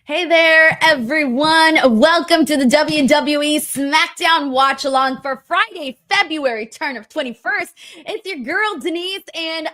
Hey there, everyone. Welcome to the WWE Smackdown Watchalong for Friday, February turn of 21st. It's your girl, Denise. And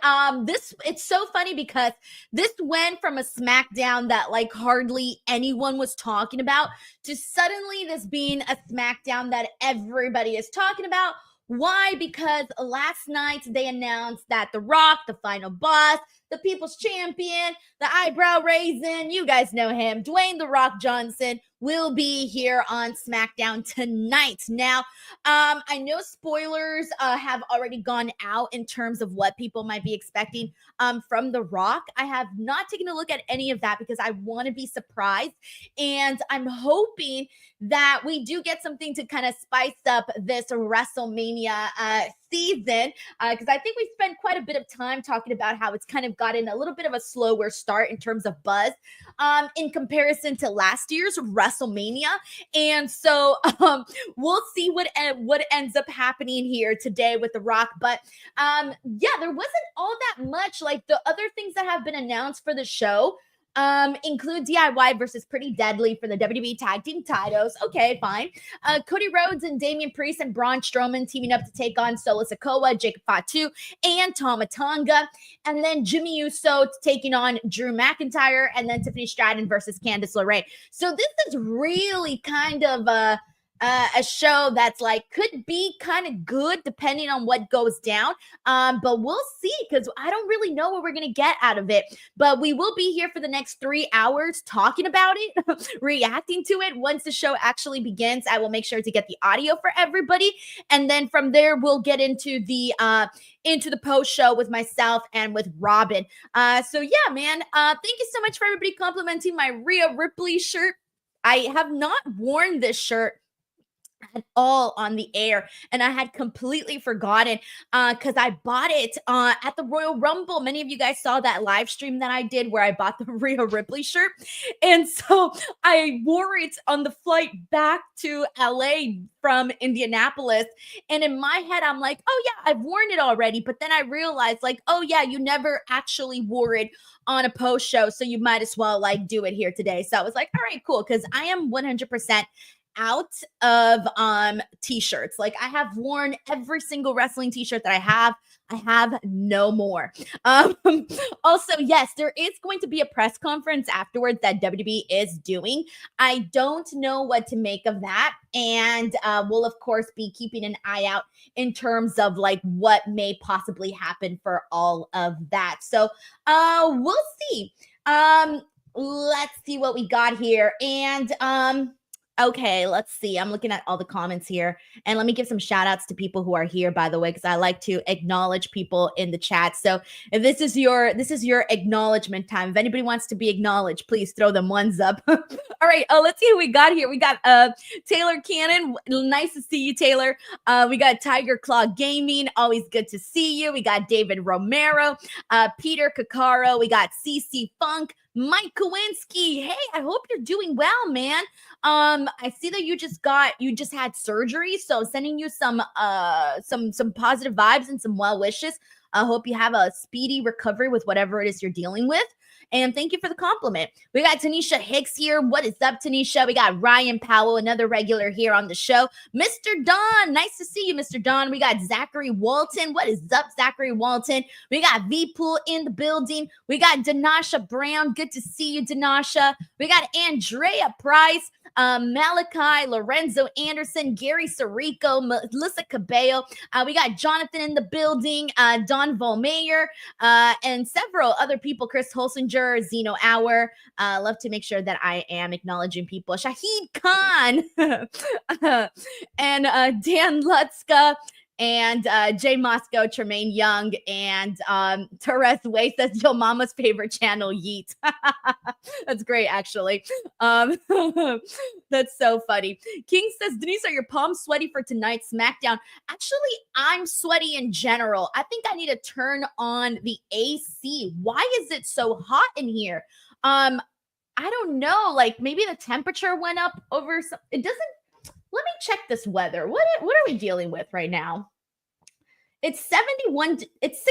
it's so funny because this went from a Smackdown that like hardly anyone was talking about to suddenly this being a Smackdown that everybody is talking about. Why? Because last night they announced that The Rock, the final boss, the people's champion, the eyebrow raising, you guys know him, Dwayne The Rock Johnson, will be here on SmackDown tonight. Now, I know spoilers have already gone out in terms of what people might be expecting from The Rock. I have not taken a look at any of that because I want to be surprised. And I'm hoping that we do get something to kind of spice up this WrestleMania season, because I think we spent quite a bit of time talking about how it's kind of gotten a little bit of a slower start in terms of buzz in comparison to last year's WrestleMania. And so we'll see what ends up happening here today with The Rock. But yeah, there wasn't all that much. Like the other things that have been announced for the show include DIY versus Pretty Deadly for the WWE Tag Team titles. Okay, fine. Cody Rhodes and Damian Priest and Braun Strowman teaming up to take on Solo Sikoa, Jacob Fatu, and Tama Tonga. And then Jimmy Uso taking on Drew McIntyre, and then Tiffany Stratton versus Candice LeRae. So this is really kind of a show that's like could be kind of good depending on what goes down. But we'll see because I don't really know what we're gonna get out of it. But we will be here for the next 3 hours talking about it, reacting to it. Once the show actually begins, I will make sure to get the audio for everybody, and then from there we'll get into the post show with myself and with Robin. So yeah, man. Thank you so much for everybody complimenting my Rhea Ripley shirt. I have not worn this shirt at all on the air, and I had completely forgotten because I bought it at the Royal Rumble. Many of you guys saw that live stream that I did where I bought the Rhea Ripley shirt, and so I wore it on the flight back to LA from Indianapolis. And in my head, I'm like, oh yeah, I've worn it already. But then I realized, like, oh yeah, you never actually wore it on a post show, so you might as well like do it here today. So I was like, all right, cool, because I am 100% out of t-shirts. Like I have worn every single wrestling t-shirt that I have no more. Also, yes, there is going to be a press conference afterwards that WWE is doing. I don't know what to make of that, and we'll of course be keeping an eye out in terms of like what may possibly happen for all of that. So we'll see. Let's see what we got here. And okay, let's see. I'm looking at all the comments here. And let me give some shout outs to people who are here, by the way, because I like to acknowledge people in the chat. So if this is your acknowledgement time. If anybody wants to be acknowledged, please throw them ones up. All right, let's see who we got here. We got Taylor Cannon. Nice to see you, Taylor. We got Tiger Claw Gaming. Always good to see you. We got David Romero, Peter Kakaro. We got CC Funk. Mike Kowinski. Hey, I hope you're doing well, man. I see that you just had surgery, so sending you some positive vibes and some well wishes. I hope you have a speedy recovery with whatever it is you're dealing with. And thank you for the compliment. We got Tanisha Hicks here. What is up, Tanisha? We got Ryan Powell, another regular here on the show. Mr. Don, nice to see you, Mr. Don. We got Zachary Walton. What is up, Zachary Walton? We got V-Pool in the building. We got Danasha Brown. Good to see you, Danasha. We got Andrea Price. Malachi, Lorenzo Anderson, Gary Sirico, Melissa Cabello. We got Jonathan in the building, Don Volmayer, and several other people, Chris Holsinger, Zeno Hour. Love to make sure that I am acknowledging people. Shahid Khan and Dan Lutzka. And Jay Moscow, Tremaine Young, and Therese Way says, yo, mama's favorite channel, Yeet. That's great, actually. That's so funny. King says, Denise, are your palms sweaty for tonight's SmackDown? Actually, I'm sweaty in general. I think I need to turn on the AC. Why is it so hot in here? I don't know. Like maybe the temperature went up over some. It doesn't. Let me check this weather. What are we dealing with right now? It's 71. It's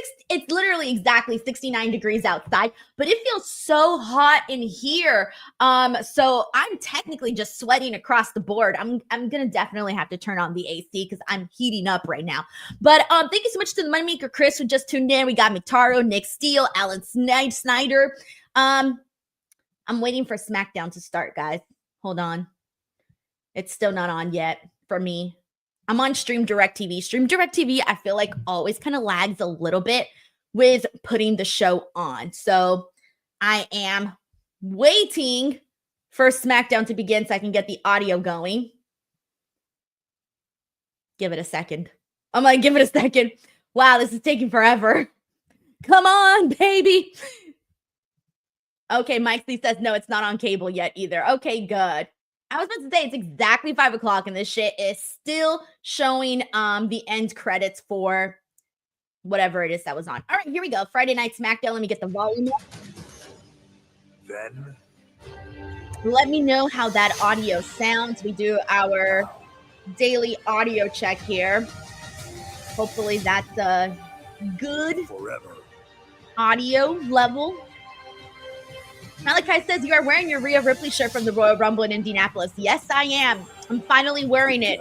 literally exactly 69 degrees outside, but it feels so hot in here. So I'm technically just sweating across the board. I'm gonna definitely have to turn on the AC because I'm heating up right now. But thank you so much to the Moneymaker Chris who just tuned in. We got McTaro, Nick Steele, Alan Snyder. I'm waiting for SmackDown to start, guys. Hold on. It's still not on yet for me. I'm on Stream Direct TV. Stream Direct TV, I feel like always kind of lags a little bit with putting the show on. So I am waiting for SmackDown to begin so I can get the audio going. Give it a second. I'm like, give it a second. Wow, this is taking forever. Come on, baby. Okay, Mike C says, no, it's not on cable yet either. Okay, good. I was about to say it's exactly 5 o'clock and this shit is still showing the end credits for whatever it is that was on. All right, here we go. Friday Night SmackDown. Let me get the volume up. Then let me know how that audio sounds. We do our daily audio check here. Hopefully that's a good audio level. Malachi says, you are wearing your Rhea Ripley shirt from the Royal Rumble in Indianapolis. Yes, I am. I'm finally wearing it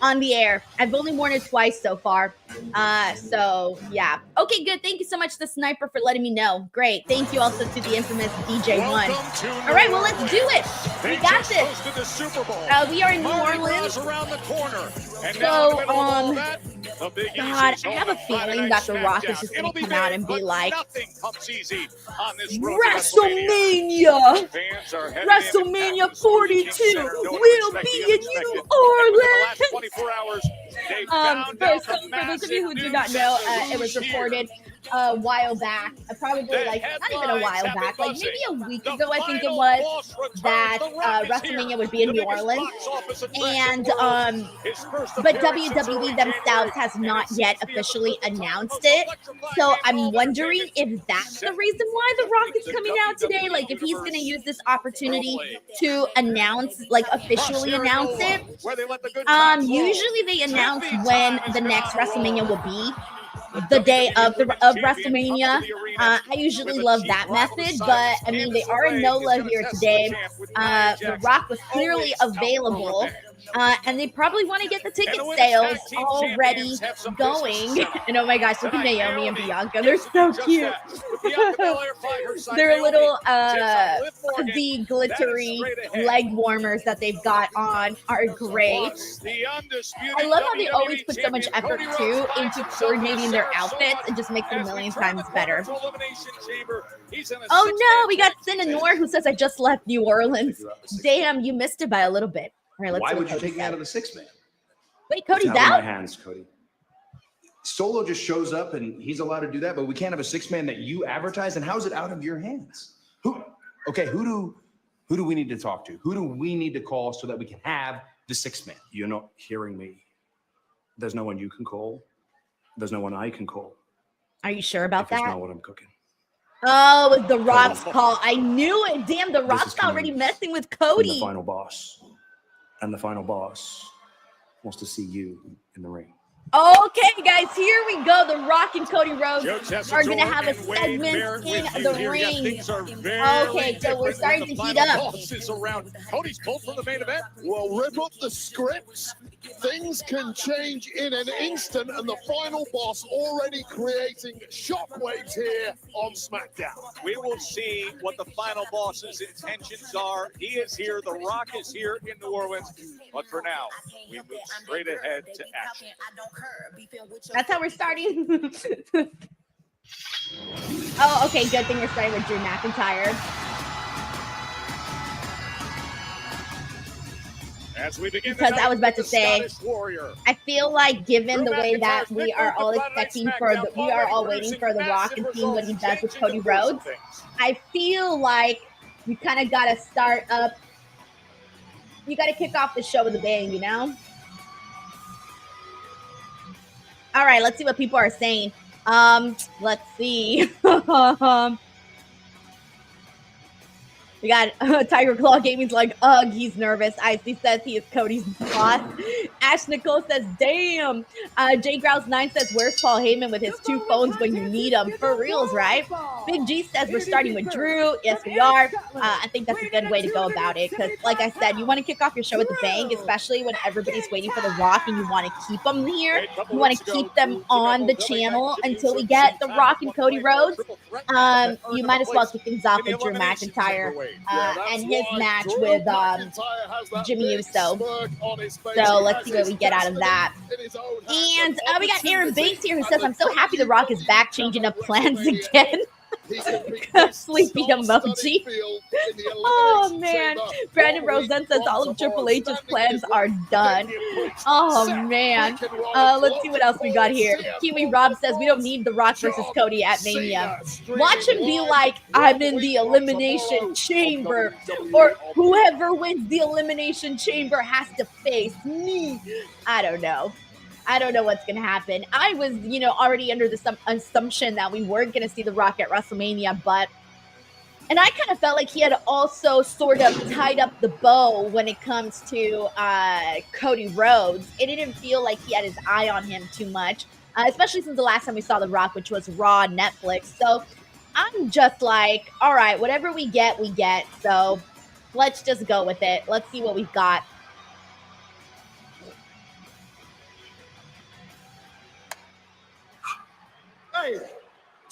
on the air. I've only worn it twice so far. So, yeah. Okay, good. Thank you so much, The Sniper, for letting me know. Great. Thank you also to the infamous DJ1. All right, well, let's do it. We got this. We are in New Orleans. So, God, I have a feeling that The Rock is just going to come out and be like, WrestleMania 42 will be in New Orleans. For those of you who do not know, it was reported a while back, probably like not even a while back, like maybe a week ago, I think it was, that WrestleMania would be in New Orleans, and but WWE themselves has not yet officially announced it. So I'm wondering if that's the reason why The Rock is coming out today, like if he's going to use this opportunity to announce, like officially announce it. Usually they announce when the next WrestleMania will be, the day of WrestleMania. I usually love that method, but I mean, they are in NOLA here today. The Rock was clearly available, and they probably want to get the ticket sales already going. And oh my gosh, look at Naomi and Bianca. They're so cute. They're little, the glittery leg warmers that they've got on are great. I love how they always put so much effort too into coordinating their outfits. It just makes it a million times better. Oh no, we got Sinanor who says, I just left New Orleans. Damn, you missed it by a little bit. All right, let's Why would you take me out of the 6-man? Wait, Cody's out? In my hands, Cody. Solo just shows up and he's allowed to do that, but we can't have a 6-man that you advertise. And how's it out of your hands? Who do we need to talk to? Who do we need to call so that we can have the 6-man? You're not hearing me. There's no one you can call. There's no one I can call. Are you sure about that? That's not what I'm cooking. Oh, it was The Rock's call. I knew it. Damn, The Rock's already messing with Cody. The final boss. And the final boss wants to see you in the ring. Okay, guys, here we go. The Rock and Cody Rhodes are going to have a segment in the ring. Okay, so we're starting to heat up. Cody's pulled for the main event. Well, rip up the scripts. Things can change in an instant, and the final boss already creating shockwaves here on SmackDown. We will see what the final boss's intentions are. He is here. The Rock is here in New Orleans. But for now, we move straight ahead to action. That's how we're starting. Oh, okay. Good thing we're starting with Drew McIntyre. As we begin, because I was about to say, I feel like given the way that we are all expecting we are all waiting for The Rock and seeing what he does with Cody Rhodes, I feel like you kind of got to start up. You got to kick off the show with a bang, you know? All right, let's see what people are saying. Let's see. We got Tiger Claw Gaming's like, ugh, he's nervous. Icy says he is Cody's boss. Ash Nicole says, damn. Jay Grouse 9 says, where's Paul Heyman with his 2 phones when you need them? For reals, right? Big G says, we're starting with Drew. Yes, we are. I think that's a good way to go about it because, like I said, you want to kick off your show with a bang, especially when everybody's waiting for The Rock and you want to keep them here. You want to keep them on the channel until we get The Rock and Cody Rhodes. You might as well kick things off with Drew McIntyre and his match with Jimmy Uso. So let's see what we get out of that. And we got Aaron Banks here who says, I'm so happy The Rock is back changing up plans again. Sleepy emoji. Oh man. Brandon Rosen says all of Triple H's plans are done. Oh man. Let's see what else we got here. Kiwi Rob says we don't need The Rock versus Cody at Mania. Watch him be like, I'm in the Elimination Chamber, or whoever wins the Elimination Chamber has to face me. I don't know what's going to happen. I was, already under the assumption that we weren't going to see The Rock at WrestleMania, and I kind of felt like he had also sort of tied up the bow when it comes to Cody Rhodes. It didn't feel like he had his eye on him too much, especially since the last time we saw The Rock, which was Raw Netflix. So I'm just like, all right, whatever we get, we get. So let's just go with it. Let's see what we've got. Hey,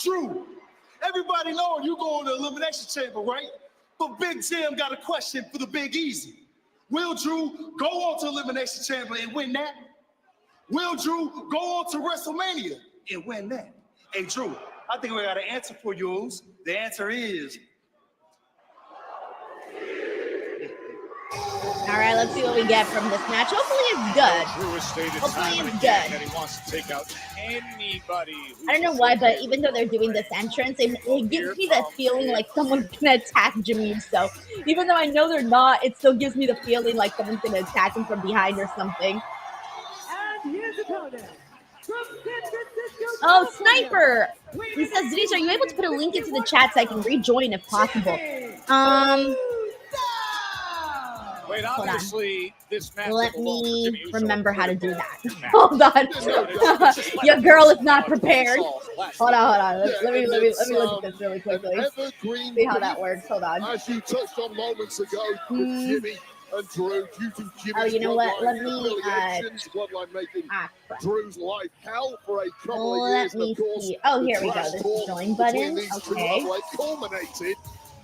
Drew, everybody know you going to the Elimination Chamber, right? But Big Jim got a question for the Big Easy. Will Drew go on to Elimination Chamber and win that? Will Drew go on to WrestleMania and win that? Hey, Drew, I think we got an answer for you. The answer is... All right, let's see what we get from this match. Hopefully it's good. Drew has stated Hopefully time and it's again good. that he wants to take out anybody. I don't know why, but even though they're doing this entrance, it gives me that feeling like someone's going to attack Jimmy Uso. Even though I know they're not, it still gives me the feeling like someone's going to attack him from behind or something. And here's the opponent. From San Francisco, Oh, Sniper! He says, Denise, are you able to put a link into the chat so I can rejoin if possible? Wait, Hold on. obviously, this match Let alone for me Jimmy Uso remember how to do was that. Hold on. Your girl is not prepared. Hold on. Let me look at this really quickly. Evergreen See how that works. Hold on. as you touched on moments ago with Jimmy and Drew, due to Jimmy's Oh, you know what? Let me, humiliations, bloodline making crap. Drew's life hell for a couple of Let years. And me of course, see. Oh, the here we go. trash This talk join between button. these two Okay. lovely culminated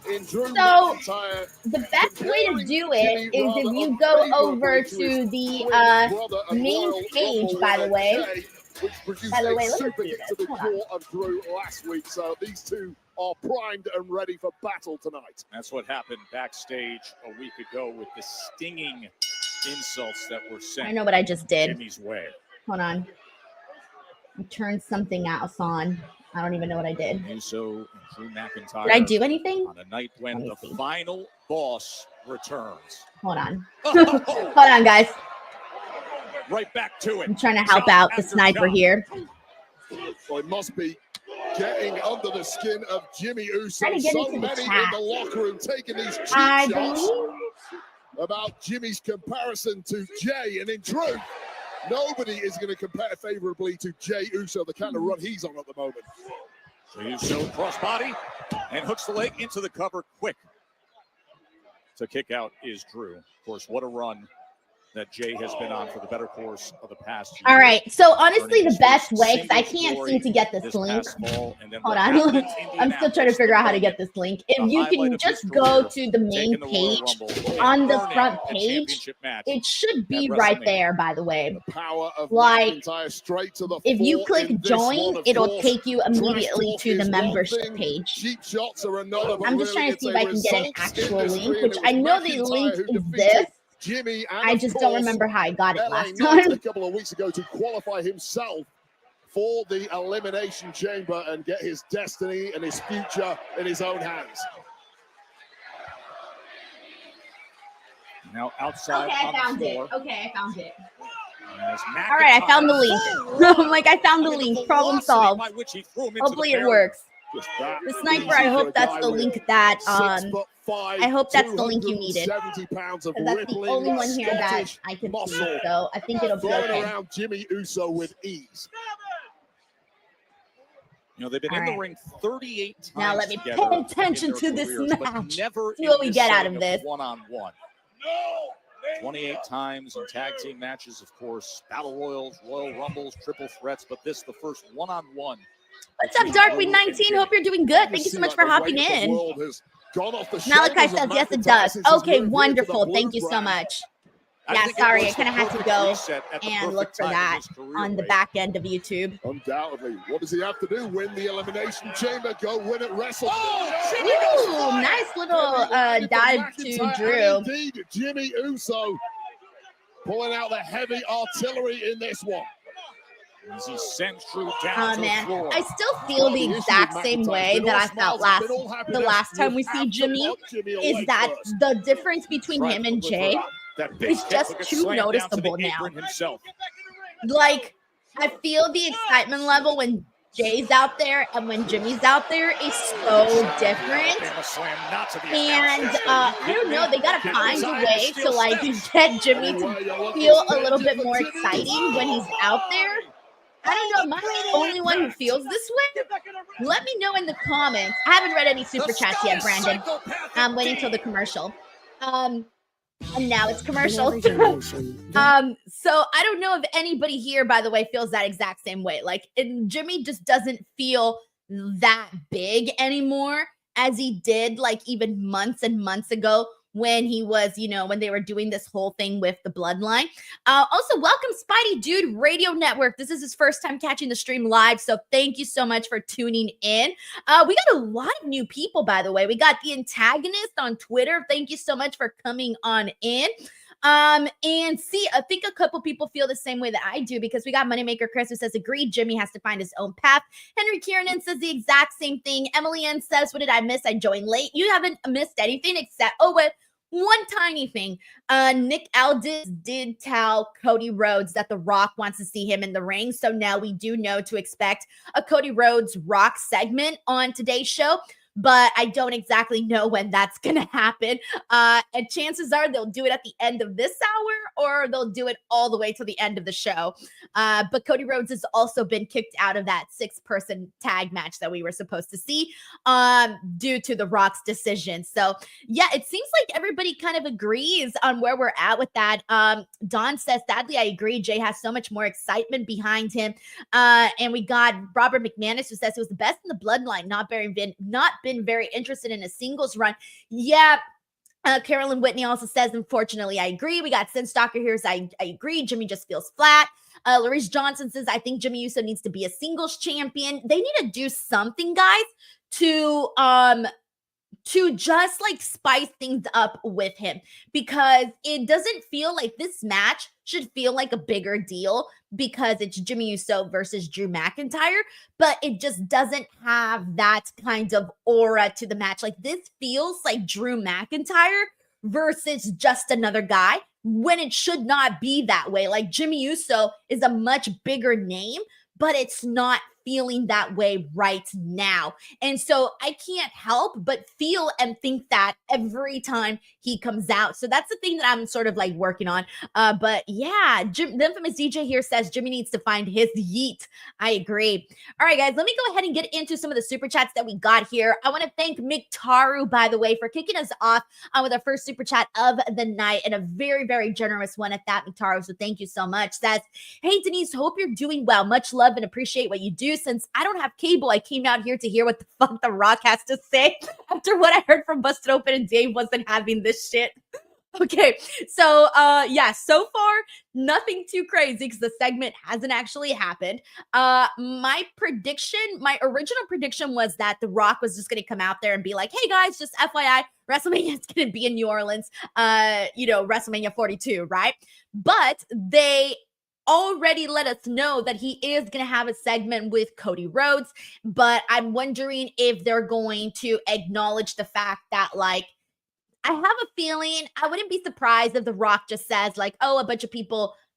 in Drew So, McIntyre the best way to do it Jimmy is if rather you go over unfavorably to his the brother and main Royal page, Rumble by the winner, way. Jay, which produced By the a way, let me super see hit this. to the Hold on. core of Drew last week. So these two are primed and ready for battle tonight. That's what happened backstage a week ago with the stinging insults that were I sent don't know what I just did. Jimmy's way. Hold on. I turned something else on. I don't even know what I did. Uso and Drew McIntyre. Did I do anything? on a night when Let me the see. final boss returns. Hold on. Hold on, guys. Right back to it. I'm trying to help Job out the after sniper job. here. Well, it must be getting under the skin of Jimmy Uso. Trying to get So into the many in chat. the locker room taking these cheap I shots believe. about Jimmy's comparison to Jay. And in truth, nobody is going to compare favorably to Jay Uso, the kind of run he's on at the moment. So Uso crossbody and hooks the leg into the cover quick. To kick out is Drew. Of course, what a run that Jay has been on for the better course of the past year. All right. So honestly, Earning the his best first way, because I single can't glory seem to get this this link. past fall, and then Hold what on. happened in I'm still Indianapolis, trying to figure out how to the get this link. If the you highlight can of just his go career, to the main taking the Royal page Rumble, on the earning front a page, championship match it should be at right WrestleMania. there, by the way. The power of Like, McIntyre straight to the If you fore click in this join, one, of it'll course. take you Trash immediately talk to the is one membership thing, page. cheap shots are another, but I'm just really trying to it's see if a I can get an results actual industry, link, and which it I was know the McIntyre link who is defeated this. Jimmy and I of just don't course, remember how I got it LA last Knight time. a couple of weeks ago to qualify himself for the Elimination Chamber and get his destiny and his future in his own hands. Now outside Okay, I on found the it. floor. Okay, I found it. As All right, I found the McIntyre- link. I'm like, I found the I mean, link. Problem velocity solved. by which he threw him into Hopefully the it barrier works. Just that The sniper, easy I for hope a that's guy the with link that 6'5", I hope that's the link you needed. 270 pounds of because that's the rippling only one here that Scottish I can see. muscle So I think it'll be throwing okay. around Jimmy Uso with ease. You know, they've been All in the right. ring 38 times Now let me together pay in attention their to this careers, but match. never See in what we this get out setting of this. one-on-one. 28 times in tag team matches, of course, battle royals, royal rumbles, triple threats, but this the first one-on-one. What's up, Darkweed19? Hope you're doing good. Thank you so much for hopping in. Malachi says, yes, it does. Okay, wonderful. Thank you so much. Yeah, sorry, I kind of had to go and look for that on the back end of YouTube. Undoubtedly. What does he have to do? Win the Elimination Chamber, go win at Wrestle. Ooh, nice little dive to Drew. Indeed, Jimmy Uso pulling out the heavy artillery in this one. As he sends Drew down Oh, to the man. floor. I still feel the exact same way that I felt the last time we see Jimmy, is that the difference between him and Jay is just too noticeable now. Like, I feel the excitement level when Jay's out there and when Jimmy's out there is so different. And I don't know, they gotta find a way to like get Jimmy to feel a little bit more exciting when he's out there. I don't know, am I the only one who feels this way? Let me know in the comments. I haven't read any super chats yet, Brandon. I'm waiting till the commercial. And now it's commercial. So I don't know if anybody here, by the way, feels that exact same way. Like, Jimmy just doesn't feel that big anymore as he did like even months and months ago when he was, you know, when they were doing this whole thing with the bloodline. Also, welcome Spidey Dude Radio Network. This is his first time catching the stream live, so thank you so much for tuning in. We got a lot of new people, by the way. We got the Antagonist on Twitter. Thank you so much for coming on in. And see, I think a couple people feel the same way that I do, because we got Moneymaker Chris who says, agreed, Jimmy has to find his own path. Henry Kiernan says the exact same thing. Emily Ann says, what did I miss? I joined late. You haven't missed anything except, oh, wait, one tiny thing. Nick Aldis did tell Cody Rhodes that The Rock wants to see him in the ring. So now we do know to expect a Cody Rhodes Rock segment on today's show. But I don't exactly know when that's going to happen. And chances are they'll do it at the end of this hour, or they'll do it all the way to the end of the show. But Cody Rhodes has also been kicked out of that 6-person tag match that we were supposed to see due to The Rock's decision. So, yeah, it seems like everybody kind of agrees on where we're at with that. Don says, sadly, I agree. Jay has so much more excitement behind him. And we got Robert McManus who says it was the best in the bloodline, not been very interested in a singles run. Yeah. Carolyn Whitney also says, unfortunately, I agree. We got Sin Stalker here. So I agree. Jimmy just feels flat. Larice Johnson says, I think Jimmy Uso needs to be a singles champion. They need to do something, guys, to just like spice things up with him, because it doesn't feel like this match should feel like a bigger deal because it's Jimmy Uso versus Drew McIntyre, but it just doesn't have that kind of aura to the match. Like, this feels like Drew McIntyre versus just another guy, when it should not be that way. Like, Jimmy Uso is a much bigger name, but it's not feeling that way right now. And so I can't help but feel and think that every time he comes out. So that's the thing that I'm sort of like working on. But yeah, the infamous DJ here says Jimmy needs to find his yeet. I agree. All right, guys, let me go ahead and get into some of the super chats that we got here. I want to thank Miktaru, by the way, for kicking us off with our first super chat of the night, and a very, very generous one at that, Miktaru. So thank you so much. Says, hey, Denise, hope you're doing well. Much love and appreciate what you do. Since I don't have cable, I came out here to hear what the fuck The Rock has to say after what I heard from Busted Open, and Dave wasn't having this shit. Okay, so yeah, so far nothing too crazy because the segment hasn't actually happened. My original prediction was that The Rock was just going to come out there and be like, hey guys, just FYI, WrestleMania is going to be in New Orleans, WrestleMania 42, right? But they already let us know that he is going to have a segment with Cody Rhodes, but I'm wondering if they're going to acknowledge the fact that, like, I have a feeling, I wouldn't be surprised if The Rock just says, like, oh, a bunch of people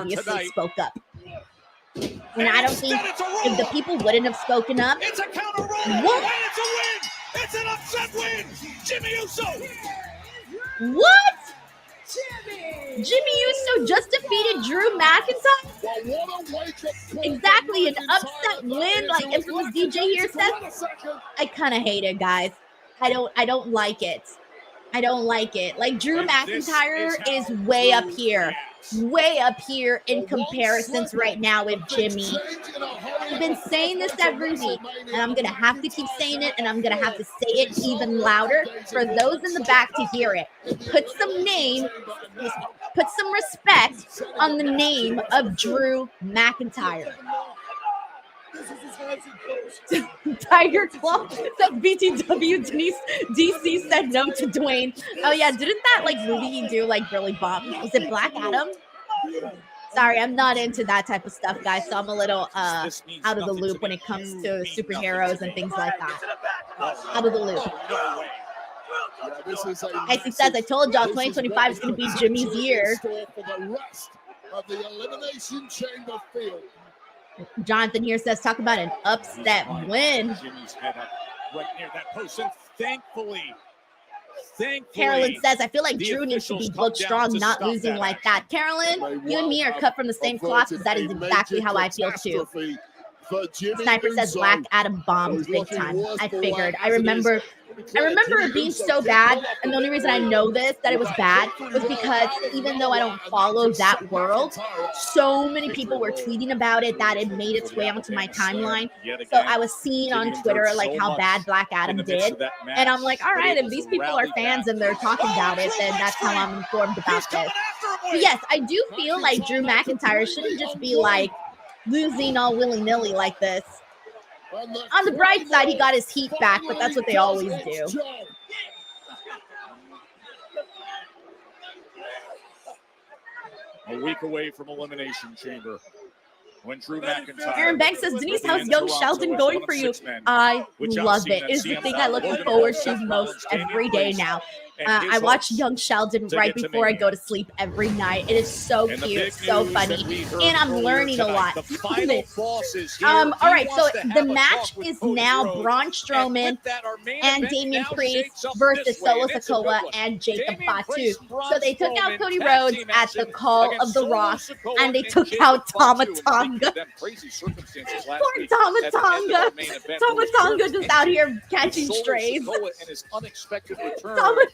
obviously tonight. spoke up. And I don't think if the people wouldn't have spoken up. It's a counter roll. What? And it's a win. It's an upset win. Jimmy Uso. What? Jimmy Jimmy Uso just defeated Drew McIntyre. Well, what a wake-up call. Exactly, an upset win, like infamous DJ here says. I kind of hate it, guys. I don't like it. I don't like it. Like, Drew McIntyre is way up here. Way up here in comparisons right now with Jimmy. I've been saying this every week, and I'm going to have to keep saying it, and I'm going to have to say it even louder for those in the back to hear it. Put some respect on the name of Drew McIntyre. Tiger Claw says BTW. Denise DC said no to Dwayne. Oh yeah, didn't that like movie he do like really bomb? Was it Black Adam? Sorry, I'm not into that type of stuff, guys. So I'm a little out of the loop when it comes to superheroes and things like that. Out of the loop. As he says, I told y'all 2025 is going to be Jimmy's year. Jonathan here says, talk about an upset win. Jimmy's head up right near that post, and thankfully, Carolyn says, I feel like Drew needs to be booked strong, not losing like that. Carolyn, you and me are cut from the same cloth because that is exactly how I feel too. Sniper says Black Adam bombed big time. I figured. I remember it being so bad, and the only reason I know that it was bad was because even though I don't follow that world, so many people were tweeting about it that it made its way onto my timeline. So I was seeing on Twitter like how bad Black Adam did, and I'm like, all right, if these people are fans and they're talking about it, then that's how I'm informed about this. But yes, I do feel like Drew McIntyre shouldn't just be like losing all willy-nilly like this. On the bright side, he got his heat back, but that's what they always do. A week away from Elimination Chamber. When Drew McIntyre. Aaron Banks says, Denise, how's young Sheldon going for you? I love it. It's the thing I'm looking forward to most every day now. I watch young Sheldon right before I go to sleep every night. It is so cute, so funny, and I'm learning a lot from it. All right, so the match is now Braun Strowman and Damian Priest versus Solo Sikoa and Jacob Fatu. So they took out Cody Rhodes at the call of The Rock, and they took out Tama Tonga. Poor Tama Tonga. Tama Tonga just out here catching strays. Tama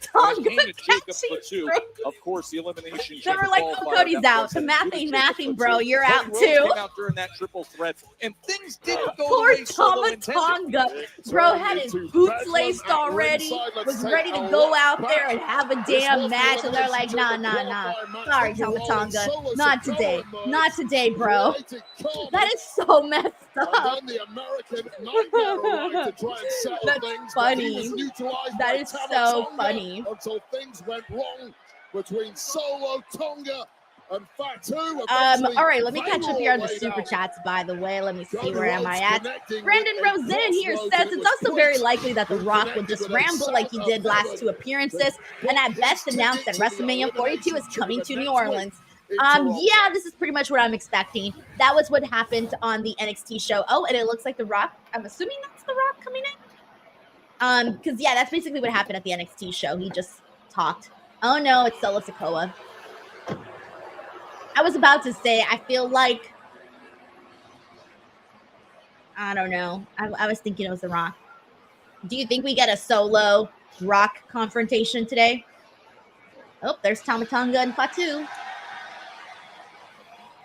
Tonga catching strays. Of course, the elimination. They were like, oh, Cody's out. The mathing, bro. You're out too. Came out during that triple threat, and things didn't go Poor the way Solo Tama Tonga. Bro had his boots laced already, was ready to go out there and have a damn match, and they're like, nah. Sorry, Tama Tonga. Not today. Not today, bro. That is so messed up. That's funny. That is so funny. Until things went wrong between Solo, Tonga, and Fatu. All right, let me catch up here on the super chats, by the way. Let me see, where am I at? Brandon Rosen here says it's also very likely that The Rock will just ramble like he did last two appearances, and at best announce that WrestleMania 42 is coming to New Orleans. Yeah, this is pretty much what I'm expecting. That was what happened on the NXT show. Oh, and it looks like The Rock. I'm assuming that's The Rock coming in. Because yeah, that's basically what happened at the NXT show. He just talked. Oh no, it's Solo Sikoa. I was about to say, I feel like, I don't know. I was thinking it was The Rock. Do you think we get a Solo Rock confrontation today? Oh, there's Tama Tonga and Fatu.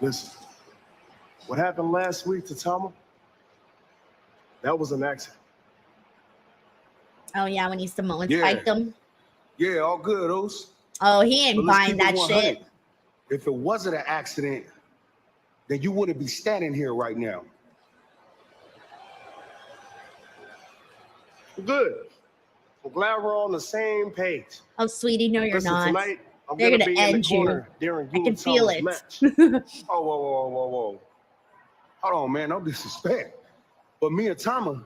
Listen, what happened last week to Tama? That was an accident. Oh yeah, when he Samoan spiked them. Yeah, all good, Os. Oh, he ain't buying that shit. If it wasn't an accident, then you wouldn't be standing here right now. Good. I'm glad we're on the same page. Oh, sweetie, no, you're not. Tonight, they're gonna end you. I can feel it. Oh, whoa. Hold on, man. No disrespect. But me and Tama,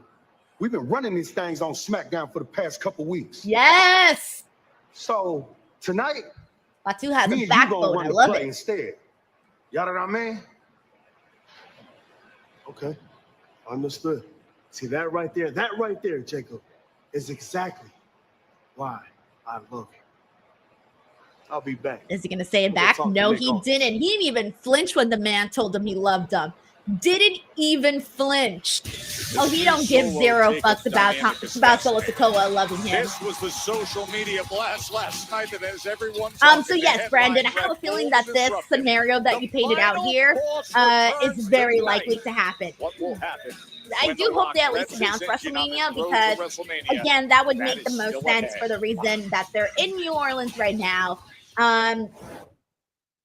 we've been running these things on SmackDown for the past couple weeks. Yes. So tonight, Fatu has a backbone. I love it. Instead, y'all know what I mean? Okay, understood. See that right there, Jacob, is exactly why I love you. I'll be back. Is he going to say it We'll go back? talk to No, Nick he Aldis. didn't. He didn't even flinch when the man told him he loved him. Didn't even flinch. Oh, he don't give zero fucks about Solo Sikoa loving him. This was the social media blast last night that has everyone. So yes, Brandon, I have a feeling that this scenario that you painted out here is very likely to happen. What will happen? I do hope they at least announce WrestleMania because, again, that would make the most sense for the reason that they're in New Orleans right now.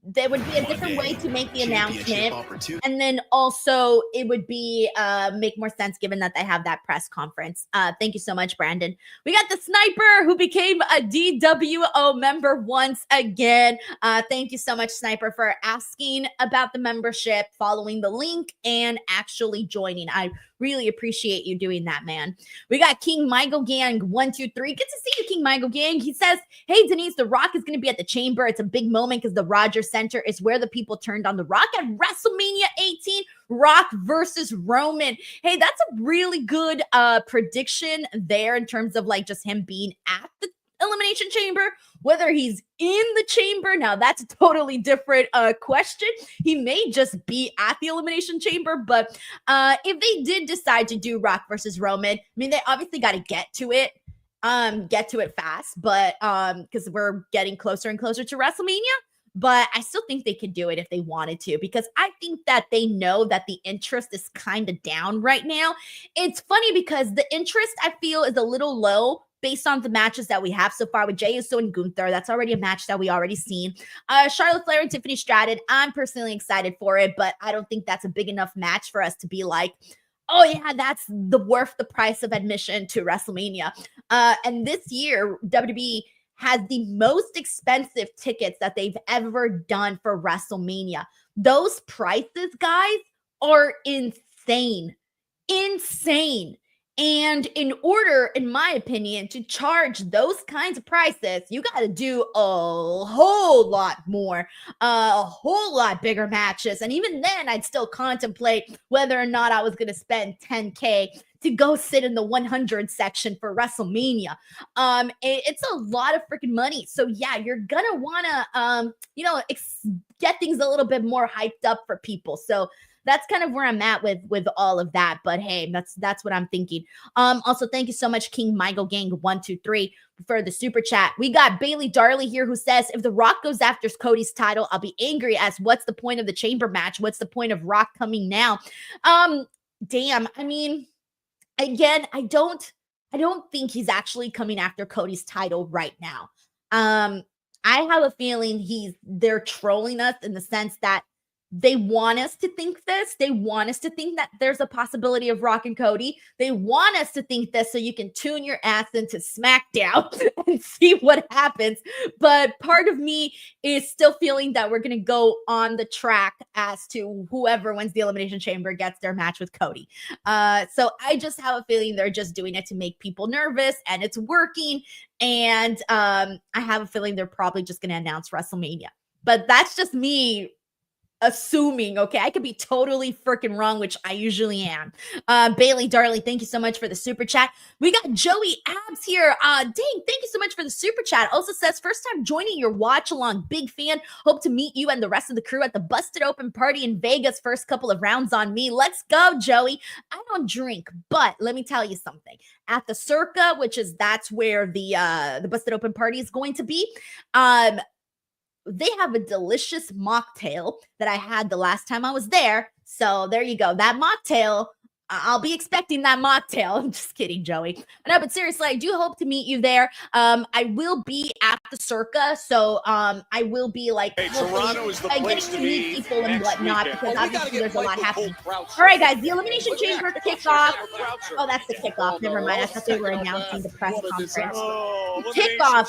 There would be a different way to make the announcement, and then also it would be make more sense given that they have that press conference. Thank you so much, Brandon. We got the Sniper who became a DWO member once again. Thank you so much, Sniper, for asking about the membership, following the link, and actually joining. I really appreciate you doing that, man. We got King Michael Gang 123. Good to see you, King Michael Gang. He says, "Hey Denise, The Rock is going to be at the Chamber. It's a big moment because the Rogers Center is where the people turned on The Rock at WrestleMania 18. Rock versus Roman." Hey, that's a really good prediction there in terms of like just him being at the Elimination Chamber. Whether he's in the chamber, now that's a totally different question. He may just be at the Elimination Chamber, but if they did decide to do Rock versus Roman, I mean, they obviously got to get to it fast, but because we're getting closer and closer to WrestleMania. But I still think they could do it if they wanted to, because I think that they know that the interest is kind of down right now. It's funny because the interest, I feel, is a little low based on the matches that we have so far with Jey Uso and Gunther. That's already a match that we already seen. Charlotte Flair and Tiffany Stratton, I'm personally excited for it, but I don't think that's a big enough match for us to be like, oh yeah, that's worth the price of admission to WrestleMania. And this year, WWE has the most expensive tickets that they've ever done for WrestleMania. Those prices, guys, are insane. Insane. And in order, in my opinion, to charge those kinds of prices, you got to do a whole lot more, a whole lot bigger matches. And even then, I'd still contemplate whether or not I was going to spend $10K to go sit in the 100 section for WrestleMania. It's a lot of freaking money. So yeah, you're going to want to, get things a little bit more hyped up for people. So that's kind of where I'm at with all of that. But hey, that's what I'm thinking. Also, thank you so much, King Michael Gang 123 for the super chat. We got Bailey Darley here who says, if The Rock goes after Cody's title, I'll be angry as what's the point of the chamber match? What's the point of Rock coming now? Damn. I mean, again, I don't think he's actually coming after Cody's title right now. I have a feeling they're trolling us in the sense that they want us to think this. They want us to think that there's a possibility of Rock and Cody. They want us to think this so you can tune your ass into SmackDown and see what happens. But part of me is still feeling that we're going to go on the track as to whoever wins the Elimination Chamber gets their match with Cody. So I just have a feeling they're just doing it to make people nervous, and it's working. And I have a feeling they're probably just going to announce WrestleMania. But that's just me assuming, okay? I could be totally freaking wrong, which I usually am. Bailey Darley, thank you so much for the super chat. We got Joey Abs here. Dang, thank you so much for the super chat. Also says, first time joining your watch along. Big fan. Hope to meet you and the rest of the crew at the Busted Open party in Vegas. First couple of rounds on me. Let's go, Joey. I don't drink, but let me tell you something. At the Circa, that's where the Busted Open party is going to be, they have a delicious mocktail that I had the last time I was there. So there you go. That mocktail, I'll be expecting that mocktail. I'm just kidding, Joey. No, but seriously, I do hope to meet you there. I will be at the Circa, so I will be like Toronto is the getting place to to meet be people and next whatnot weekend. because obviously there's a lot happening. All All right, guys, the Elimination Chamber kickoff. Oh, that's the kickoff. Never mind. I thought they were announcing the press conference. Kickoff.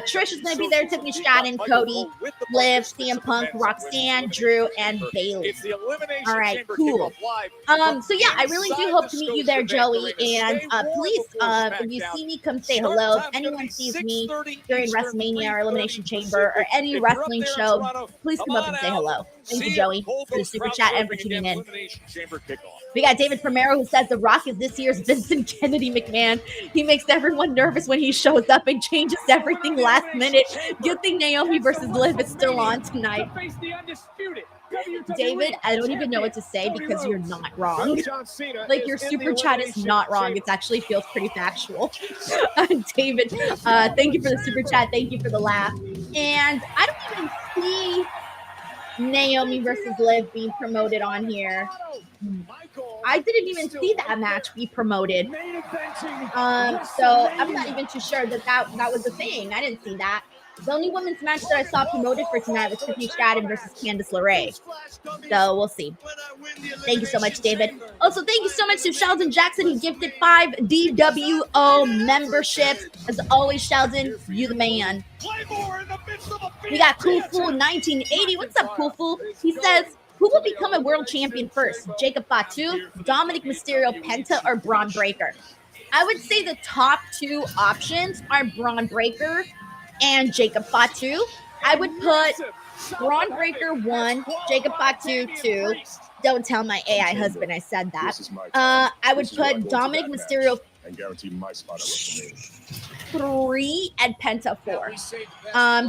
Trish is going to be there. Tiffany Stratton, Cody, Liv, CM Punk, Roxanne, Drew, and Bailey. It's the Elimination All right, Chamber cool. kickoff live So yeah, I really do hope to meet you there, Joey. And please, if you see me, come say hello. If anyone sees me during WrestleMania or Elimination Chamber or any wrestling show, please come up and say hello. Thank you, Joey, for the super chat and for tuning in. We got David Primero, who says The Rock is this year's Vincent Kennedy McMahon. He makes everyone nervous when he shows up and changes everything last minute. Good thing Naomi versus Liv is still on tonight. David, I don't even know what to say because you're not wrong. Like, your super chat is not wrong. It actually feels pretty factual. David, thank you for the super chat. Thank you for the laugh. And I don't even see Naomi versus Liv being promoted on here. I didn't even see that match be promoted. So I'm not even too sure that was a thing. I didn't see that. The only women's match that I saw promoted for tonight was Tiffany Stratton versus Candice LeRae. So we'll see. Thank you so much, David. Also, thank you so much to Sheldon Jackson. He gifted 5 DWO memberships. As always, Sheldon, you the man. We got Cool Fool 1980. What's up, Cool Fool? He says, who will become a world champion first? Jacob Fatu, Dominic Mysterio, Penta, or Braun Breaker? I would say the top 2 options are Braun Breaker and Jacob Fatu. I would put Braun Breaker 1, Jacob Fatu 2. Don't tell my AI husband I said that. I would put Dominic Mysterio And guarantee my spot at WrestleMania. 3 and Penta 4.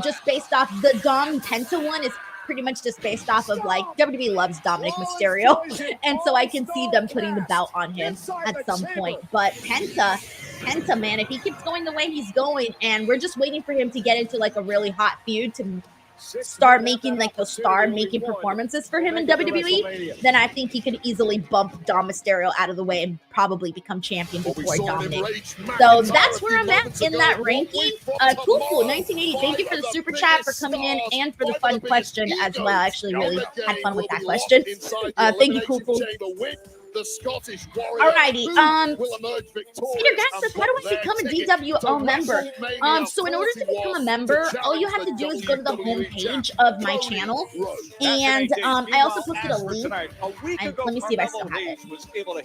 Just based off the Dom Penta one is pretty much just based off of, like, WWE loves Dominic Mysterio, and so I can see them putting the belt on him at some point. But Penta, man, if he keeps going the way he's going, and we're just waiting for him to get into like a really hot feud to start making like those star-making performances for him in WWE, then I think he could easily bump Dom Mysterio out of the way and probably become champion before Dominic. So that's where I'm at in that ranking. Cool Fool 1980, thank you for the super chat, for coming in, and for the fun question as well. I actually really had fun with that question. Thank you, Cool Fool. The Scottish Warrior. Alrighty. Peter Gax, how do I become a DWO member? So in order to become a member, all you have to do is go to the home page of my channel, and I also posted a link. Let me see if I still have it.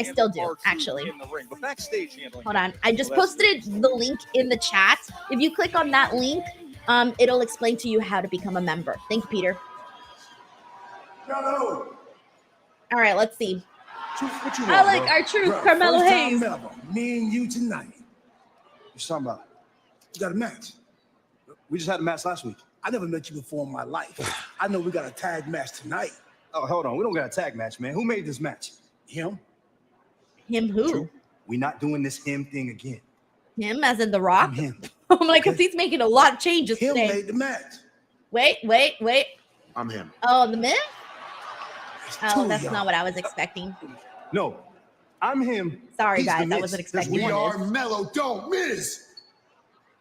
I still do, actually. Hold on. I just posted the link in the chat. If you click on that link, it'll explain to you how to become a member. Thank you, Peter. Hello. All right, let's see. What you I want, like bro? our truth, Bro, Carmelo first time Hayes. ever, me and you tonight. What you talking about? You got a match. We just had a match last week. I never met you before in my life. I know we got a tag match tonight. Oh, hold on. We don't got a tag match, man. Who made this match? Him? Him who? True. We not doing this him thing again. Him as in The Rock? I'm him. I'm like, because he's making a lot of changes Him today. made the match. Wait. I'm him. Oh, the Miz? There's Oh, two that's y'all. not what I was expecting. No, I'm him. Sorry, He's the guys. I Miz. wasn't expecting We are one. Mellow Don't Miss.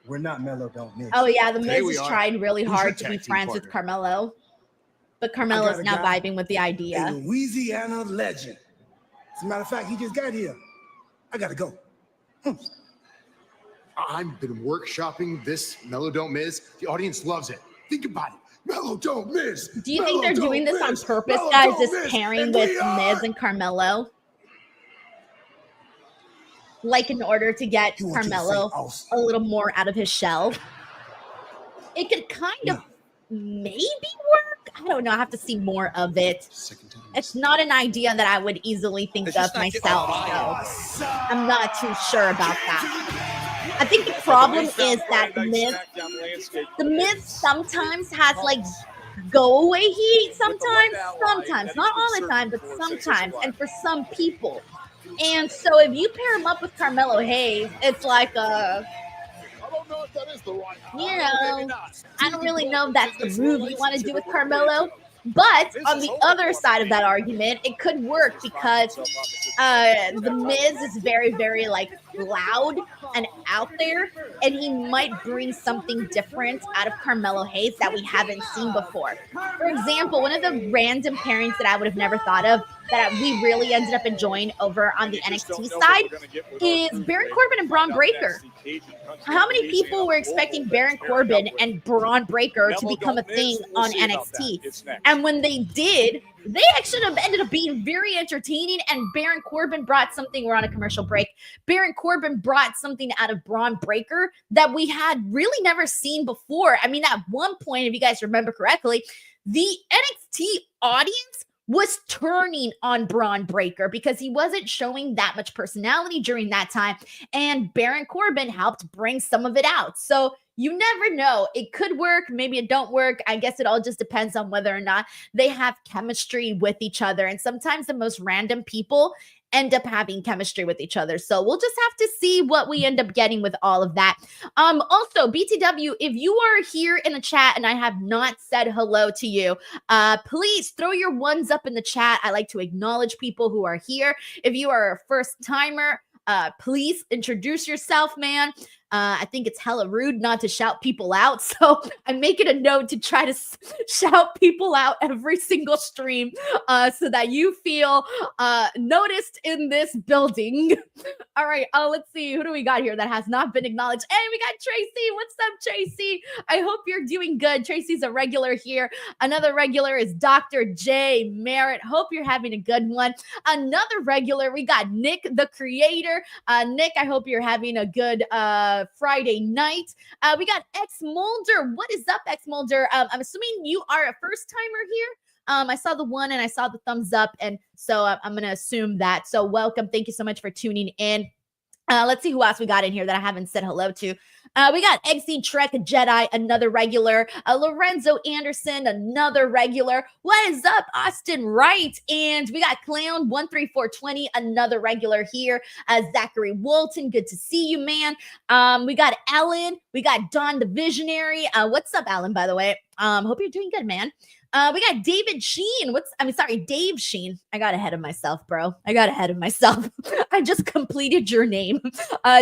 We're not Mellow Don't Miss. Oh, yeah. The Today Miz we is are. trying really Who's hard your to be tag team friends with partner? Carmelo. But I Carmelo's got a not guy, vibing with the A idea. Louisiana legend. As a matter of fact, he just got here. I gotta go. I've been workshopping this Mellow Don't Miss. The audience loves it. Think about it. Mellow Don't Miss. Do you think Mellow they're doing Don't this on Miss. purpose, Mellow guys? Don't This Miss. pairing And with we are- Miz and Carmelo? Like, in order to get You want you to say Carmelo awesome. a little more out of his shell? It could kind of maybe work. I don't know. I have to see more of it. It's not an idea that I would easily think of myself, so I'm not too sure about that. I think the problem is that the Miz sometimes has like go away heat sometimes, not all the time, but sometimes, and for some people. And so if you pair him up with Carmelo Hayes, it's like I don't know if that is the right. you know, I don't really know if that's the move you want to do with Carmelo. But on the other side of that argument, it could work because the Miz is very, very like loud and out there, and he might bring something different out of Carmelo Hayes that we haven't seen before. For example, one of the random pairings that I would have never thought of, that we really ended up enjoying over on the NXT side is Baron Corbin and Braun Breaker. How many people were expecting Baron Corbin and Braun Breaker to become a thing on NXT? And when they did, they actually ended up being very entertaining, and Baron Corbin brought something. We're on a commercial break. Baron Corbin brought something out of Braun Breaker that we had really never seen before. I mean, at one point, if you guys remember correctly, the NXT audience was turning on Braun Breaker because he wasn't showing that much personality during that time, and Baron Corbin helped bring some of it out. So you never know. It could work. Maybe it don't work. I guess it all just depends on whether or not they have chemistry with each other. And sometimes the most random people end up having chemistry with each other. So we'll just have to see what we end up getting with all of that. Also, BTW, if you are here in the chat and I have not said hello to you, please throw your ones up in the chat. I like to acknowledge people who are here. If you are a first timer, please introduce yourself, man. I think it's hella rude not to shout people out. So I'm making a note to try to shout people out every single stream so that you feel noticed in this building. All right, let's see. Who do we got here that has not been acknowledged? Hey, we got Tracy. What's up, Tracy? I hope you're doing good. Tracy's a regular here. Another regular is Dr. J. Merritt. Hope you're having a good one. Another regular, we got Nick, the creator. Nick, I hope you're having a good Friday night. We got X Mulder. What is up, X Mulder? I'm assuming you are a first timer here. I saw the one and I saw the thumbs up, and so I'm going to assume that. So welcome. Thank you so much for tuning in. Let's see who else we got in here that I haven't said hello to. We got XC Trek Jedi, another regular. Lorenzo Anderson, another regular. What is up, Austin Wright? And we got Clown 13420, another regular here. Zachary Walton, good to see you, man. We got Ellen. We got Don the Visionary. What's up, Ellen, by the way? Hope you're doing good, man. We got David Sheen. Dave Sheen. I got ahead of myself, bro. I just completed your name.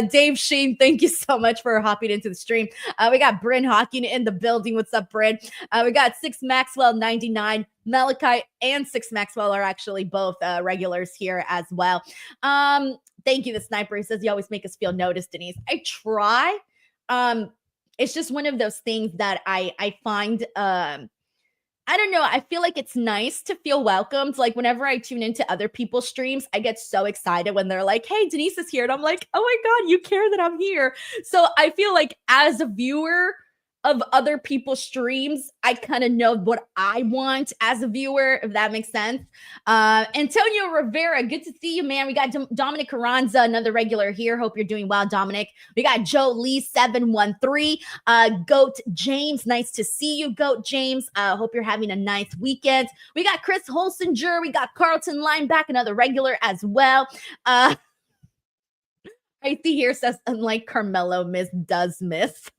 Dave Sheen, thank you so much for hopping into the stream. We got Bryn Hawking in the building. What's up, Bryn? We got 6 Maxwell 99. Malachi and 6 Maxwell are actually both regulars here as well. Thank you, the sniper. He says you always make us feel noticed, Denise. I try. It's just one of those things that I find I don't know. I feel like it's nice to feel welcomed. Like whenever I tune into other people's streams, I get so excited when they're like, hey, Denise is here. And I'm like, oh my God, you care that I'm here. So I feel like as a viewer of other people's streams, I kind of know what I want as a viewer, if that makes sense. Antonio Rivera, good to see you, man. We got Dominic Carranza, another regular here. Hope you're doing well, Dominic. We got Joe Lee 713, Goat James, nice to see you, Goat James. Hope you're having a nice weekend. We got Chris Holsinger. We got Carlton Lineback, another regular as well. I see here says, unlike Carmelo, Miss does miss.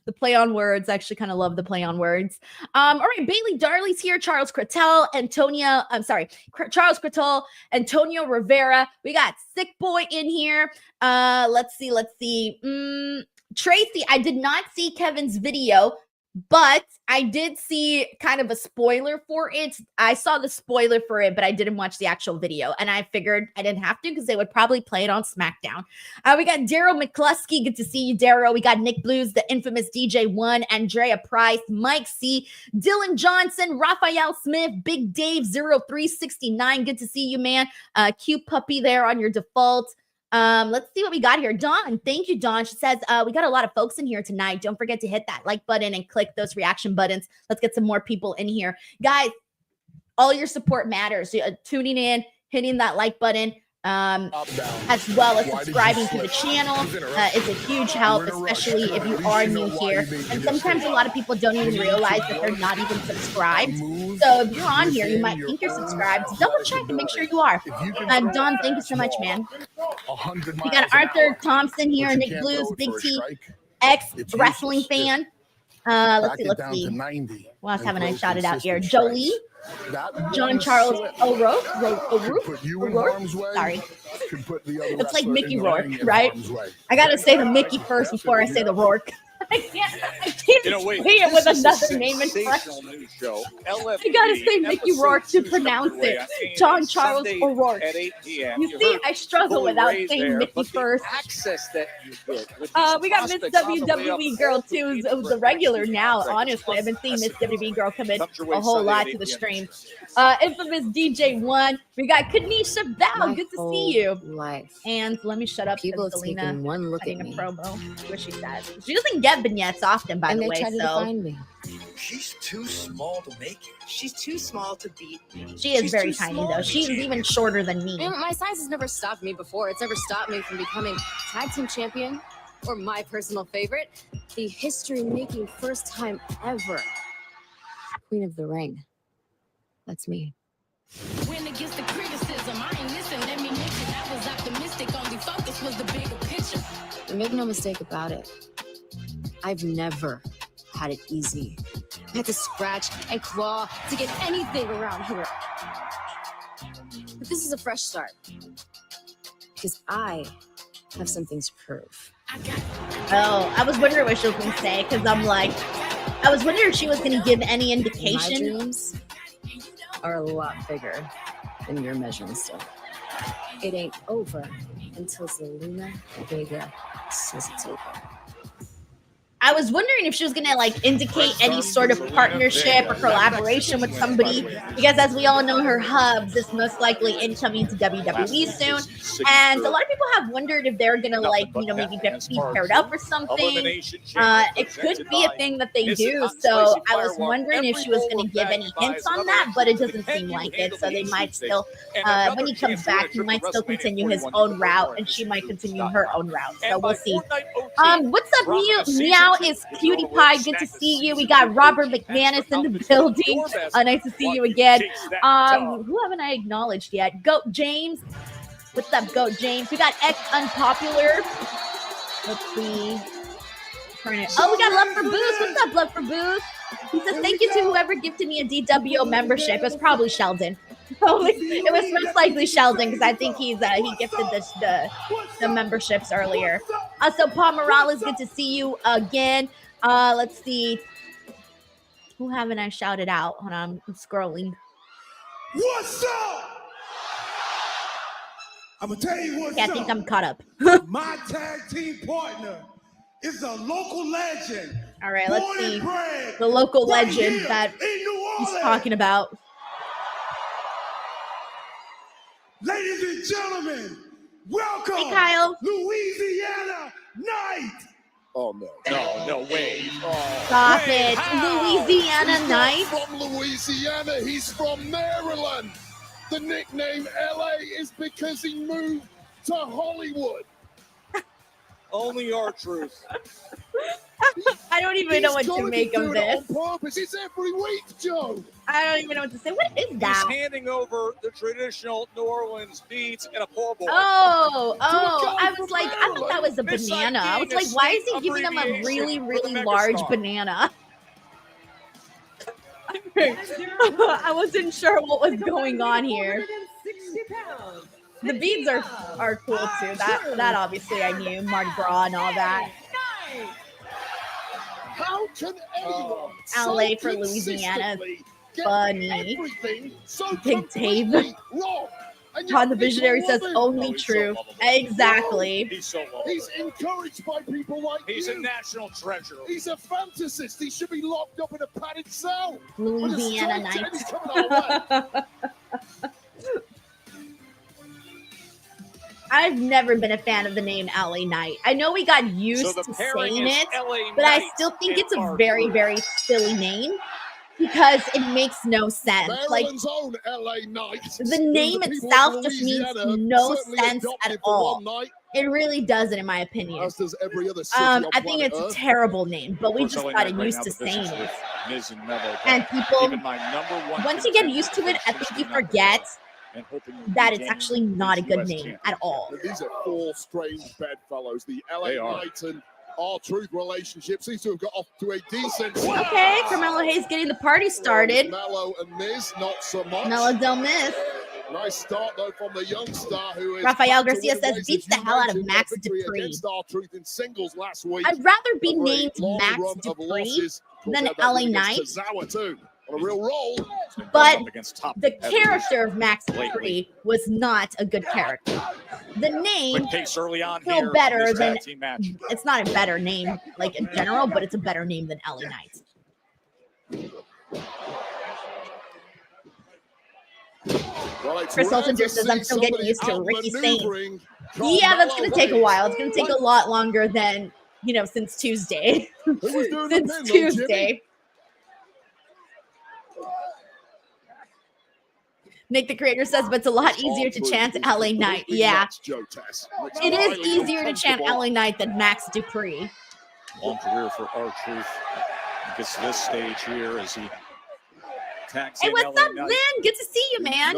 The play on words. I actually kind of love the play on words. All right, Bailey Darley's here. Charles Crettel, Charles Crettel, Antonio Rivera. We got Sick Boy in here. Let's see. Tracy, I did not see Kevin's video, but I did see kind of a spoiler for it. I saw the spoiler for it, but I didn't watch the actual video. And I figured I didn't have to because they would probably play it on SmackDown. We got Daryl McCluskey. Good to see you, Daryl. We got Nick Blues, the infamous DJ1, Andrea Price, Mike C, Dylan Johnson, Raphael Smith, Big Dave 0369. Good to see you, man. Cute puppy there on your default. Let's see what we got here. Dawn, thank you, Dawn. She says, we got a lot of folks in here tonight. Don't forget to hit that like button and click those reaction buttons. Let's get some more people in here. Guys, all your support matters. Tuning in, hitting that like button, as well as subscribing to the channel is a huge help, especially if you are new here. And sometimes a lot of people don't even realize that they're not even subscribed. So if you're on here, you might think you're subscribed. Double check and make sure you are. Don, thank you so much, man. We got Arthur Thompson here, Nick Blues, Big T, ex-wrestling fan. Let's see. What else haven't I shouted out here? Jolie. John Charles O'Rourke. Sorry. It's like Mickey Rourke, right? I got to say the Mickey first before I say the Rourke. I can't You know, wait, say it with this is a another name in front. sensational news show. LFD, I gotta say Mickey episode Rourke to 2 pronounce underway it. on TNT John Charles Sunday O'Rourke. at 8 p.m. You see, heard I struggle Bully without Ray saying there, Mickey but the first. access that you get with We got Miss prospects on the way up, WWE Girl all too, competing who's for a regular NXT now. contracts. Honestly, I've been seeing Miss WWE Girl come in Comes your way a whole Sunday lot at to the 8 stream. p.m. Infamous DJ1. We got Kanisha Bell. My Good to whole see you. life. And let me shut up. People have Selena taken one look at cutting a me, promo. What she says. She doesn't get vignettes often, by and the they way. try to So define me. She's too small to make it. She's too small to beat me. she is She's very too tiny, small though. to be She's champion. even shorter than me. My size has never stopped me before. It's never stopped me from becoming tag team champion, or my personal favorite, the history-making first time ever Queen of the Ring. That's me. When it gets the criticism, I ain't listen, let me mix it. I was optimistic, only focus was the bigger picture. And make no mistake about it, I've never had it easy. I had to scratch and claw to get anything around here. But this is a fresh start. Because I have something to prove. Oh, I was wondering what she was going to say, because I'm like, I was wondering if she was going to give any My indication. dreams are a lot bigger than your measuring stick. It ain't over until Zelina Vega says it's over. I was wondering if she was going to like indicate any sort of partnership or collaboration with somebody, because as we all know, her hubs is most likely incoming to WWE soon. And a lot of people have wondered if they're going to like, you know, maybe be paired up or something. It could be a thing that they do. So I was wondering if she was going to give any hints on that, but it doesn't seem like it. So they might still, when he comes back, he might still continue his own route, and she might continue her own route. So we'll see. What's up, Meow? Is Cutie Pie? Good to see you. We got Robert McManus in the building. Nice to see you again. Who haven't I acknowledged yet? Goat James. What's up, Goat James? We got X Unpopular. Let's see. Oh, we got Love for Boost. What's up, Love for Boost? He says, thank you to whoever gifted me a DWO membership. It was probably Sheldon. It was most likely Sheldon, because I think he gifted the memberships earlier. So Paul Morales, good to see you again. Let's see. Who haven't I shouted out? Hold on, I'm scrolling. What's up? I'm gonna tell you what's Okay, I up. think I'm caught up. My tag team partner is a local legend. All right, let's Born see and bred the local right legend here that in New he's Orleans. talking about. Ladies and gentlemen, welcome, Hey, Kyle. Louisiana Night. Oh, no. No way. Stop Wait, it, how? Louisiana He's not Night. from Louisiana. He's from Maryland. The nickname LA is because he moved to Hollywood. Only our truth. I don't even know what He's to gotta make be of doing this. it on purpose. It's every week, Joe. I don't even know what to say. What is He's that? handing over the traditional New Orleans beats and a pole board. Oh, guy I was from like, I thought that was a This banana. I was being a like, why is he state giving him a abbreviation really, for really the large megastar. banana? I wasn't sure what was going on here. 160 pounds. The beads are cool too. That obviously I knew, Mardi Gras and all that. How can anyone LA so for Louisiana is consistently get funny. everything so Big Dave. completely wrong? And yet Todd the people Visionary love says him. only he's so true. lovable. Exactly. He's so lovable. He's encouraged by people like He's a you. national treasure. He's a fantasist. He should be locked up in a padded cell. Louisiana With a straight Night. Eddie's coming our way. I've never been a fan of the name LA Knight. I know we got used So the to pairing saying is it, LA but I Knight still think and it's a our very, truth. very silly name because it makes no sense. Like, Maryland's own LA Knight. the name itself just makes no sense at all. It really doesn't, in my opinion. As does every other city on I think planet it's a Earth. terrible name, but we Of course, just LA gotten Knight right used now, to the business saying it. with Miz and Neville, but And people, even my number one once you get contender used to it, I for think you number one forget and hoping that regain it's actually not a his good US name championship. at all. These are four strange bedfellows. The LA They are. Knight and R-Truth relationship seems to have got off to a decent Okay, Carmelo Hayes getting the party started. Mello and Miz, not so much. Mello Del Miss. Nice start, though, from the young star who is... Rafael back to Garcia win says, ways, beats as the you hell out of mentioned, Max victory Dupree. against R-Truth in singles last week. I'd rather be A very named long Max run of Dupree losses. Of course, than had that LA win against Knight. Tozawa, too. On a real roll. But Up against top the competitors. character of Max Lately. Dupree was not a good character. The name, Quick pace early on still here. better in this than- tag team match. it's not a better name, like in general, but it's a better name than LA Knight. Well, it's Chris rare Olsen to says, I'm see still getting somebody used to Ricky Saints. outmaneuvering Yeah, that's going to take a Carmelo while. It's going to take a lot longer than, since Tuesday. Hayes. Who was doing the Since pin, though, Jimmy? Tuesday. Nick the Creator says, but it's a lot easier to chant LA Knight. Yeah, it is easier to chant LA Knight than Max Dupree. Long career for R-Truth. Gets to this stage here as he tags Hey, in what's LA up, Knight. Lynn? Good to see you, man.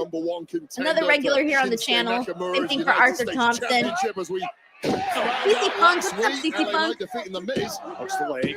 Another regular here on the channel. Same thing for Arthur Thompson. CC Punk, what's up, CC Punk? Hooks the leg.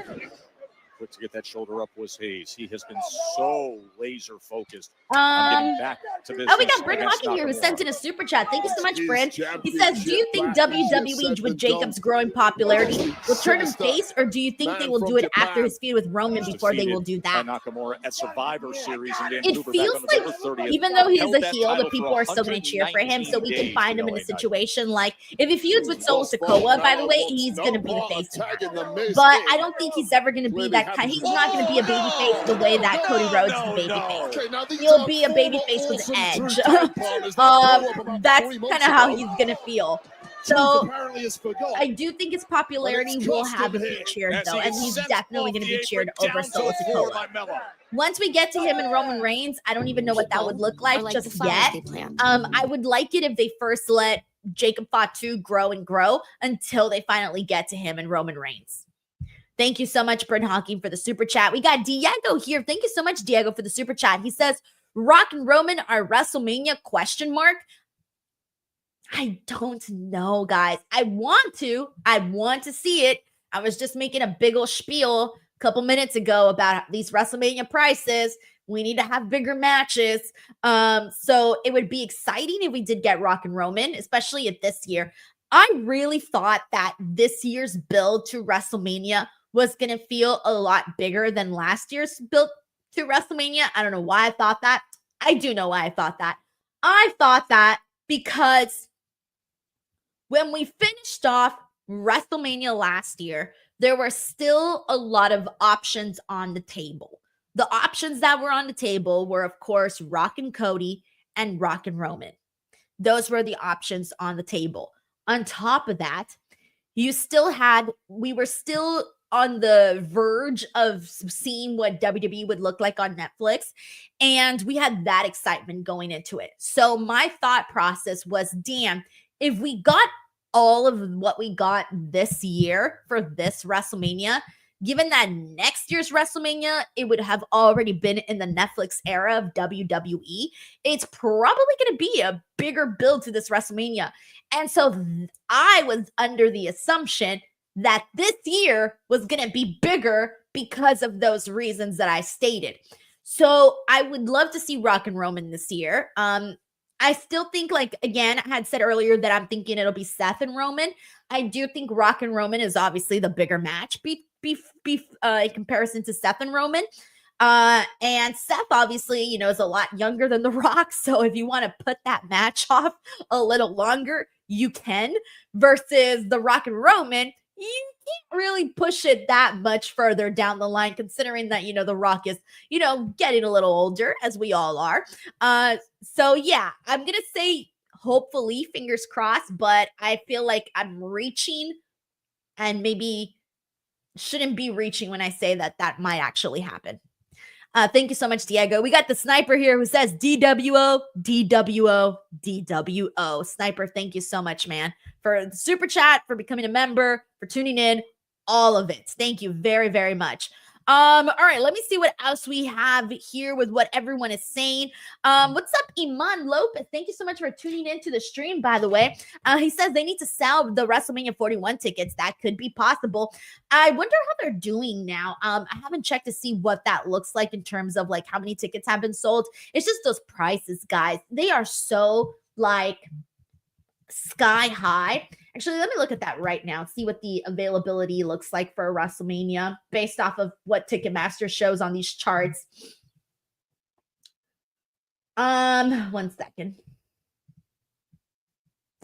Quick to get that shoulder up was Hayes. He has been so laser focused on getting back to business. Oh, we got Bryn against Hawking here who Nakamura. sent in a super chat. Thank you so much, Bryn. He says, do you think WWE, with Jacob's growing popularity, will turn him face, or do you think they will do it after his feud with Roman before they will do that? Nakamura at Survivor Series in It Vancouver feels back on November like, 30th, even though he is held a that heel, the title people for are still going to cheer for him, so we can 119 find him in a days for LA Knight. situation like, if he feuds with Solo Sikoa, by the way, he's going to be the face of that. But I don't think he's ever going to be that kind. He's not going to be a baby face the way that Cody Rhodes is a baby face. He'll be a baby face with edge. That's kind of how he's going to feel. So I do think his popularity will have him be cheered, though, and he's definitely going to be cheered over Solo Sikoa. Once we get to him and Roman Reigns, I don't even know what that would look like just yet. I would like it if they first let Jacob Fatu grow and grow until they finally get to him and Roman Reigns. Thank you so much, Bryn Hawking, for the super chat. We got Diego here. Thank you so much, Diego, for the super chat. He says, Rock and Roman are WrestleMania ? I don't know, guys. I want to see it. I was just making a big old spiel a couple minutes ago about these WrestleMania prices. We need to have bigger matches. So it would be exciting if we did get Rock and Roman, especially at this year. I really thought that this year's build to WrestleMania was going to feel a lot bigger than last year's build to WrestleMania. I don't know why I thought that. I do know why I thought that. I thought that because when we finished off WrestleMania last year, there were still a lot of options on the table. The options that were on the table were, of course, Rock and Cody and Rock and Roman. Those were the options on the table. On top of that, we were still on the verge of seeing what WWE would look like on Netflix. And we had that excitement going into it. So my thought process was, damn, if we got all of what we got this year for this WrestleMania, given that next year's WrestleMania, it would have already been in the Netflix era of WWE, it's probably going to be a bigger build to this WrestleMania. And so I was under the assumption that this year was going to be bigger because of those reasons that I stated. So I would love to see Rock and Roman this year. I still think, like, again, I had said earlier that I'm thinking it'll be Seth and Roman. I do think Rock and Roman is obviously the bigger match in comparison to Seth and Roman. And Seth, obviously, is a lot younger than The Rock. So if you want to put that match off a little longer, you can. Versus The Rock and Roman, you can't really push it that much further down the line, considering that, The Rock is, getting a little older, as we all are. So yeah, I'm going to say hopefully, fingers crossed, but I feel like I'm reaching and maybe shouldn't be reaching when I say that might actually happen. Thank you so much, Diego. We got the Sniper here who says DWO, DWO, DWO. Sniper, thank you so much, man, for the super chat, for becoming a member, for tuning in, all of it. Thank you very, very much. All right, let me see what else we have here with what everyone is saying. What's up, Iman Lopez? Thank you so much for tuning into the stream, by the way. He says they need to sell the WrestleMania 41 tickets. That could be possible. I wonder how they're doing now. I haven't checked to see what that looks like in terms of like how many tickets have been sold. It's just those prices, guys. They are so like sky high. Actually, let me look at that right now, see what the availability looks like for a WrestleMania based off of what Ticketmaster shows on these charts. 1 second.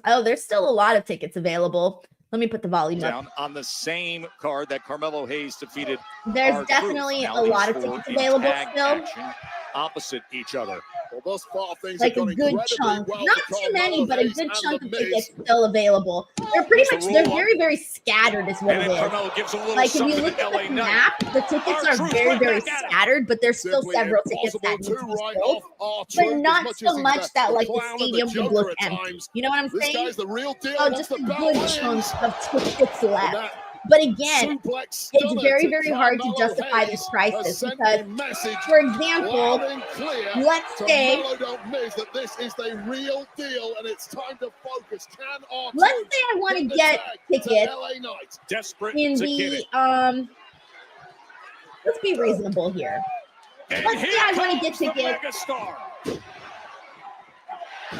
Oh, there's still a lot of tickets available. Let me put the volume Down up. on the same card that Carmelo Hayes defeated. There's definitely a lot of tickets available still. Opposite each other. Well, thus far, things Like have a gone good incredibly chunk. well Not for too many, Carmelo but a Hayes good and chunk The of Miz. tickets still available. They're pretty much, they're very, very scattered is what And it then is. Carmelo gives a little Like if you something look to at LA the Knight. map, the tickets are very, very scattered, but there's still Simply several tickets that impossible need to be write sold. off our But truth not as much so as he's much that like the clown and stadium would Joker look at empty. times. You know what I'm This saying? guy's the real deal. Oh, once just the a bell good rings. chunk of tickets And left. that But again, suplex it's stunner very, to very hard to Carmelo justify Hayes these has prices sent because, a message for example, loud and clear let's to say, Mello Don't Miss that this is the real deal and it's time to focus. Can our let's truth say I want to the get tag tickets to LA Knight? Desperate in to get the, it. let's be reasonable here. And Let's say here I want to get comes the tickets megastar.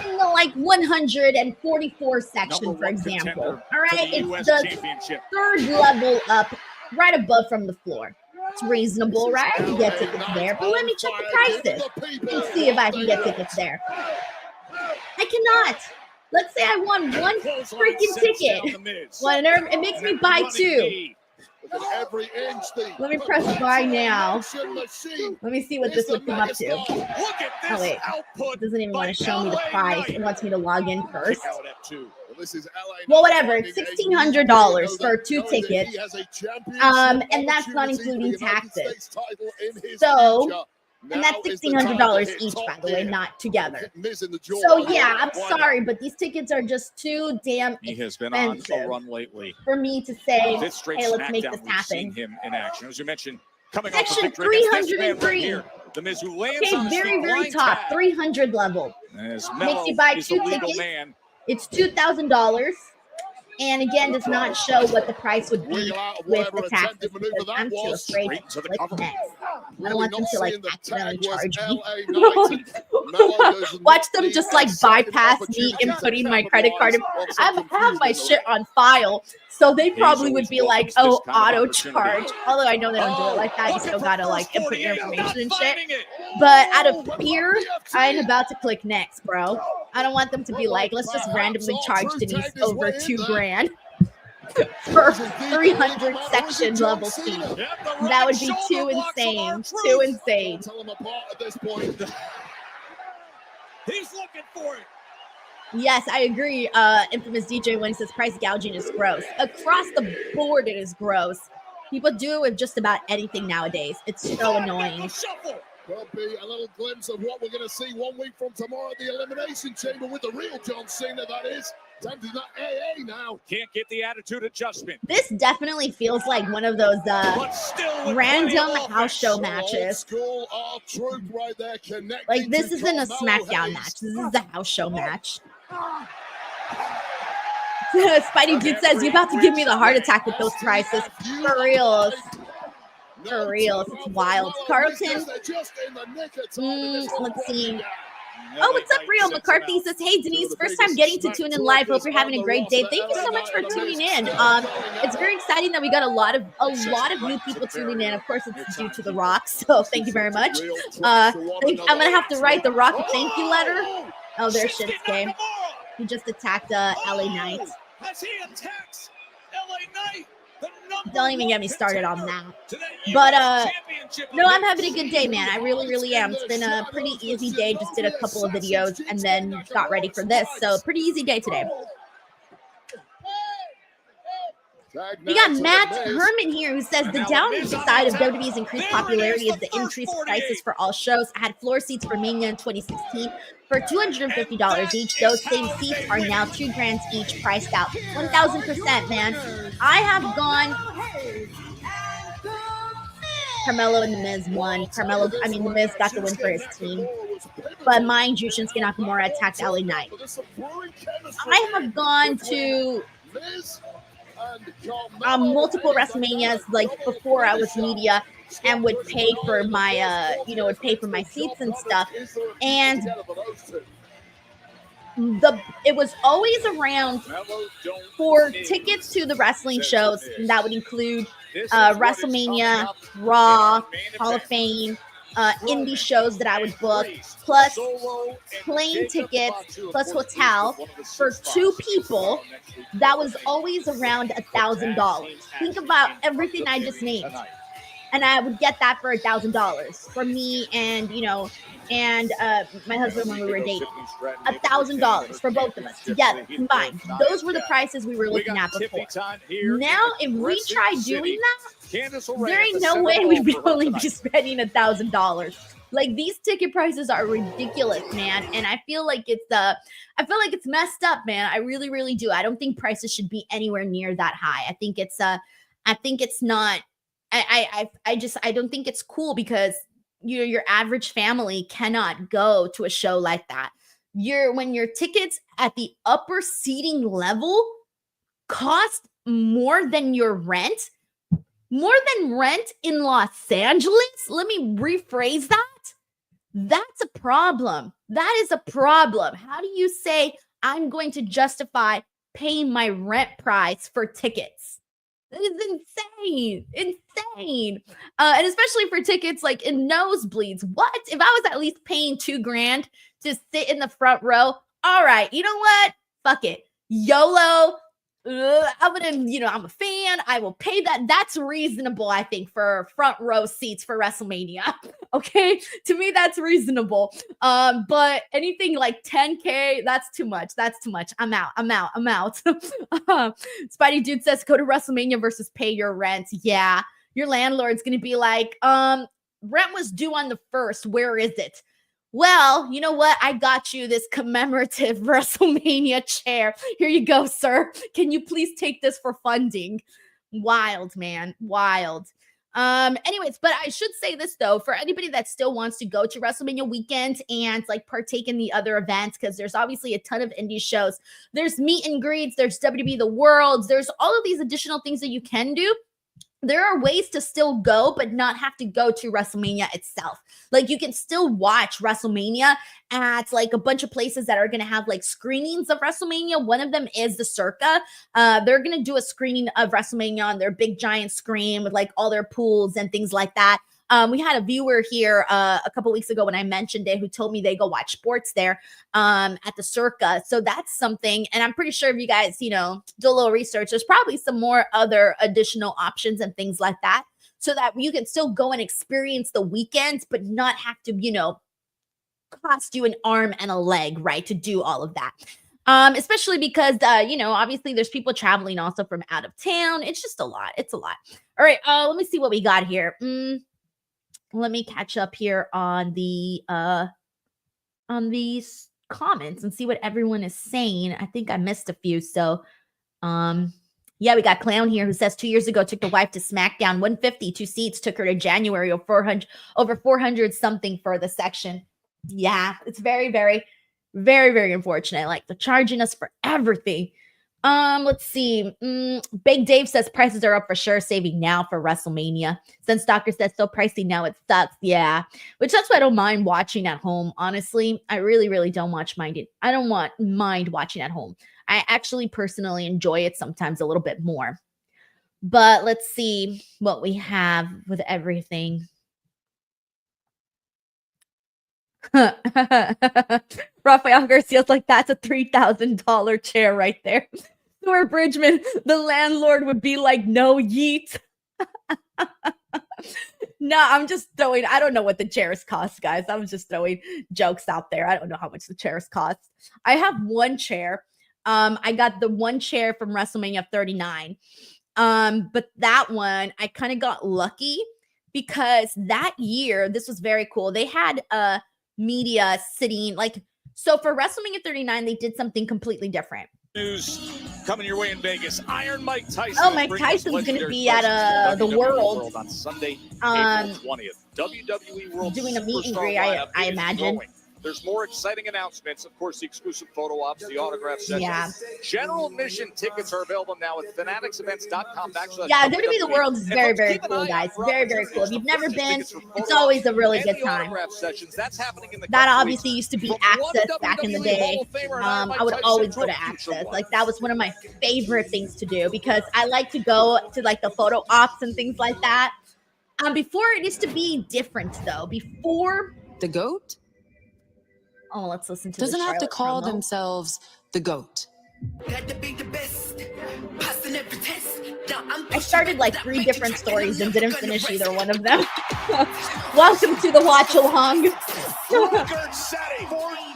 in the like 144 Number section, for one example. contender All right, to the US it's the Championship. third level up, right above from the floor. It's reasonable, right? I can get tickets there, but let me check the prices and see if I can get tickets there. I cannot. Let's say I won one freaking ticket. Whatever, it makes me buy two. Look at every inch the Let me press buy now. machine. Let me see what Is this the would come up to. Look at this Oh wait, output. it doesn't even want to show me the LA price. Knight. It wants me to log in first. Kick out at 2. Well, this is LA Well, Knight whatever. finding It's a $1,600 for two knowing that he tickets. has a championship And that's not opportunity for the including United taxes. States title in his So, future. and Now that's is the time to $1,600 hit each, top by the way, gear. not together. Hit Miz in the jaw So right yeah, now. I'm Why not? sorry, but these tickets are just too damn He has been on a expensive run lately. for me to say, Fifth straight hey, let's make SmackDown, this we've seen happen. him in action. As you mentioned, coming off a Section victory against this man right 303. here. The Miz who lands Okay, on his very, feet, very blind top, tag. 300 level. As Makes Mello you buy is two the legal tickets. man. It's $2,000. And again, does not show what the price would be Wiggle out of with whatever the taxes attempted maneuver because that I'm too was. afraid Straight to to the click cover. next. I Really don't want them not to like seeing the accidentally tag was charge me. LA Knight. Mello does Watch not them need just a like second bypass me opportunity to inputting my credit card. capitalize I on some have my confusion. shit on file, so they probably would always be like, welcomes "Oh, this kind of auto opportunity. charge." Although I know they don't do it like that. You Looking still for gotta first like input your 48, not information and shit. finding it. But out of fear, I ain't about to click next, bro. I don't want them to be like, let's just randomly charge Denise over $2,000 for 300 section level seat. That would be too insane. Too insane. Tell them apart at this point. He's looking for it. Yes, I agree. Infamous DJ when he says price gouging is gross. Across the board, it is gross. People do it with just about anything nowadays. It's so annoying. Shuffle. Will be a little glimpse of what we're going to see 1 week from tomorrow at the Elimination Chamber with the real John Cena, that is. Time to not AA now. Can't get the attitude adjustment. This definitely feels like one of those But still with random plenty of house show Old matches. school R-Truth right there connecting Like this to isn't a Carmelo SmackDown Hayes. match. This is a house show match. Spidey Dude says, "You about to give me the heart attack with those prices." For reals. For reals. It's wild. Carlton. Let's see. Oh, what's up, Real McCarthy says, "Hey, Denise, first time getting to tune in live. Hope you're having a great day. Thank you so much for tuning in. It's very exciting that we got a lot of new people tuning in. Of course, it's due to The Rock, so thank you very much. I think I'm gonna have to write The Rock a thank you letter. Oh, there's Shinsuke. He just attacked LA Knight. As he attacks LA Knight, the number Don't even get one me started on that. to the But US Championship no, I'm having a good day, man. I really, really am. It's been a pretty easy day. Just did a couple of videos and then got ready for this. So pretty easy day today. We got Matt Herman here who says the downside of WWE's increased popularity is the increased prices for all shows. I had floor seats for Mania in 2016 for $250 each. Those same seats are now $2,000 each, priced out. 1,000%, man. I have gone Carmelo and The Miz won. The Miz got the win for his team. But mind you, Shinsuke Nakamura attacked LA Knight. I have gone to multiple WrestleManias, like before I was media, and would pay for my seats and stuff. And it was always around for tickets to the wrestling shows. That would include WrestleMania, Raw, Hall of Fame, indie shows that I would book, plus plane tickets, plus hotel for 2 people. That was always around $1,000. Think about everything I just named. And I would get that for $1,000 for me and, my husband when we were dating. $1,000 for both of us together, combined. Those were the prices we were looking at before. Now, if we try doing that, there ain't no way we'd be only be spending $1,000. Like, these ticket prices are ridiculous, man. And I feel like it's messed up, man. I really, really do. I don't think prices should be anywhere near that high. I think it's not. I don't think it's cool because your average family cannot go to a show like that. When your tickets at the upper seating level cost more than your rent, more than rent in Los Angeles. Let me rephrase that. That's a problem. That is a problem. How do you say I'm going to justify paying my rent price for tickets? That is insane. And especially for tickets like in nosebleeds. What? If I was at least paying $2,000 to sit in the front row, all right, you know what? Fuck it. YOLO. I'm a fan. I will pay that. That's reasonable, I think, for front row seats for WrestleMania. Okay. To me, that's reasonable. But anything like $10K, that's too much. I'm out. Spidey Dude says, go to WrestleMania versus pay your rent. Yeah. Your landlord's going to be like, rent was due on the 1st. Where is it? Well, you know what? I got you this commemorative WrestleMania chair. Here you go, sir. Can you please take this for funding? Wild, man. Wild. Anyways, but I should say this though, for anybody that still wants to go to WrestleMania weekend and like partake in the other events, because there's obviously a ton of indie shows. There's meet and greets, there's WWE The Worlds, there's all of these additional things that you can do. There are ways to still go, but not have to go to WrestleMania itself. Like you can still watch WrestleMania at like a bunch of places that are going to have like screenings of WrestleMania. One of them is the Circa. They're going to do a screening of WrestleMania on their big giant screen with like all their pools and things like that. We had a viewer here a couple weeks ago when I mentioned it who told me they go watch sports there at the Circa. So that's something. And I'm pretty sure if you guys, do a little research, there's probably some more other additional options and things like that so that you can still go and experience the weekends, but not have to, cost you an arm and a leg, right, to do all of that. Especially because, obviously there's people traveling also from out of town. It's just a lot. It's a lot. All right. Let me see what we got here. Let me catch up here on these comments and see what everyone is saying. I think I missed a few. So, yeah, we got Clown here who says 2 years ago took the wife to SmackDown, 150, 2 seats, took her to January over 400 something for the section. Yeah, it's very, very, very, very unfortunate. Like they're charging us for everything. Let's see. Big Dave says prices are up for sure, saving now for WrestleMania. Since Doctor says so pricey now, it sucks. Yeah, which that's why I don't mind watching at home. Honestly, I really, really don't mind it. I don't mind watching at home. I actually personally enjoy it sometimes a little bit more. But let's see what we have with everything. Rafael Garcia's like, that's a $3,000 chair right there. Stuart Bridgman, the landlord would be like, no yeet. No, I'm just throwing, I don't know what the chairs cost, guys. I was just throwing jokes out there. I don't know how much the chairs cost. I have one chair. I got the one chair from WrestleMania 39. But that one, I kind of got lucky because that year, this was very cool. They had media sitting like, so for WrestleMania 39, they did something completely different. News Coming your way in Vegas, Iron Mike Tyson. Oh, Mike Tyson's going to be at the WWE World on Sunday, um, April 20th. WWE World doing a meet and Superstar greet, lineup I is imagine. growing. There's more exciting announcements. Of course, the exclusive photo ops, the autograph sessions. Yeah. General admission tickets are available now at fanaticsevents.com. Yeah, WWE The World is very, very cool, guys. Very, very cool. If you've never been, it's always a really good time. That's happening in the That obviously used to be Access back in the day. I would always go to Access. Like, that was one of my favorite things to do because I like to go to, like, the photo ops and things like that. Before, it used to be different, though. Before... The GOAT? Oh, let's listen to Doesn't the have to Charlotte call promo. themselves the GOAT. I started like 3 different stories and didn't finish either one of them. Welcome to the Watchalong.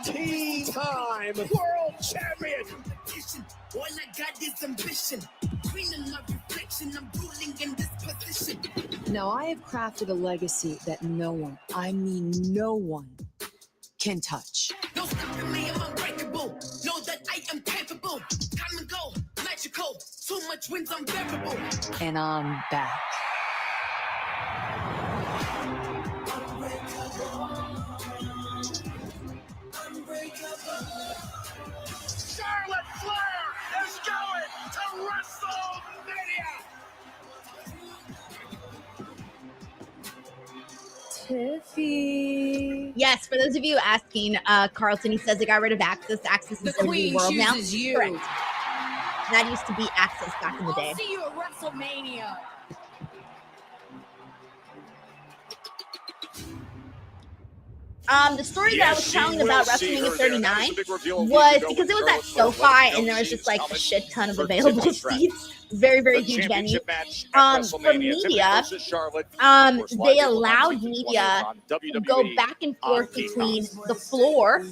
14-time world champion. All I got is ambition. Queen of my reflection, I'm ruling in this position. Now, I have crafted a legacy that no one, I mean no one, can touch. No stopping me, I'm unbreakable. Know that I am capable. Come and go, magical. Too much winds, unbearable. And I'm back. Charlotte Flair is going to WrestleMania. Tiffy. Yes, for those of you asking, Carlton, he says they got rid of Access. Access is WWE World now. You. Correct. That used to be Access back in the day. I'll see you at WrestleMania. The story that I was telling about WrestleMania 39 was because it was at SoFi and there was just like a shit ton of available seats. Very, very huge venue. For media, they allowed media to go back and forth between the floor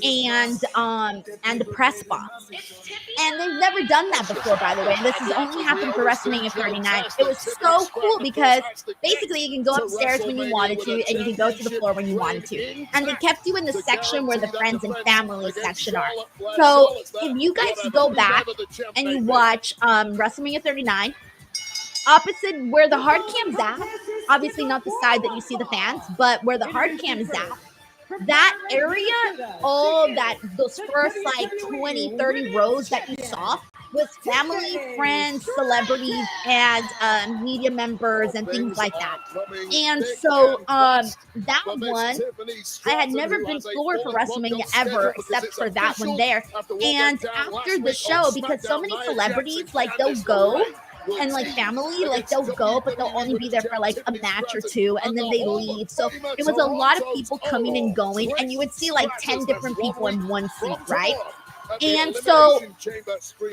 and the press box. And they've never done that before, by the way. This has only happened for WrestleMania 39. It was so cool because basically you can go upstairs when you wanted to and you can go to the floor when you wanted to. And they kept you in the section where the friends and family section are. So if you guys go back and you watch WrestleMania 39, opposite where the hard cam's at, obviously not the side that you see the fans, but where the hard cam is at, that area, those first like 20, 30 rows that you saw was family, friends, celebrities, and media members and things like that. And so that one, I had never been floored for WrestleMania ever, except for that one there. And after the show, because so many celebrities, like they'll go, and like family, like they'll go, but they'll only be there for like a match or 2, and then they leave. So it was a lot of people coming and going, and you would see like 10 different people in one seat, right? And so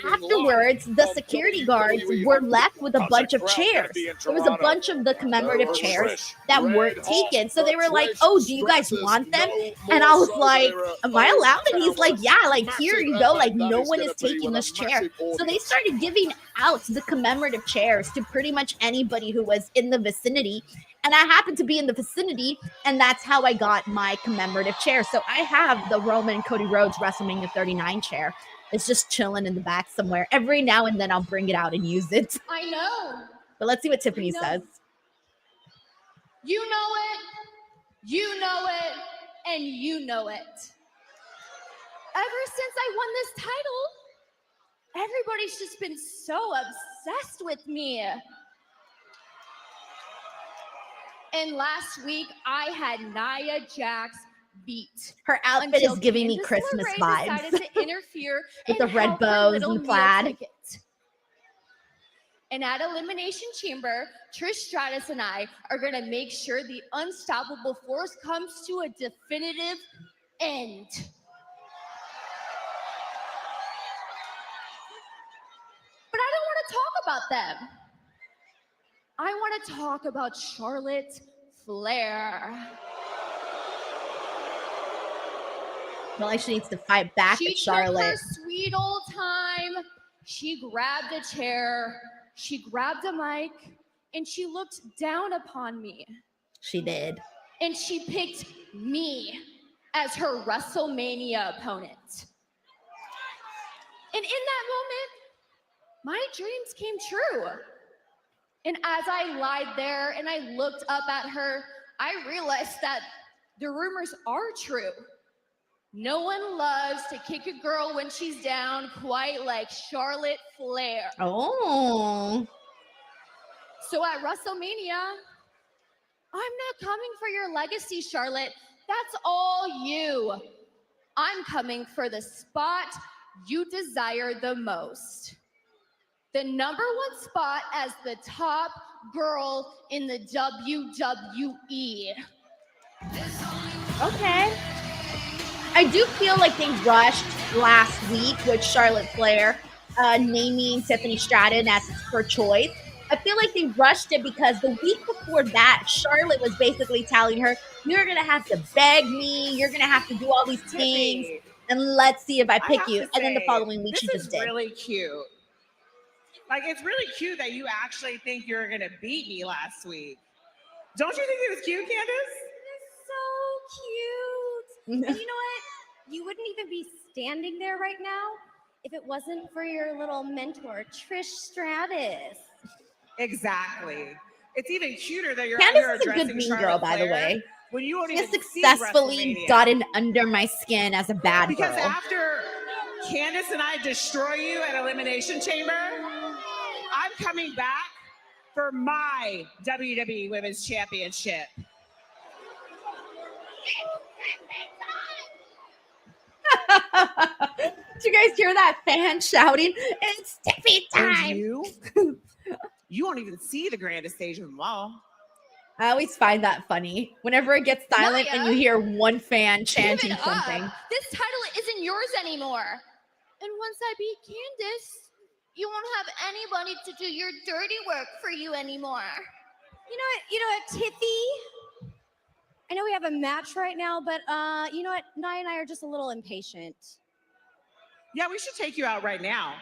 afterwards, the security guards were left with a bunch of chairs. There was a bunch of the commemorative chairs that weren't taken. So they were like, oh, do you guys want them? And I was like, am I allowed? And he's like, yeah, like, here you go. Like, no one is taking this chair. So they started giving out the commemorative chairs to pretty much anybody who was in the vicinity. And I happened to be in the vicinity, and that's how I got my commemorative chair. So I have the Roman Cody Rhodes WrestleMania 39 chair. It's just chilling in the back somewhere. Every now and then I'll bring it out and use it. I know. But let's see what Tiffany says. You know it, you know it, and you know it. Ever since I won this title, everybody's just been so obsessed with me. And last week, I had Nia Jax beat. Her outfit is giving me Christmas vibes. Decided to interfere with the red bows and plaid. And at Elimination Chamber, Trish Stratus and I are going to make sure the unstoppable force comes to a definitive end. But I don't want to talk about them. I want to talk about Charlotte Flair. Well, she needs to fight back at Charlotte. She took her sweet old time. She grabbed a chair. She grabbed a mic. And she looked down upon me. She did. And she picked me as her WrestleMania opponent. And in that moment, my dreams came true. And as I lied there and I looked up at her, I realized that the rumors are true. No one loves to kick a girl when she's down quite like Charlotte Flair. Oh. So at WrestleMania, I'm not coming for your legacy, Charlotte. That's all you. I'm coming for the spot you desire the most. The number one spot as the top girl in the WWE. Okay. I do feel like they rushed last week with Charlotte Flair naming Tiffany Stratton as her choice. I feel like they rushed it because the week before that, Charlotte was basically telling her, you're going to have to beg me. You're going to have to do all these things. And let's see if I pick you. And then the following week, she just did. This is really cute. Like, it's really cute that you actually think you're going to beat me last week. Don't you think it was cute, Candace? It's so cute. And you know what? You wouldn't even be standing there right now if it wasn't for your little mentor, Trish Stratus. Exactly. It's even cuter that you're Candace out is a here good addressing mean Charlotte girl, by the Flair way. when you won't She even has see successfully WrestleMania. gotten under my skin as a bad Because girl. after Candace and I destroy you at Elimination Chamber, I'm coming back for my WWE Women's Championship. Did you guys hear that fan shouting? It's Tiffy time. And you won't even see the grandest stage of them all. I always find that funny. Whenever it gets silent and you hear one fan chanting Give it something. up. This title isn't yours anymore. And once I beat Candace, you won't have anybody to do your dirty work for you anymore. You know what, Tiffy? I know we have a match right now, but you know what? Nia and I are just a little impatient. Yeah, we should take you out right now.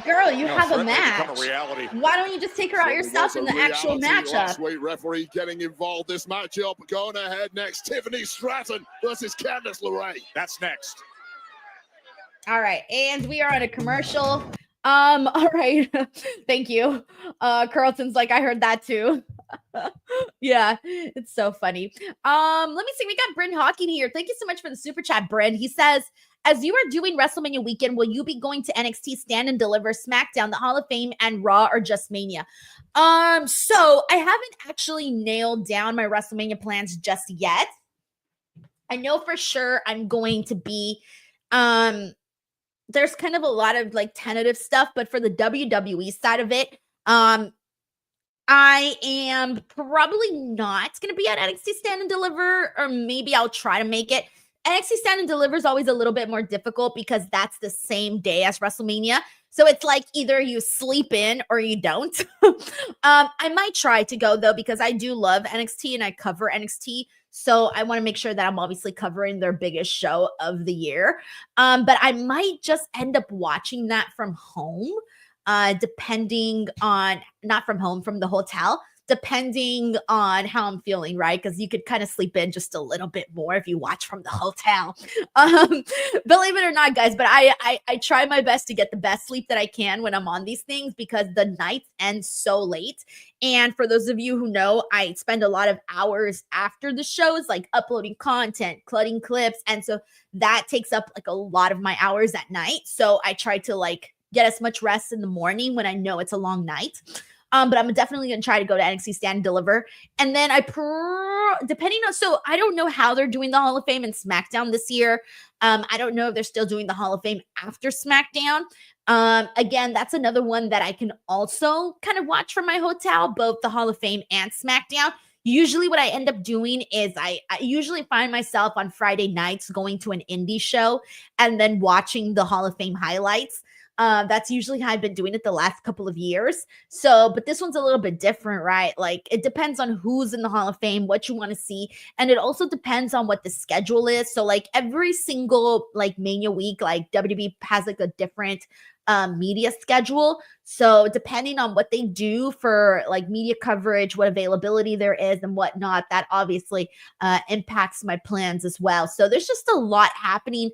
Girl, you have a threat may become match. a reality. Why don't you just take her out yourself in the actual matchup? Last week, referee getting involved. This matchup going ahead next. Tiffany Stratton versus Candice LeRae. That's next. All right, and we are on a commercial. All right. Thank you. Carlton's like, I heard that too. Yeah, it's so funny. Let me see. We got Bryn Hawking here. Thank you so much for the super chat, Bryn. He says, as you are doing WrestleMania weekend, will you be going to NXT Stand and Deliver, SmackDown, the Hall of Fame, and Raw, or just Mania? So I haven't actually nailed down my WrestleMania plans just yet. I know for sure I'm going to be, there's kind of a lot of like tentative stuff, but for the WWE side of it, I am probably not going to be at NXT Stand and Deliver, or maybe I'll try to make it. NXT Stand and Deliver is always a little bit more difficult because that's the same day as WrestleMania. So it's like either you sleep in or you don't. I might try to go though, because I do love NXT and I cover NXT. So I want to make sure that I'm obviously covering their biggest show of the year. But I might just end up watching that from home, depending on, not from home, from the hotel, depending on how I'm feeling, right? Because you could kind of sleep in just a little bit more if you watch from the hotel. Believe it or not, guys, but I try my best to get the best sleep that I can when I'm on these things, because the nights end so late. And for those of you who know, I spend a lot of hours after the shows, like uploading content, cutting clips. And so that takes up like a lot of my hours at night. So I try to like get as much rest in the morning when I know it's a long night. But I'm definitely going to try to go to NXT Stand and Deliver. And then depending on, so I don't know how they're doing the Hall of Fame and SmackDown this year. I don't know if they're still doing the Hall of Fame after SmackDown. Again, that's another one that I can also kind of watch from my hotel, both the Hall of Fame and SmackDown. Usually what I end up doing is I usually find myself on Friday nights going to an indie show and then watching the Hall of Fame highlights. That's usually how I've been doing it the last couple of years. So, but this one's a little bit different, right? Like it depends on who's in the Hall of Fame, what you want to see. And it also depends on what the schedule is. So like every single like Mania week, like WWE has like a different media schedule. So depending on what they do for like media coverage, what availability there is and whatnot, that obviously impacts my plans as well. So there's just a lot happening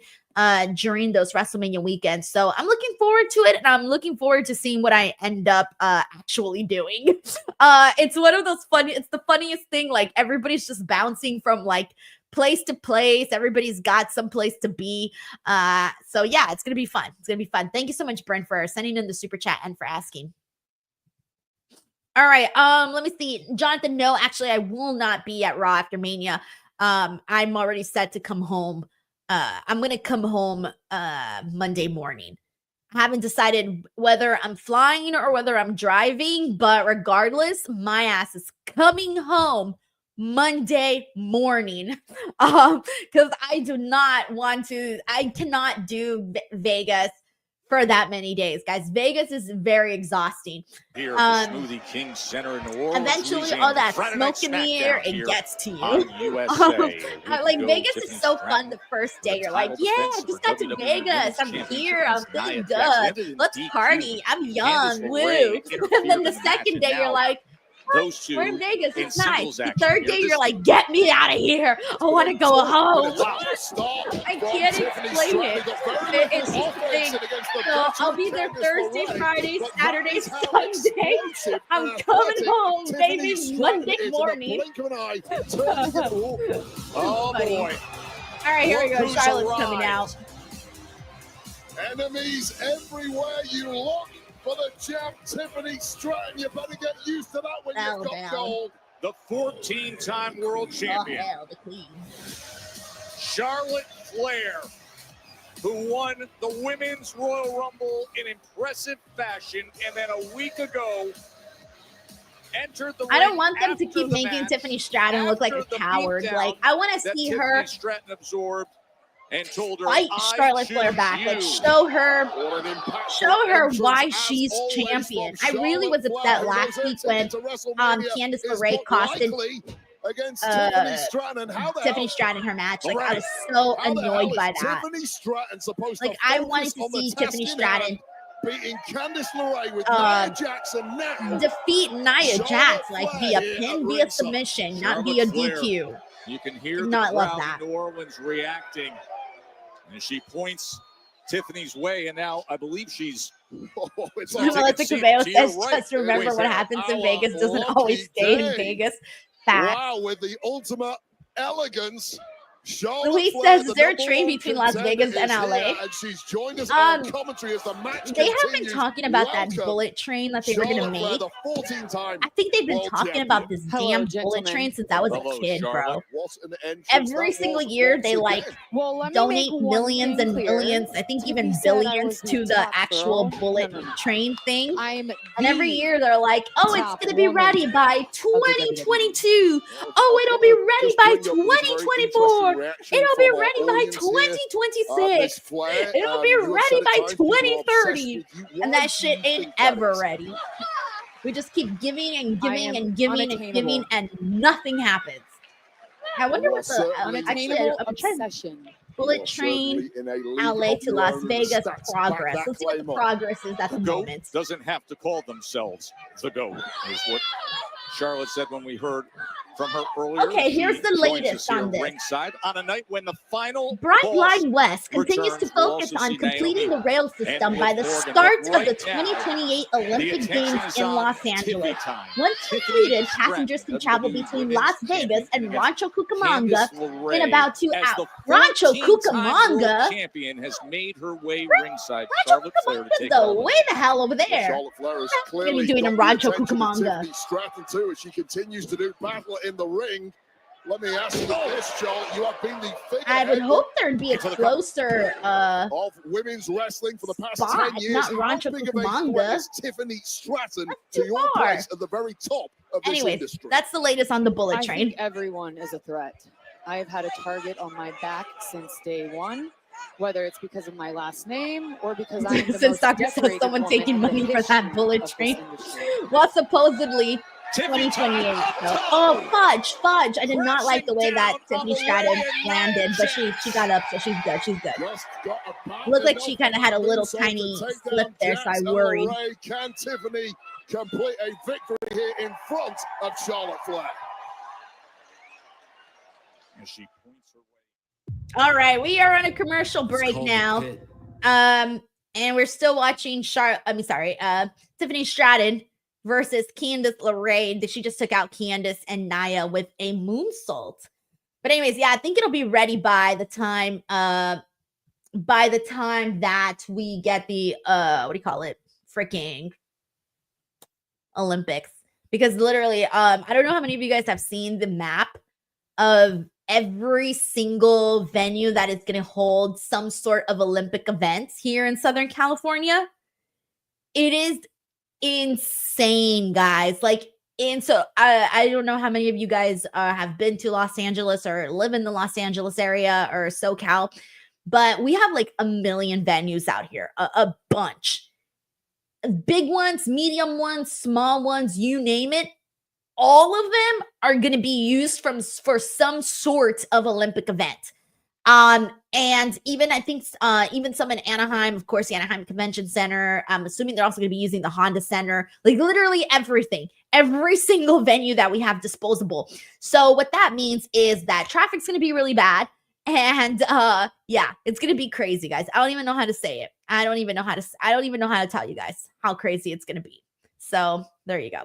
during those WrestleMania weekends. So I'm looking forward to it, and I'm looking forward to seeing what I end up actually doing. It's one of those it's the funniest thing. Like everybody's just bouncing from like place to place. Everybody's got some place to be. So yeah, it's gonna be fun. It's gonna be fun. Thank you so much, Brent, for sending in the super chat and for asking. All right. Let me see. Jonathan, no, actually, I will not be at Raw after Mania. I'm already set to come home. I'm gonna come home Monday morning. I haven't decided whether I'm flying or whether I'm driving, but regardless, my ass is coming home Monday morning. Because I do not want to, I cannot do Vegas for that many days, guys. Vegas is very exhausting. Here at the Smoothie King Center in New Orleans, eventually, all that smoke in the air, it gets to you. Like Vegas is so fun the first day. You're like, yeah, I just got to Vegas. I'm here. I'm feeling good. Let's party. I'm young. Woo. And then the second day, you're like, those two we're in Vegas. It's in nice. singles The action. third day, you're like, get me out of here. I want to go home. I can't explain it. It's interesting. So I'll be there Thursday, Friday, Saturday, Sunday. I'm coming home, baby, Monday morning. Oh, boy. All right, here we go. Charlotte's coming out. Enemies everywhere you look. For the champ, Tiffany Stratton, you better get used to that when you've got gold. The 14-time world champion, the queen. Charlotte Flair, who won the Women's Royal Rumble in impressive fashion, and then a week ago entered the I don't ring want them to after keep the making match, Tiffany Stratton look like a after the coward. beatdown Like, I want to that see Tiffany her Stratton absorbed and told her, fight "I Charlotte Flair choose back. you." Like, show her why she's champion. I really was upset last week when Candice LeRae costed against Tiffany Stratton. And how the Tiffany hell, Stratton her match. Like, I was Right. so how the hell annoyed is by that. Tiffany Stratton supposed Like, to I focus wanted to on the see task Tiffany in Stratton hand, beating Candice LeRae with Nia Jackson now. defeat Nia Charlotte Jax, like Flair via here pin, at via ringside. submission, not Charlotte via Flair. DQ. You can hear Did the not love crowd that. in New Orleans reacting. And she points Tiffany's way, and now I believe she's. It's like Melissa taking a Cabello seat to your says, right. just remember Wait, what Sarah, happens in our Vegas doesn't lucky always stay in day. Vegas. Fact. Wow, with the ultimate elegance. Charlotte Luis Flair, says, the is there a number train one between Las contender, Vegas and is LA? here, and she's joined us on commentary as the match They have been continues. talking about that Welcome, bullet train that they were going to Charlotte Flair, make. the 14-time I think they've been world talking champion. about this Hello, damn bullet gentlemen. train since I was Hello, a kid, bro. Charlotte. What an entrance Every that single was year, once they like again. Well, let me donate make one millions thing and clear. millions, I think Tiffany even said I billions was to the the top actual girl. bullet No. train thing. I'm And every the year they're like, oh, it's top going to be woman ready by of the 2022. Oh, it'll be ready by 2024. It'll be ready by 2026. It'll be ready by 2030. And that shit ain't ever ready. We just keep giving and giving and giving and giving, and nothing happens. I wonder what the unattainable I'm trying to obsession. bullet train LA to Las Vegas progress. Let's see what the progress is at the The GOAT moment. doesn't have to call themselves the GOAT, is what Charlotte said when we heard from her earlier. Okay, here's She the joins latest us here on this. ringside on a night when the final Bright boss Line West continues to returns. We'll focus also on see completing Naomi the rail system and by the Liv Morgan, start but of the right now, 2028 the Olympic attention Games is in on Los Angeles. Tiffy time. Once Tiffany completed, Stratton, passengers can WWE travel between Women's Las Vegas and Champion, Rancho Cucamonga Candice LeRae, in about 2 as hours. the Rancho 14-time world Cucamonga? champion has made her way ringside. Rancho Charlotte Flair to Cucamonga's take the on way the hell over there. Charlotte Flair is What are clearly you doing got in the Rancho attention of Cucamonga? Tiffany Stratton too, as she continues to do battle in the ring. Let me ask you this, Charlotte. You have been the I would figurehead hope there'd be a Into the closer of women's wrestling for the past spot, 10 years. not How Rancho big of a Cucamonga. threat is Tiffany Stratton too to your far. place at the very top of this Anyways, industry? that's the latest on the bullet I train. think everyone is a threat. I have had a target on my back since day one, whether it's because of my last name or because I'm the Since most Dr. said decorated someone woman taking in the money for that history bullet of this train. industry. Well, supposedly Tiffany 2028. up So, top. oh, fudge. I did not like the way that Tiffany Stratton landed, but she got up, so she's good. She's good. Just got about Looked like enough she kind of on had a that little moonsault tiny to take slip down there, so I Jax worried. Ray. Can Tiffany complete a victory here in front of Charlotte Flair? As she points her way. All right, we are on a commercial break now. And we're still watching Tiffany Stratton versus Candice LeRae. She just took out Candice and Nia with a moonsault. But anyways, yeah, I think it'll be ready by the time that we get the freaking Olympics. Because literally, I don't know how many of you guys have seen the map of every single venue that is going to hold some sort of Olympic events here in Southern California. It is insane, guys. And so I don't know how many of you guys have been to Los Angeles or live in the Los Angeles area or SoCal, but we have like a million venues out here, a bunch. Big ones, medium ones, small ones, you name it. All of them are going to be used for some sort of Olympic event. And even I think even some in Anaheim, of course, the Anaheim Convention Center. I'm assuming they're also going to be using the Honda Center, like literally everything, every single venue that we have disposable. So what that means is that traffic's going to be really bad. And yeah, it's going to be crazy, guys. I don't even know how to say it. I don't even know how to tell you guys how crazy it's going to be. So there you go.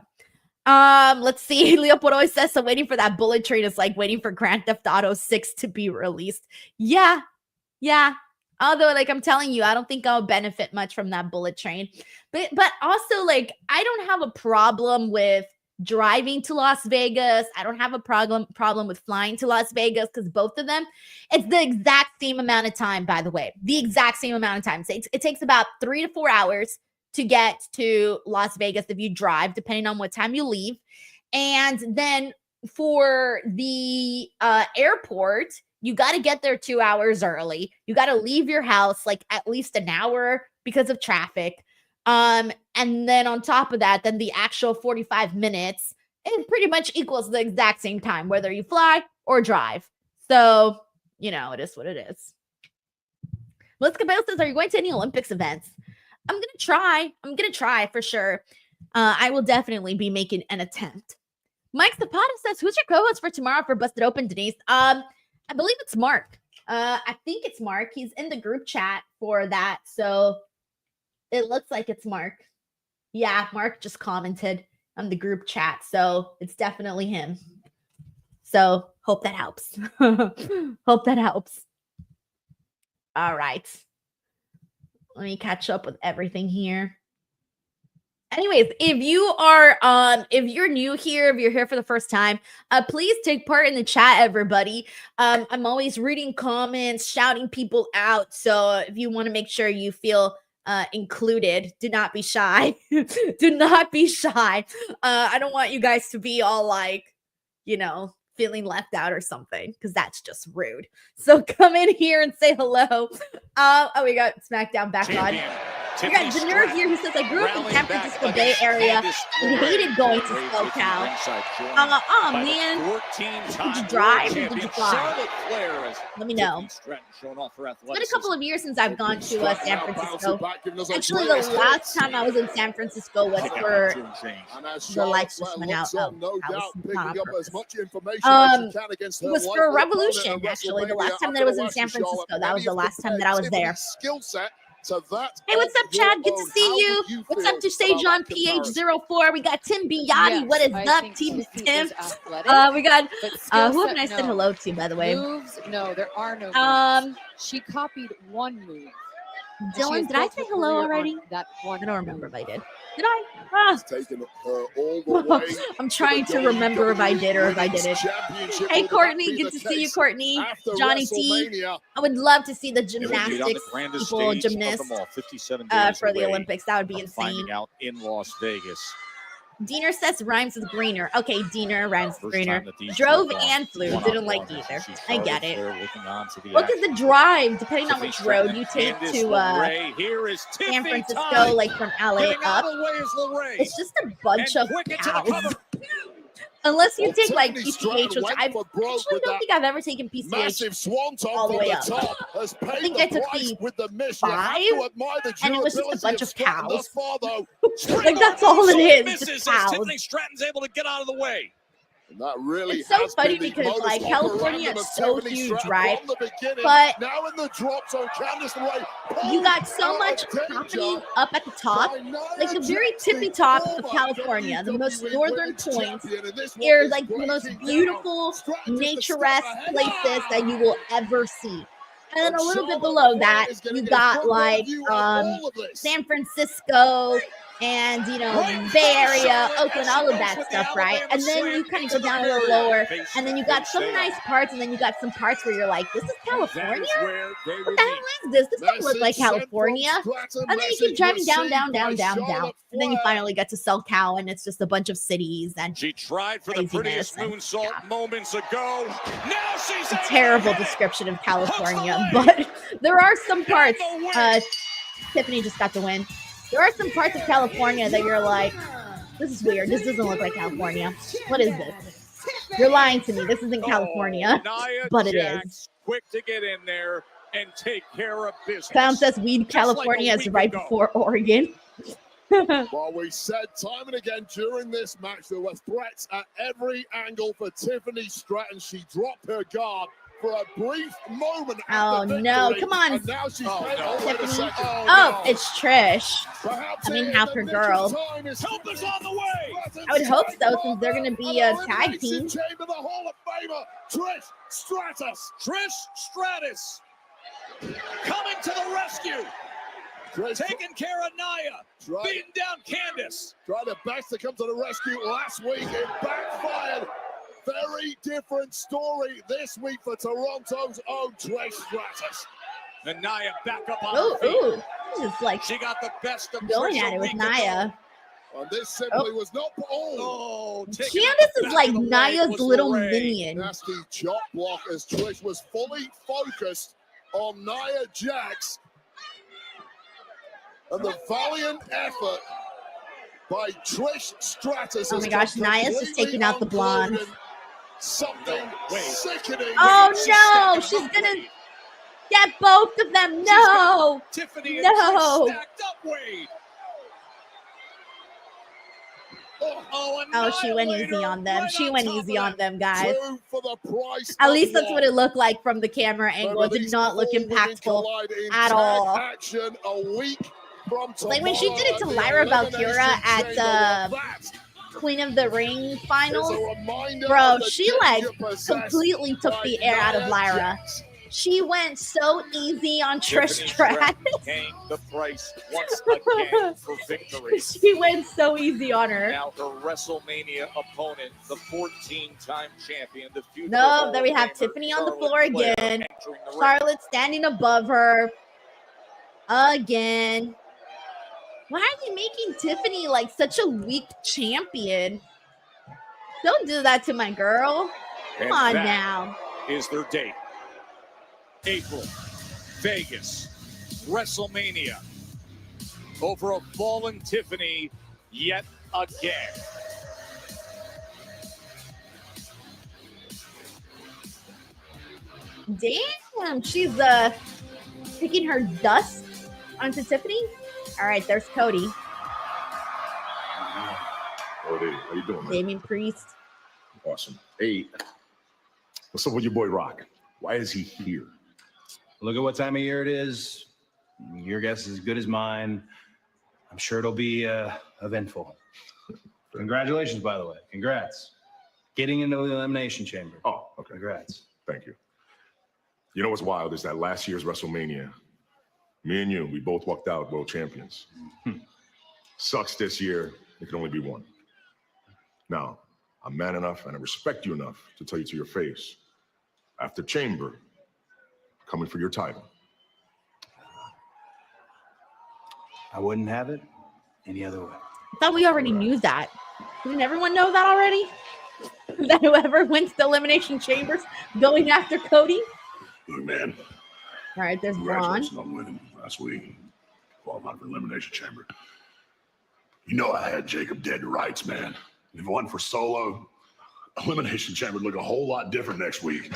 Let's see. Leo Poroy says, so waiting for that bullet train is like waiting for Grand Theft Auto 6 to be released. Yeah. Although, like I'm telling you, I don't think I'll benefit much from that bullet train. But also, like, I don't have a problem with driving to Las Vegas. I don't have a problem with flying to Las Vegas because both of them, it's the exact same amount of time, by the way. The exact same amount of time. So it takes about 3 to 4 hours to get to Las Vegas if you drive, depending on what time you leave. And then for the airport, you got to get there 2 hours early. You got to leave your house like at least an hour because of traffic. And then on top of that, then the actual 45 minutes, it pretty much equals the exact same time, whether you fly or drive. So, you know, it is what it is. Melissa Cabello says, are you going to any Olympics events? I'm going to try for sure. I will definitely be making an attempt. Mike Zapata says, who's your co-host for tomorrow for Busted Open, Denise? I believe it's Mark. I think it's Mark. He's in the group chat for that. So it looks like it's Mark. Yeah, Mark just commented on the group chat. So it's definitely him. So hope that helps. Hope that helps. All right. Let me catch up with everything here. Anyways, if you're new here, if you're here for the first time, please take part in the chat, everybody. I'm always reading comments, shouting people out. So if you want to make sure you feel included, do not be shy. Do not be shy. I don't want you guys to be all like, you know, feeling left out or something, because that's just rude. So come in here and say hello. We got Smackdown back on. We got Janur here who says, I grew up in San Francisco Bay Area and hated going to SoCal. Oh man, did you drive or did you fly? Let me know. It's been a couple of years since I've gone to San Francisco. Actually, the last time I was in San Francisco was for the lights just went out. Oh, that was not on purpose. It was for Revolution, actually. The last time that I was in San Francisco, that was the last time that I was there. Hey, what's up, Chad? Good to see you. What's up to say John PH04? We got Tim Biotti. Yes, what is I up, think Team he Tim? is athletic, We got who haven't I said no. hello to, by the way? Moves? No, there are no moves. She copied one move. Dylan, did I say hello already? That one I don't remember if I did. Did I? I'm trying to remember if I did or if I didn't. Hey, Courtney. Good to see you, Courtney. Johnny T. I would love to see the gymnastics people, gymnasts for the Olympics. That would be insane. Finding out in Las Vegas. Diener says rhymes with greener. Okay, Diener rhymes with greener. Drove and flew. Didn't like either. I get it. Look at the drive, depending on which road you take to San Francisco, like from LA up. It's just a bunch of cows. Unless you Well, take like Tiffany PCH, Stratton which went I for broke actually with don't that think I've ever taken PCH. massive swanton all the from way the up. top. Has I paid think the I took price the with the miss. You have 5, to admire the and it was just a durability bunch of Stratton thus cows. far, though. Like that's all it is. Misses Just as cows. Tiffany Stratton's able to get out of the way. And that really It's so has funny been the because, like, modus California operandum is of so Tiffany huge, Stratton right? from the beginning. But now in the drop zone, Candice LeRae you got so pulled much out of happening danger up at the top, by Nia like the very Jax, tippy the top of former California, the most WWE northern Women's points. Champion, and this one Are is like the most breaking beautiful, down. Stratton just a step naturesque ahead. places that you will ever see. And then And a little bit Charlotte below Flair that, is gonna you get a got front row like view of all of this. San Francisco and, you know, Bay Area, Oakland, all of that stuff, right? And then you kind of go down a little lower, and then you got some nice parts, and then you got some parts where you're like, this is California? What the hell is this? This doesn't look like California. And then you keep driving down, down, down, down, down. And then you finally get to SoCal, and it's just a bunch of cities and She tried for the prettiest moonsault moments ago. Now she's a terrible description of California, but there are some parts. Tiffany just got the win. There are some parts of California that you're like, this is weird. This doesn't look like California. What is this? You're lying to me. This isn't California, but it is. Quick to get in there and take care of business. Pound says weed California is right before Oregon. Well, we said time and again during this match there were threats at every angle for Tiffany Stratton. She dropped her guard for a brief moment. Oh no! Come on, and now she's Tiffany. Oh, it's Trish. Perhaps I mean, half her girl. Help is on the way. I would hope so, since they're going to be a tag team. Chamber, the Hall of Famer, Trish Stratus. Trish Stratus coming to the rescue. Taking care of Nia, beating down Candice. Tried her best to come to the rescue last week. It backfired. Very different story this week for Toronto's own Trish Stratus. And Nia back up on her feet. Ooh, this is like she got the best of going Trish at it with Nia. And this simply was not. Candice is like Nia's little minion. Nasty chop block as Trish was fully focused on Nia Jax. And the valiant effort by Trish Stratus. Oh my gosh, Nia's just taking out the blonde. Something sickening. Oh no, she's gonna get both of them. No, Tiffany no. Stacked up Wade. Oh, she went easy on them. She went easy on them, guys. At least that's what it looked like from the camera angle. It did not look impactful at all. Like when she did it to Lyra Valkyria at Queen of the Ring finals, bro, she like completely took the air out of Lyra. She went so easy on Trish Stratus. Paying the price once again for victory. She went so easy on her. Now her WrestleMania opponent, the 14-time champion, the future. No, then we have Tiffany on the floor again. Charlotte standing above her again. Why are you making Tiffany like such a weak champion? Don't do that to my girl. Come on now. Is their date. April, Vegas, WrestleMania. Over a fallen Tiffany yet again. Damn, she's picking her dust onto Tiffany. All right, there's Cody. Cody, how you doing, man? Damian Priest. Awesome. Hey, what's up with your boy Rock? Why is he here? Look at what time of year it is. Your guess is as good as mine. I'm sure it'll be eventful. Congratulations, by the way. Congrats. Getting into the Elimination Chamber. Oh, okay. Congrats. Thank you. You know what's wild is that last year's WrestleMania, me and you, we both walked out world champions. Sucks this year, it can only be one. Now, I'm man enough and I respect you enough to tell you to your face, after Chamber, coming for your title. I wouldn't have it any other way. I thought we already knew that. Didn't everyone know that already? That whoever wins the Elimination Chambers going after Cody? Look, man. All right, there's Braun. Congratulations on winning last week. Qualified for Elimination Chamber. You know I had Jacob dead to rights, man. If it wasn't for Solo, Elimination Chamber look a whole lot different next week.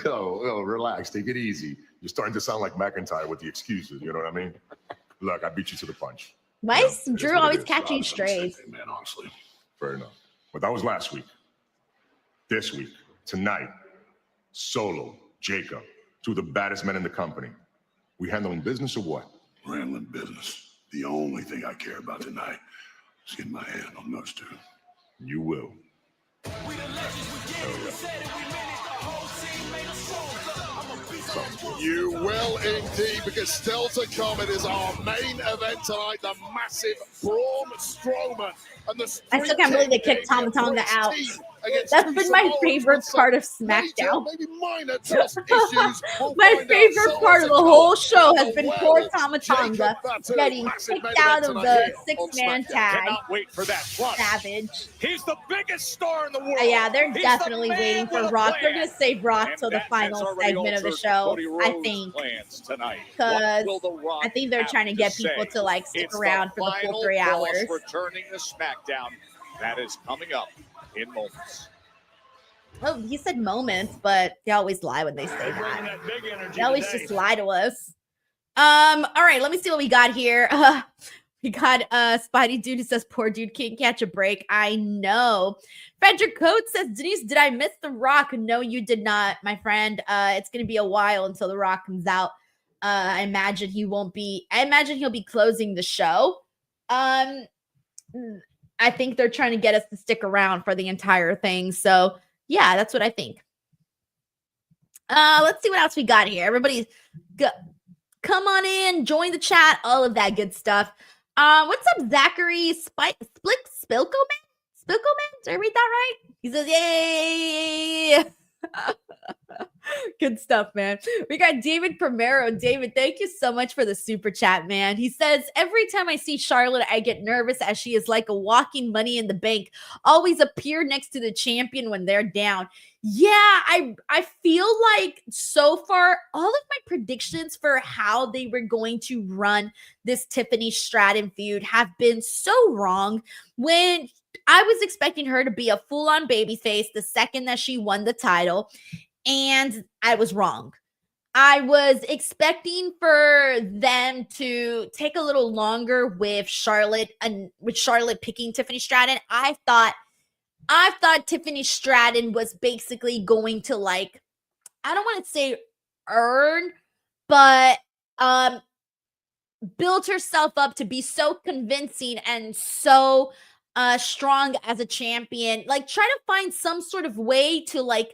Yo, relax. Take it easy. You're starting to sound like McIntyre with the excuses. You know what I mean? Look, I beat you to the punch. Why is Drew always catching Honestly, strays? man, honestly. Fair enough. But that was last week. This week, tonight, Solo, Jacob, two of the baddest men in the company. We handling business or what? We're handling business. The only thing I care about tonight is getting my hand on those two. You will. You will indeed, because still to come, it is our main event tonight, the massive Braun Strowman. And the I still can't believe they kicked Tama Tonga out. That's been my favorite part of SmackDown. My favorite part of the whole show has been poor Tama Tonga getting kicked out of the six-man tag. Cannot wait for that. Plus, Savage. He's the biggest star in the world. Yeah, they're He's definitely the man waiting for with a Rock. plan. They're going to save Rock And till the that final has already segment of the altered show, Cody I Rhodes' think. plans tonight. Because What will The Rock I think they're have trying to get people say? to like stick It's around for the full final 3 boss hours. returning to SmackDown. That is coming up in moments. Oh, he said moments, but they always lie when they say that. They always just lie to us. All right, let me see what we got here. We got Spidey Dude who says, poor dude can't catch a break. I know. Frederick Coates says, Denise, did I miss The Rock? No, you did not, my friend. It's gonna be a while until The Rock comes out. I imagine he'll be closing the show. I think they're trying to get us to stick around for the entire thing. So yeah, that's what I think. Let's see what else we got here. Everybody come on in, join the chat, all of that good stuff. What's up, Zachary Spilkoman? Did I read that right? He says, yay! Good stuff, man. We got David Primero. David, thank you so much for the super chat, man. He says, every time I see Charlotte, I get nervous as she is like a walking money in the bank. Always appear next to the champion when they're down. Yeah, I feel like so far, all of my predictions for how they were going to run this Tiffany Stratton feud have been so wrong. When I was expecting her to be a full-on babyface the second that she won the title, and I was wrong. I was expecting for them to take a little longer with Charlotte and with Charlotte picking Tiffany Stratton. I thought Tiffany Stratton was basically going to, like, I don't want to say earn, but build herself up to be so convincing and so strong as a champion. Like, try to find some sort of way to, like,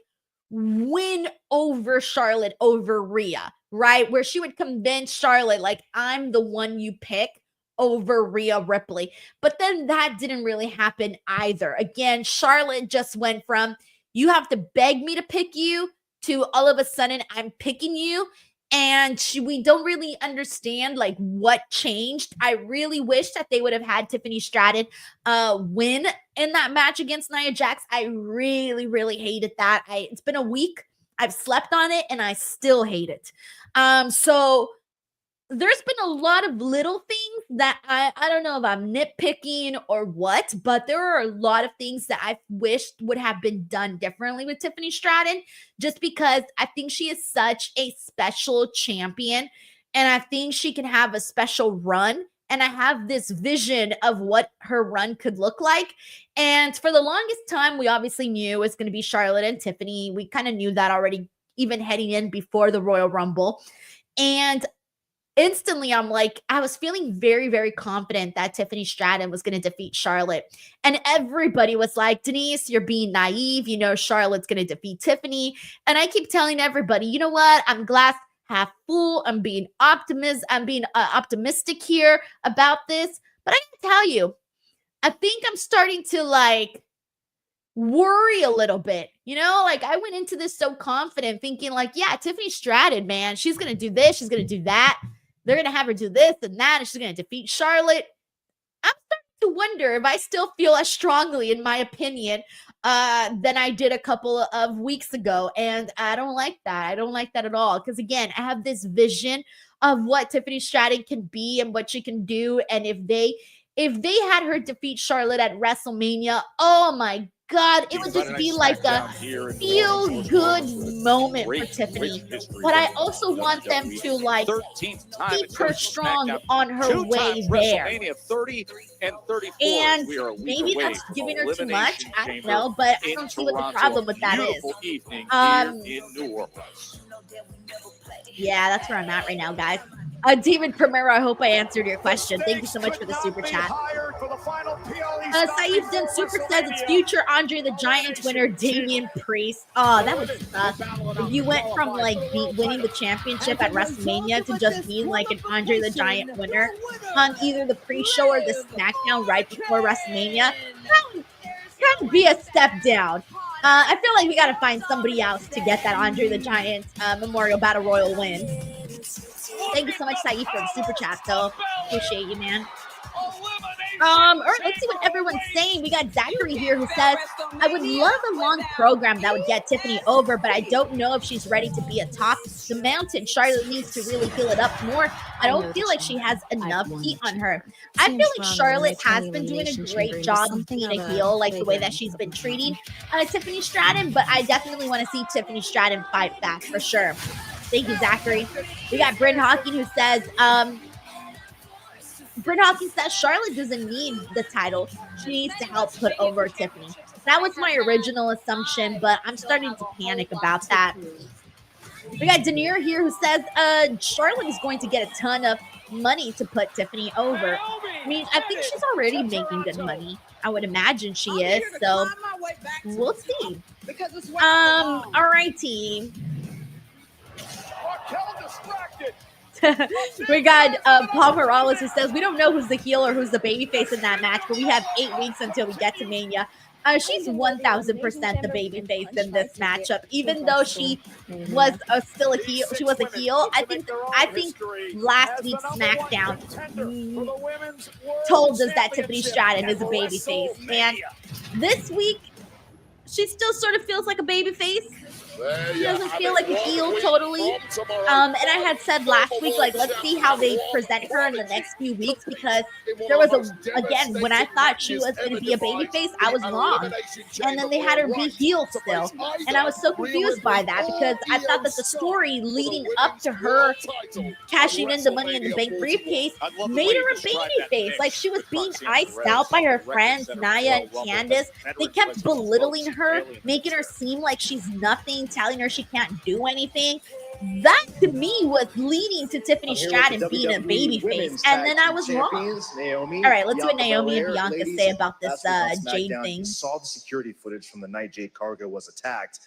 win over Charlotte over Rhea, right? Where she would convince Charlotte, like, I'm the one you pick over Rhea Ripley. But then that didn't really happen either. Again, Charlotte just went from, you have to beg me to pick you, to all of a sudden I'm picking you. And we don't really understand, like, what changed. I really wish that they would have had Tiffany Stratton win in that match against Nia Jax. I really, really hated that. It's been a week. I've slept on it, and I still hate it. So there's been a lot of little things that I don't know if I'm nitpicking or what, but there are a lot of things that I wished would have been done differently with Tiffany Stratton, just because I think she is such a special champion, and I think she can have a special run. And I have this vision of what her run could look like. And for the longest time, we obviously knew it was going to be Charlotte and Tiffany. We kind of knew that already, even heading in before the Royal Rumble. And instantly, I'm like, I was feeling very, very confident that Tiffany Stratton was going to defeat Charlotte. And everybody was like, Denise, you're being naive. You know, Charlotte's going to defeat Tiffany. And I keep telling everybody, you know what? I'm glass half full. I'm being optimistic here about this. But I can tell you, I think I'm starting to, like, worry a little bit. You know, like, I went into this so confident, thinking like, yeah, Tiffany Stratton, man, she's going to do this. She's going to do that. They're going to have her do this and that, and she's going to defeat Charlotte. I'm starting to wonder if I still feel as strongly, in my opinion, than I did a couple of weeks ago. And I don't like that. I don't like that at all. Because, again, I have this vision of what Tiffany Stratton can be and what she can do. And if they had her defeat Charlotte at WrestleMania, oh my God, it would just be like a feel-good moment for Tiffany. But I also want them to like keep her strong on her way there. And maybe that's giving her too much. I don't know, but I don't see what the problem with that is. Yeah, that's where I'm at right now, guys. David Primero, I hope I answered your question. Thank you so much for the super chat. Saeed then super says it's future Andre the Giant winner Damian Priest. Oh, that would suck. If you went from like winning the championship at WrestleMania to just being like an Andre the Giant winner on either the pre-show or the SmackDown right before WrestleMania, that would be a step down. I feel like we got to find somebody else to get that Andre the Giant Memorial Battle Royal win. Thank you so much, Saeed, for the super chat, though. Appreciate you, man. All right, let's see what everyone's saying. We got Zachary here who says, I would love a long program that would get Tiffany over, but I don't know if she's ready to be atop the mountain. Charlotte needs to really heal it up more. I don't feel like she has enough heat on her. I feel like Charlotte has been doing a great job being a heel, like the way that she's been treating Tiffany Stratton, but I definitely want to see Tiffany Stratton fight back for sure. Thank you, Zachary. We got Bryn Hawking who says, Charlotte doesn't need the title. She needs to help put over Tiffany. That was my original assumption, but I'm starting to panic about that. We got Denier here who says, Charlotte is going to get a ton of money to put Tiffany over. I mean, I think she's already making good money. I would imagine she is, so we'll see. All right, team. We got Paul Morales who says, we don't know who's the heel or who's the babyface in that match, but we have 8 weeks until we get to Mania. She's 1,000% the babyface in this matchup, even though she was still a heel. She was a heel. I think last week's SmackDown told us that Tiffany Stratton is a babyface, and this week she still sort of feels like a babyface. She doesn't feel like a heel totally. And I had said last week, like, let's see how they present her in the next few weeks, because there was again, when I thought she was going to be a babyface, I was wrong. And then they had her be heel still. And I was so confused by that, because I thought that the story leading up to her cashing in the Money in the Bank briefcase made her a babyface. Like, she was being iced out by her friends, Nia and Candice. They kept belittling her, making her seem like she's nothing, telling her she can't do anything. That to me was leading to Tiffany Stratton being a babyface, and then I was wrong. All right, let's see what Naomi and Bianca say about this Jade thing. Saw the security footage from the night Jade Cargill was attacked,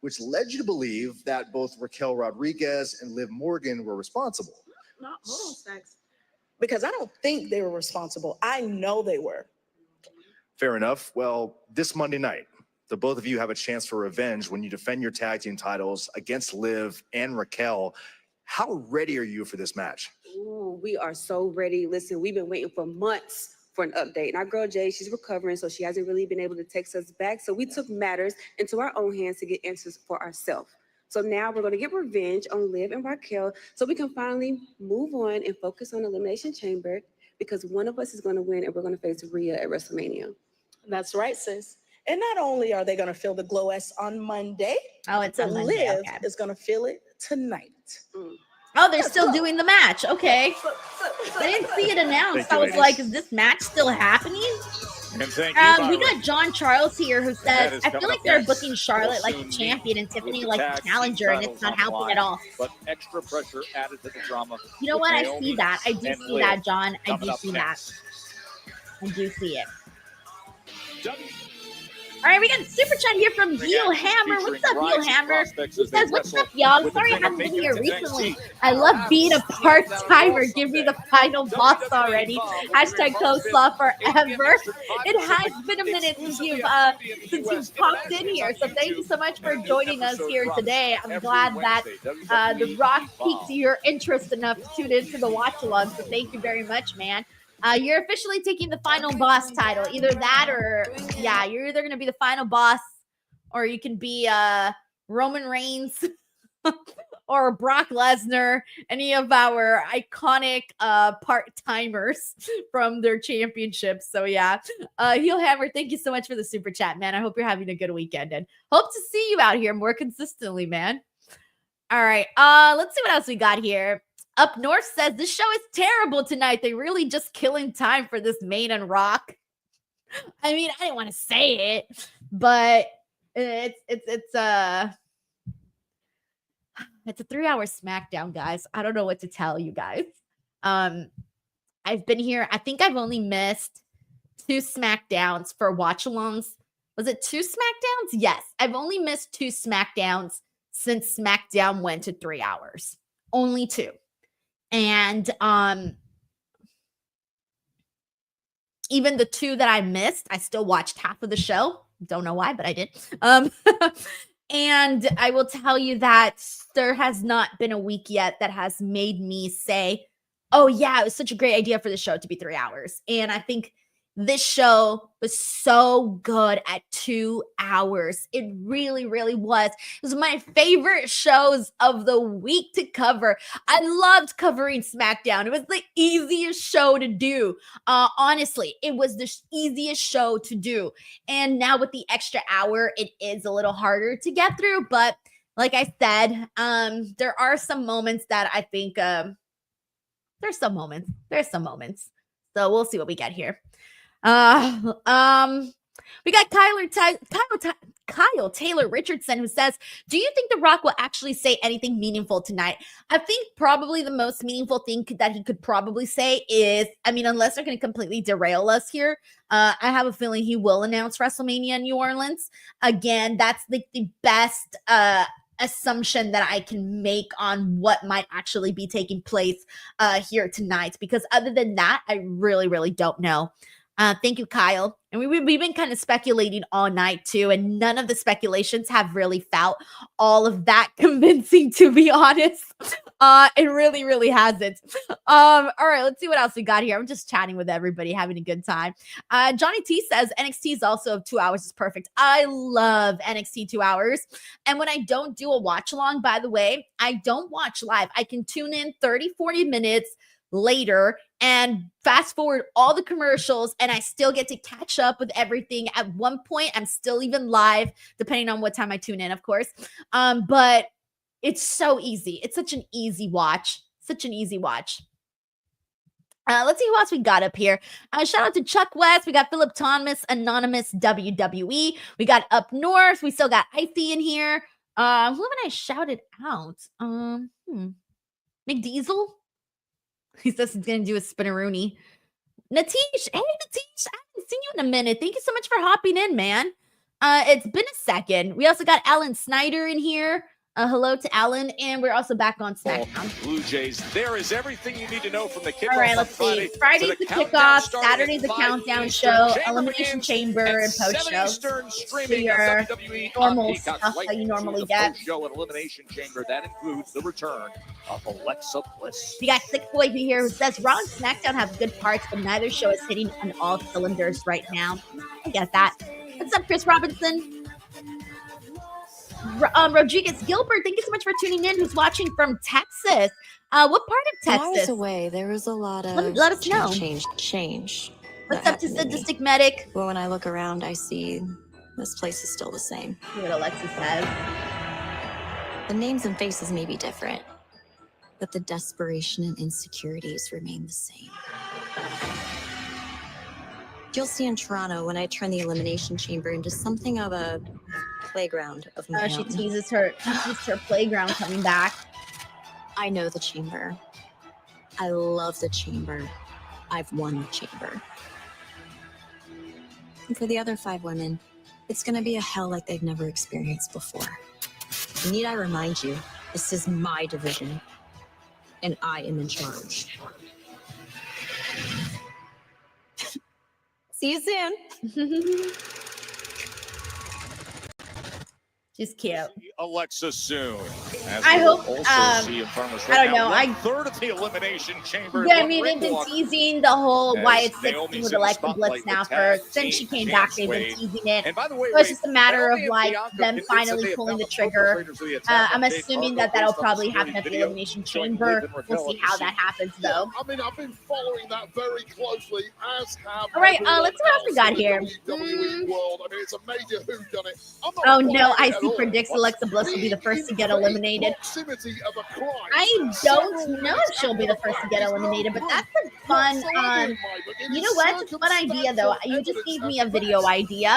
which led you to believe that both Raquel Rodriguez and Liv Morgan were responsible. No, hold on, Stacks. Because I don't think they were responsible. I know they were. Fair enough. Well, this Monday night, the both of you have a chance for revenge when you defend your tag team titles against Liv and Raquel. How ready are you for this match? Ooh, we are so ready. Listen, we've been waiting for months for an update. And our girl Jay, she's recovering, so she hasn't really been able to text us back. So we took matters into our own hands to get answers for ourselves. So now we're going to get revenge on Liv and Raquel so we can finally move on and focus on Elimination Chamber, because one of us is going to win and we're going to face Rhea at WrestleMania. That's right, sis. And not only are they going to feel the glow S on Monday, it's on Monday. Liv is going to feel it tonight. Oh, they're still doing the match. Okay. I didn't see it announced. I was like, is this match still happening? We got John Charles here who says, I feel like they're booking Charlotte like the champion and Tiffany like the challenger, and it's not helping at all. But extra pressure added to the drama. You know what? I see that. I do see that, John. I do see that. I do see it. All right, we got a super chat here from Heel Hammer. What's up, Heel Hammer? He says, what's up, y'all? Sorry I haven't been here recently. I love being a part-timer. Give me the final boss already. Hashtag coleslaw forever. It has been a minute since you've popped in here. So thank you so much for joining us here today. I'm glad that The Rock piqued your interest enough to tune into the watch-along. So thank you very much, man. You're officially taking the final boss title. Either that or, yeah, you're either going to be the final boss, or you can be Roman Reigns or Brock Lesnar, any of our iconic part-timers from their championships. So yeah, Heel Hammer, thank you so much for the super chat, man. I hope you're having a good weekend and hope to see you out here more consistently, man. All right, let's see what else we got here. Up North says this show is terrible tonight. They really just killing time for this main and Rock. I mean, I didn't want to say it, but it's a 3-hour SmackDown, guys. I don't know what to tell you guys. I've been here. I think I've only missed 2 SmackDowns for watch-alongs. Was it 2 SmackDowns? Yes, I've only missed 2 SmackDowns since SmackDown went to 3 hours. Only 2. And even the 2 that I missed, I still watched half of the show. Don't know why, but I did. And I will tell you that there has not been a week yet that has made me say, oh yeah, it was such a great idea for the show to be 3 hours. And I think this show was so good at 2 hours. It really, really was. It was my favorite shows of the week to cover. I loved covering SmackDown. It was the easiest show to do. Honestly, it was the easiest show to do. And now with the extra hour, it is a little harder to get through. But like I said, there are some moments that I think there's some moments. So we'll see what we get here. We got Kyle Taylor Richardson, who says, do you think The Rock will actually say anything meaningful tonight? I think probably the most meaningful thing that he could probably say is, I mean, unless they're going to completely derail us here, I have a feeling he will announce WrestleMania in New Orleans. Again, that's the best assumption that I can make on what might actually be taking place here tonight, because other than that, I really, really don't know. Thank you, Kyle. And we've been kind of speculating all night too, and none of the speculations have really felt all of that convincing, to be honest. It really, really hasn't. All right, let's see what else we got here. I'm just chatting with everybody, having a good time. Johnny T says NXT is also 2 hours is perfect. I love NXT 2 hours. And when I don't do a watch along, by the way, I don't watch live. I can tune in 30, 40 minutes later and fast forward all the commercials, and I still get to catch up with everything. At one point, I'm still even live, depending on what time I tune in, of course. But it's so easy. It's such an easy watch. Let's see who else we got up here. Shout out to Chuck West. We got Philip Thomas, Anonymous WWE. We got Up North. We still got Icy in here. Who haven't I shouted out? McDiesel? He says he's going to do a spinneroonie. Natish. Hey, Natish. I haven't seen you in a minute. Thank you so much for hopping in, man. It's been a second. We also got Alan Snyder in here. Hello to Alan. And we're also back on SmackDown. Blue Jays, there is everything you need to know from the kickoff. All right, let's see. Friday's the kickoff. Saturday's the countdown show. Elimination Chamber and post show. So your normal stuff that you normally get. Show and Elimination Chamber. That includes the return of Alexa Bliss. We got Sick Boy here who says Raw and SmackDown have good parts, but neither show is hitting on all cylinders right now. I get that. What's up, Chris Robinson? Rodriguez Gilbert, thank you so much for tuning in. Who's watching from Texas? What part of Texas? While I was away, there was a lot of let us know. Change. What's up to Sadistic Medic? Well, when I look around, I see this place is still the same. See what Alexa says. The names and faces may be different, but the desperation and insecurities remain the same. You'll see in Toronto when I turn the Elimination Chamber into something of a playground of my She own. teases her playground coming back. I know the chamber. I love the chamber. I've won the chamber. And for the other 5 women, it's going to be a hell like they've never experienced before. Need I remind you, this is my division, and I am in charge. See you soon. She's cute. Alexa soon. As I we will hope, also see in front of us I right don't now, know, I- 1/3 of the elimination chamber. Yeah, I mean, they've been teasing the whole As Wyatt Naomi's 16 in with the Alexa spotlight Bliss with now tag since she team came back, they've been champs, teasing it. And by the way, So it's Wade, just a matter of Naomi and like Bianca them convinced that finally they had pulling the found the trigger. perpetrators of the attack I'm on Jake assuming Harlow that'll based on the probably security happen at the video Elimination showing Chamber. Liv and We'll Raquel see at the how scene. that happens though. I mean, I've been following that very closely, as have All right, everyone let's see what else we else got in the here. WWE world. I mean, it's a major whodunit. I'm not Oh no, buying it I at see all. predicts Alexa Bliss will be the first to get Being in eliminated. proximity of a crime I several don't know minutes if she'll be after the first to fact get is no eliminated, but proof that's a fun, whatsoever in my book. It you is know what? It's a fun idea though. circumstantial You just evidence gave me at a video best. idea.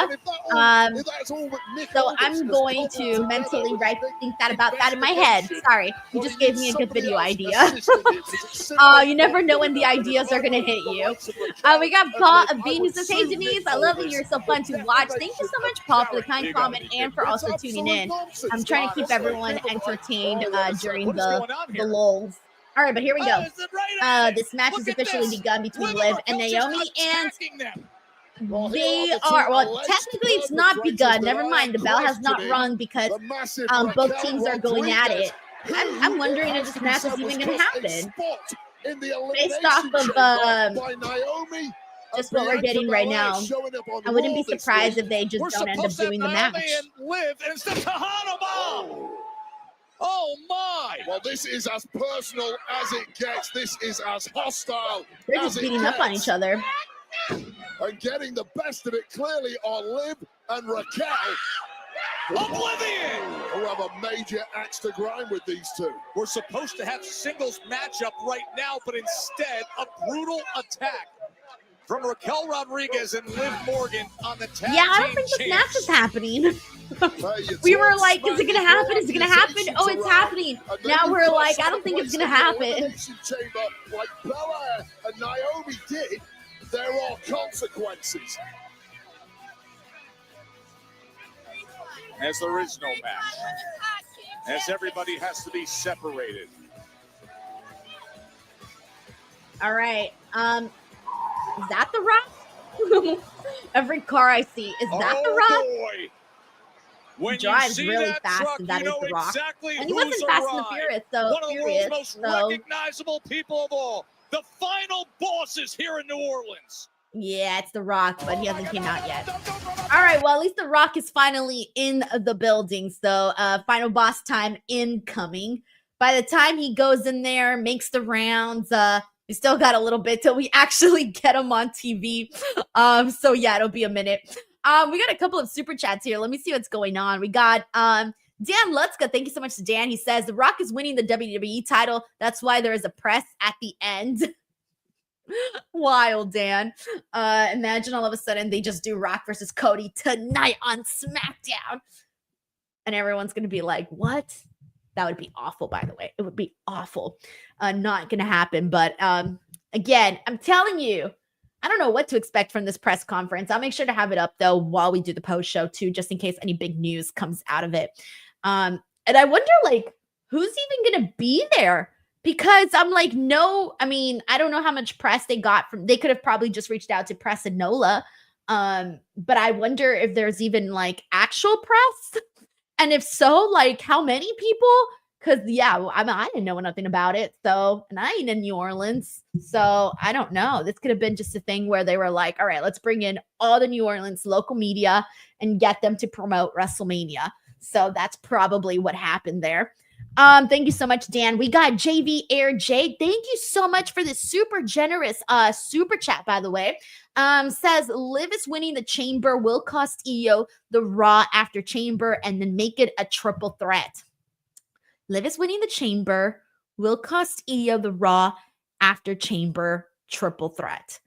And if that's all that Nick So Aldis I'm has going cobbled to together mentally with right his big think about that in my head. investigation, Sorry, you well, just he gave needs me a good somebody video else idea. assisting him, 'cause it's simply You never not know good when the enough. And ideas if are I gonna were hit the you. likes of Raquel We got and Paul Liv, I Bean who would says, "Hey sue Denise, Nick I love you. Aldis You're so for fun to watch. Thank you so much, Paul, for the kind You got comment me. and for It's also tuning in. absolute I'm trying to keep nonsense. everyone entertained during What is going on the here? lulls. All right, but here we go. Oh, is it right at This match Look has at officially this. begun between Liv Liv and and Raquel Naomi, just and attacking them. they are, well, technically it's not begun. Never mind, the bell has not rung because both teams are going at it. I'm wondering if this match is even going to happen. Based off of just what we're getting right now, I wouldn't be surprised if they just don't end up doing the match. And Liv, and it's the Kahana bomb. Oh my! Well, this is as personal as it gets. This is as hostile. They're just beating up on each other. And getting the best of it clearly are Liv and Raquel. Oblivion! Who have a major axe to grind with these two. We're supposed to have singles matchup right now, but instead a brutal attack from Raquel Rodriguez and Liv Morgan on the tag Yeah, I don't team think this champs. match is happening. We were like, is it going to happen? Is it going to happen? Oh, it's happening. Now we're like, I don't think it's going to happen. Chamber, like Bella and Naomi did, there are consequences. As there is no match. As everybody has to be separated. All right. Is that the Rock? Every car I see, is that the Rock? Boy. When He drives you see really that fast, truck, and that you is know the Rock. exactly And he who's wasn't Fast and the arrived. Furious, so One of the world's most so recognizable people of all. The final bosses here in New Orleans. yeah, it's the Rock, but he hasn't came out yet. All right, well, at least the Rock is finally in the building. So final boss time incoming. By the time he goes in there, makes the rounds, we still got a little bit till we actually get him on TV. So yeah, it'll be a minute. We got a couple of super chats here. Let me see what's going on. We got Dan Lutzka. Thank you so much to Dan. He says, The Rock is winning the WWE title. That's why there is a press at the end. Wild, Dan. Imagine all of a sudden they just do Rock versus Cody tonight on SmackDown. And everyone's going to be like, what? That would be awful, by the way. It would be awful. Not going to happen. But again, I'm telling you, I don't know what to expect from this press conference. I'll make sure to have it up, though, while we do the post show, too, just in case any big news comes out of it. And I wonder, like, who's even going to be there? Because I'm like, no, I mean, I don't know how much press they got from, they could have probably just reached out to Press and Nola. But I wonder if there's even, like, actual press. And if so, like, how many people? Because, yeah, I mean, I didn't know nothing about it. So, and I ain't in New Orleans. So, I don't know. This could have been just a thing where they were like, all right, let's bring in all the New Orleans local media and get them to promote WrestleMania. So, that's probably what happened there. Thank you so much, Dan. We got JV Air J. Thank you so much for this super generous super chat, by the way. Says Liv is winning the Chamber will cost Io the Raw after Chamber and then make it a triple threat. Liv is winning the Chamber will cost Io the Raw after Chamber triple threat.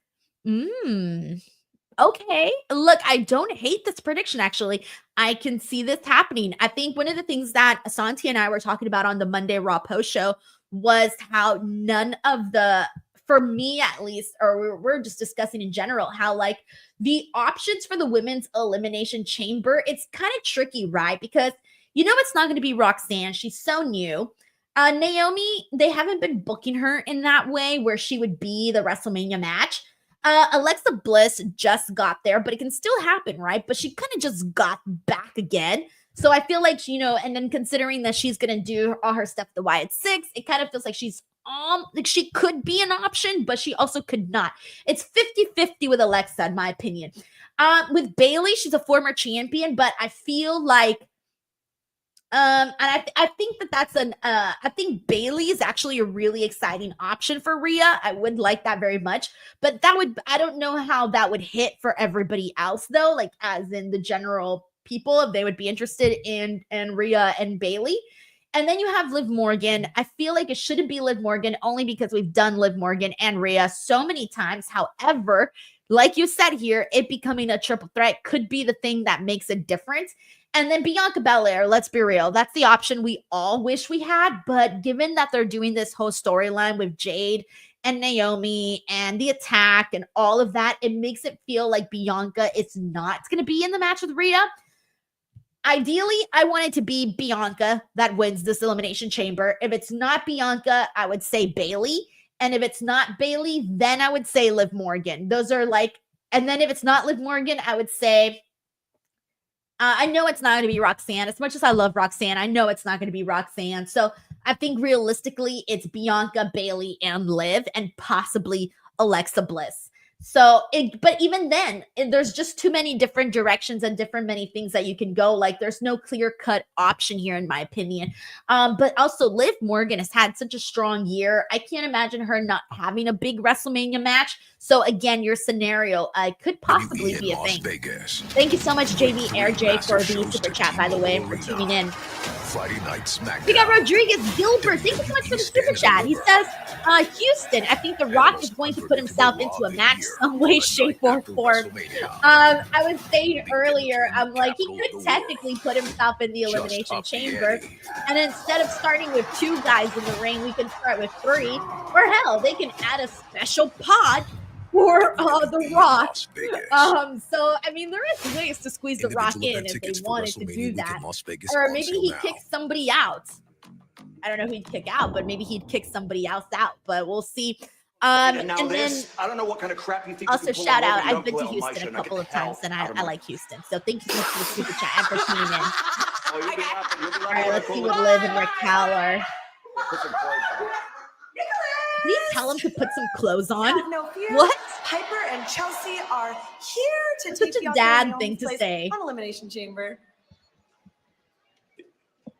Okay. Look, I don't hate this prediction, actually. I can see this happening. I think one of the things that Asante and I were talking about on the Monday Raw post show was how none of the, for me at least, or we're just discussing in general, how like the options for the women's elimination chamber, it's kind of tricky, right? Because you know it's not going to be Roxanne. She's so new. Naomi, they haven't been booking her in that way where she would be the WrestleMania match. Alexa Bliss just got there, but it can still happen, right? But she kind of just got back again. So I feel like, and then considering that she's going to do all her stuff the Wyatt Six, it kind of feels like she's like she could be an option, but she also could not. It's 50-50 with Alexa, in my opinion. With Bayley, she's a former champion, but I feel like and I think I think Bayley is actually a really exciting option for Rhea. I would like that very much, but I don't know how that would hit for everybody else though, like as in the general people, if they would be interested in Rhea and Bayley. And then you have Liv Morgan. I feel like it shouldn't be Liv Morgan only because we've done Liv Morgan and Rhea so many times. However, like you said here, it becoming a triple threat could be the thing that makes a difference. And then Bianca Belair, let's be real, that's the option we all wish we had. But given that they're doing this whole storyline with Jade and Naomi and the attack and all of that, it makes it feel like Bianca is not going to be in the match with Rhea. Ideally, I want it to be Bianca that wins this Elimination Chamber. If it's not Bianca, I would say Bayley. And if it's not Bayley, then I would say Liv Morgan. Those are like, and then if it's not Liv Morgan, I would say, I know it's not going to be Roxanne. As much as I love Roxanne, I know it's not going to be Roxanne. So I think realistically, it's Bianca, Bayley, and Liv, and possibly Alexa Bliss. So, but even then, there's just too many different directions and many things that you can go. Like, there's no clear-cut option here, in my opinion. But also, Liv Morgan has had such a strong year. I can't imagine her not having a big WrestleMania match. So, again, your scenario could possibly be a thing. Vegas. Thank you so much, JV AirJ, for the super chat, by the way, for tuning in. Friday Night Smackdown. We got Rodriguez Gilbert. Thank you so much for the super chat. He says, Houston, I think The Rock is going to put himself into a match some way, shape, or form. I was saying earlier, I'm like, he could technically put himself in the Elimination Chamber. And instead of starting with 2 guys in the ring, we can start with 3. Or hell, they can add a special pod for The Rock. So, I mean, there is ways to squeeze The Rock in if they wanted to do that. Or maybe he kicks somebody out. I don't know who he'd kick out, but maybe he'd kick somebody else out. But we'll see. And then I don't know what kind of crap you think. also, shout out, I've been to Houston a couple of times, and I like Houston. So thank you so much for the super chat and for tuning in. All right, let's see what Liv and Raquel are. Did he tell him to put some clothes on? No fear. What? Piper and Chelsea are here to Such take a dad thing to say. On Elimination Chamber.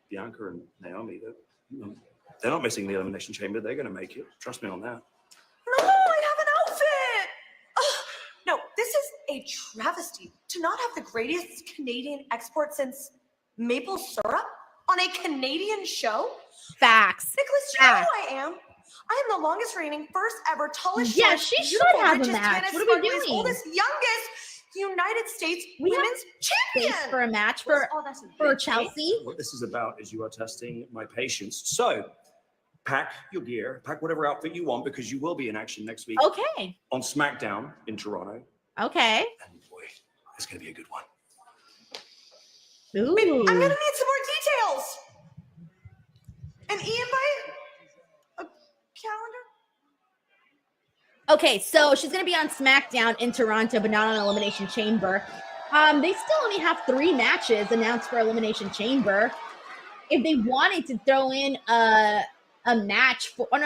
Bianca and Naomi, they're not missing the Elimination Chamber. They're going to make it. Trust me on that. No, I have an outfit. Ugh. No, this is a travesty to not have the greatest Canadian export since maple syrup on a Canadian show. Facts. Nicholas, do you know who I am? I am the longest reigning, first ever, tallest, Yeah, shortest, she should beautiful, have a richest, match. tannest, What are we sparkliest, doing? oldest, youngest United States We have women's champion. Space for a match for Chelsea. What this is about is you are testing my patience. So pack your gear, pack whatever outfit you want, because you will be in action next week. Okay. On SmackDown in Toronto. Okay. It's going to be a good one. Ooh. I'm going to need some more details. An e-invite? A calendar? Okay, so she's going to be on SmackDown in Toronto, but not on Elimination Chamber. They still only have 3 matches announced for Elimination Chamber. If they wanted to throw in a match for, 4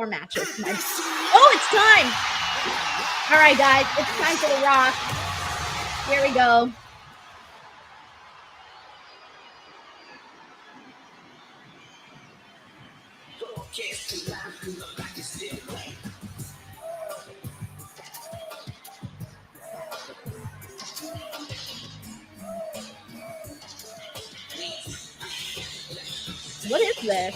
matches. Oh, it's time. All right, guys, it's time for The Rock. Here we go. What is this?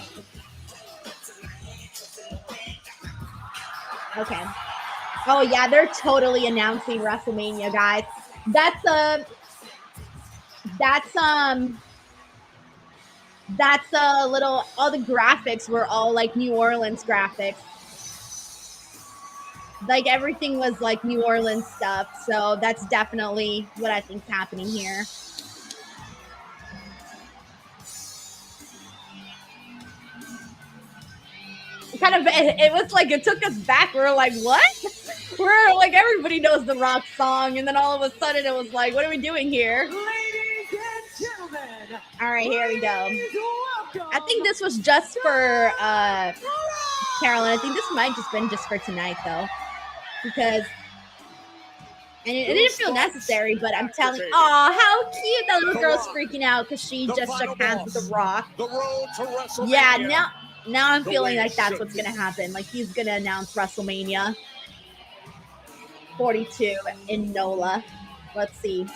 Okay. Oh yeah, they're totally announcing WrestleMania, guys. That's a little, all the graphics were all like New Orleans graphics. Like everything was like New Orleans stuff. So that's definitely what I think's happening here. It was like, it took us back. We were like, what? We're like, everybody knows the Rock song. And then all of a sudden it was like, what are we doing here? Ladies and gentlemen, All right, here we go. please welcome I think this was just for Carolyn. I think this might just been just for tonight though, because it didn't feel necessary. But I'm telling, oh, how cute that little girl's freaking out because she just shook hands with The Rock. The road to WrestleMania. Yeah, now I'm The feeling way like it that's should what's be. gonna happen. Like he's gonna announce WrestleMania 42 in NOLA. Let's see.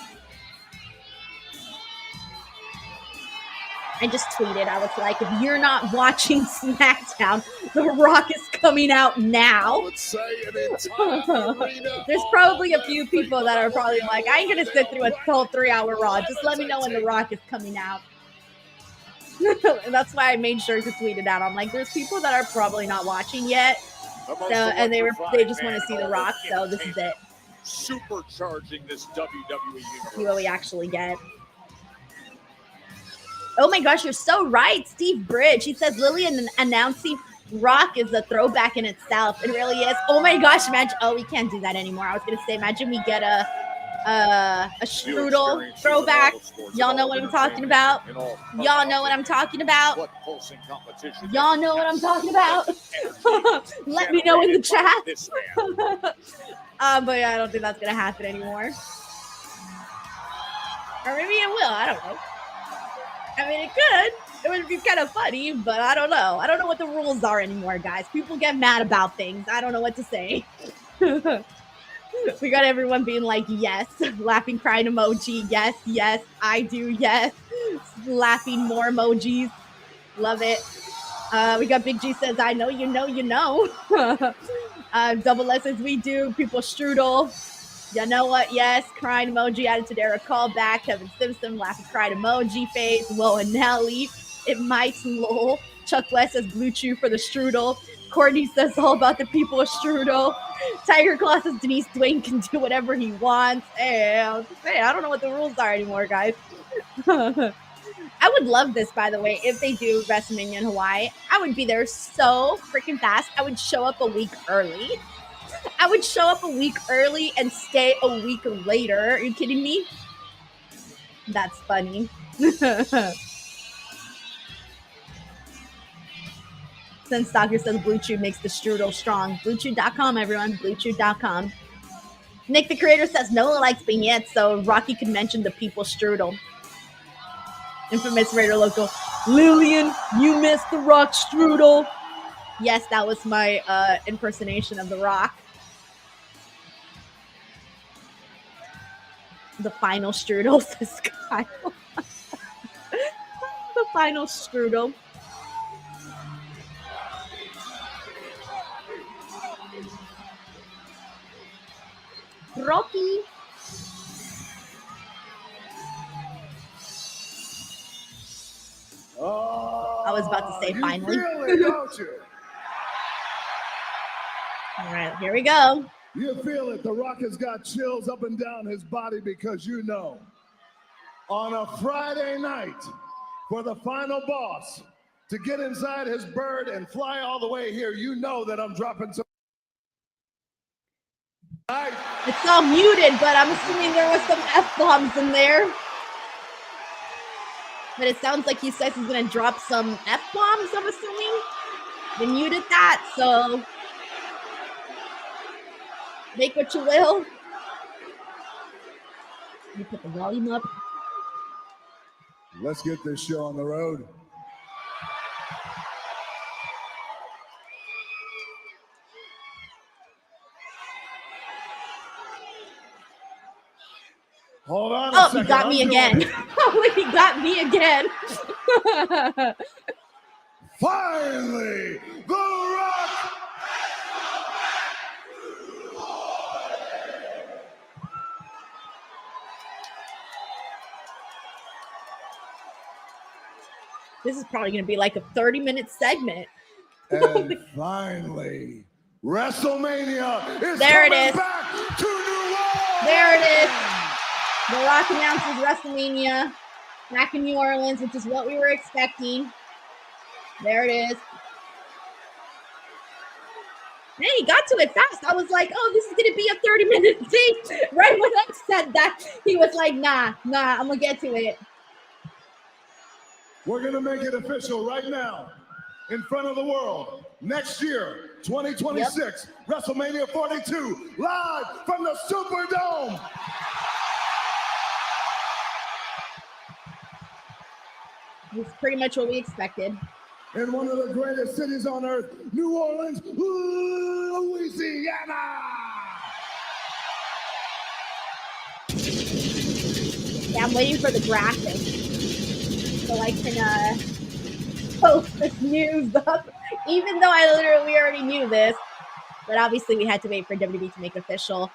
I just tweeted. I was like, if you're not watching SmackDown, The Rock is coming out now. I would say an entire arena There's probably a few people that are probably like, I ain't gonna sit through a whole 3-hour Raw. Just let me know when The Rock is coming out. And that's why I made sure to tweet it out. I'm like, there's people that are probably not watching yet, so and they just want to see The Rock. So this is it. Supercharging this WWE universe. See what we actually get. Oh my gosh, you're so right, Steve Bridge. He says Lillian announcing Rock is a throwback in itself. It really is. Oh my gosh, imagine. Oh, we can't do that anymore. I was gonna say, imagine we get a strudel throwback. Y'all know what I'm talking about. Y'all know what I'm talking about. Y'all know what I'm talking about. Let me know in the chat. But yeah, I don't think that's gonna happen anymore. Or maybe it will. I don't know. I mean, it could. It would be kind of funny, but I don't know. I don't know what the rules are anymore, guys. People get mad about things. I don't know what to say. We got everyone being like, yes. Laughing, crying emoji. Yes, yes. I do, yes. Laughing more emojis. Love it. We got Big G says, I know, you know, you know. Double S says, we do. People strudel. You know what? Yes. Crying emoji added to their callback. Kevin Simpson, laughing, crying emoji face. Whoa, and Nelly. It might lol. Chuck West says blue chew for the strudel. Courtney says all about the people of strudel. Tiger Claw says Denise Dwayne can do whatever he wants. Hey, I don't know what the rules are anymore, guys. I would love this, by the way, if they do WrestleMania in Hawaii. I would be there so freaking fast. I would show up a week early. I would show up a week early and stay a week later. Are you kidding me? That's funny. Since Stalker says Blue Chew makes the strudel strong. BlueChew.com, everyone. BlueChew.com. Nick the Creator says Noah likes beignets, so Rocky could mention the people strudel. Infamous Raider Local. Lillian, you missed the Rock strudel. Yes, that was my impersonation of the Rock. The final strudel, says Kyle. The final strudel. Rocky. I was about to say finally. Don't you? All right, here we go. You feel it. The Rock has got chills up and down his body because you know, on a Friday night, for the final boss to get inside his bird and fly all the way here, you know that I'm dropping some. It's all muted, but I'm assuming there was some F-bombs in there. But it sounds like he says he's going to drop some F-bombs, I'm assuming. They muted that, so make what you will. Let me put the volume up. Let's get this show on the road. Hold on a second. He got me again. He got me again. Finally, The Rock. This is probably going to be like a 30-minute segment. And finally, WrestleMania is there it coming is. back to New Orleans. There it is. The Rock announces WrestleMania back in New Orleans, which is what we were expecting. There it is. Man, he got to it fast. I was like, oh, this is going to be a 30-minute thing. Right when I said that, he was like, nah, I'm going to get to it. We're going to make it official right now in front of the world. Next year, 2026, WrestleMania 42, live from the Superdome. It's pretty much what we expected. In one of the greatest cities on earth, New Orleans, Louisiana. Yeah, I'm waiting for the graphic so I can post this news up, even though we already knew this. But obviously we had to wait for WWE to make official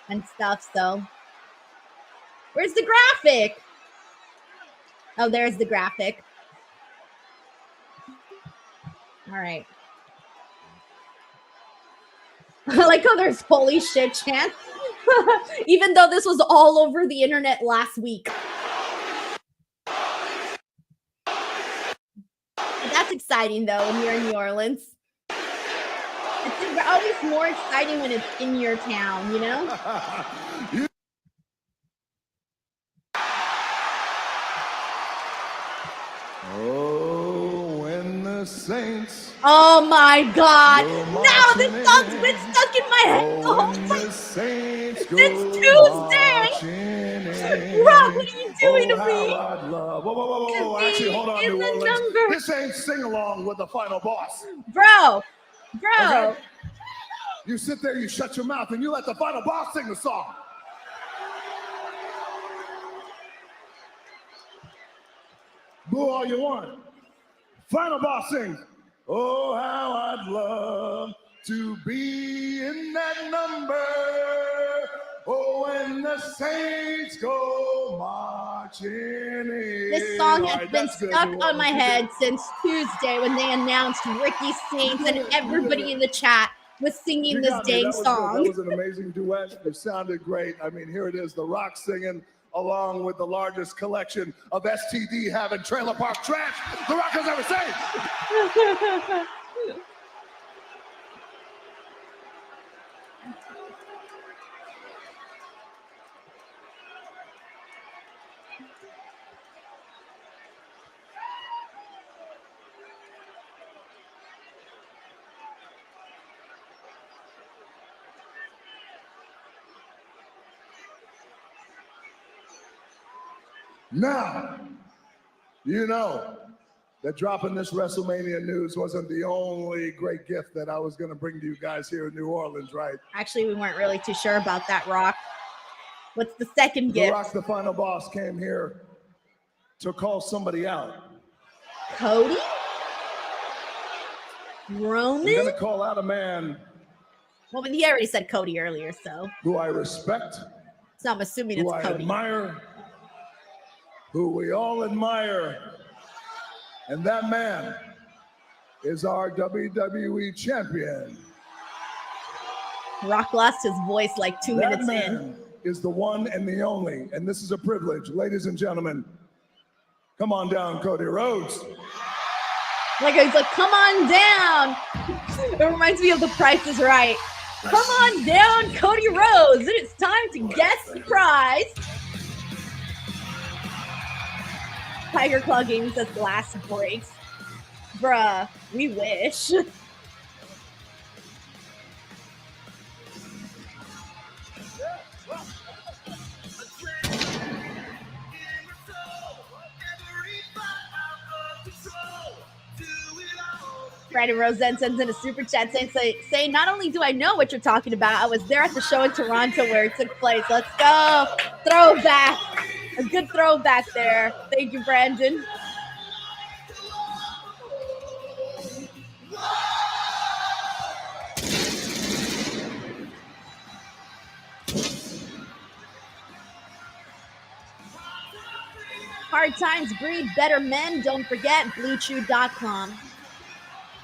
and stuff, so. Where's the graphic? Oh, there's the graphic. All right. I like how there's holy shit chants. Even though this was all over the internet last week. That's exciting though when you're in New Orleans. It's always more exciting when it's in your town, you know? Oh, when the saints. Oh my God! Now this song's been stuck in my head the whole time since Tuesday. Rob, what are you doing to me? Whoa. Actually, hold on, New Orleans. This ain't sing along with the final boss. Bro. Okay? You sit there, you shut your mouth, and you let the final boss sing the song. Boo all you want. Final boss sings. Oh, how I'd love to be in that number. Oh, when the saints go marching in. This song has been stuck on my head since Tuesday when they announced Ricky Saints and everybody in the chat was singing this dang song. That was an amazing duet. It sounded great. I mean, here it is, The Rock singing along with the largest collection of STD having trailer park trash The Rock has ever seen. Now, you know that dropping this WrestleMania news wasn't the only great gift that I was going to bring to you guys here in New Orleans, right? Actually, we weren't really too sure about that, Rock. What's the second The gift? Rock, the final boss, came here to call somebody out. Cody? Roman? I'm going to call out a man. Well, he already said Cody earlier, so. Who I respect. So I'm assuming it's Cody. Who I admire. Who we all admire. And that man is our WWE champion. Rock lost his voice like 2 minutes in. That man is the one and the only, and this is a privilege. Ladies and gentlemen, come on down, Cody Rhodes. Like he's like, come on down. It reminds me of The Price is Right. Come on down, Cody Rhodes. And it's time to guess the prize. Tiger Claw Gaming says glass breaks. Bruh, we wish. Brandon Rosen sends in a super chat saying, not only do I know what you're talking about, I was there at the show in Toronto where it took place. Let's go. Throwback. A good throwback there. Thank you, Brandon. Hard times breed better men. Don't forget BlueChew.com.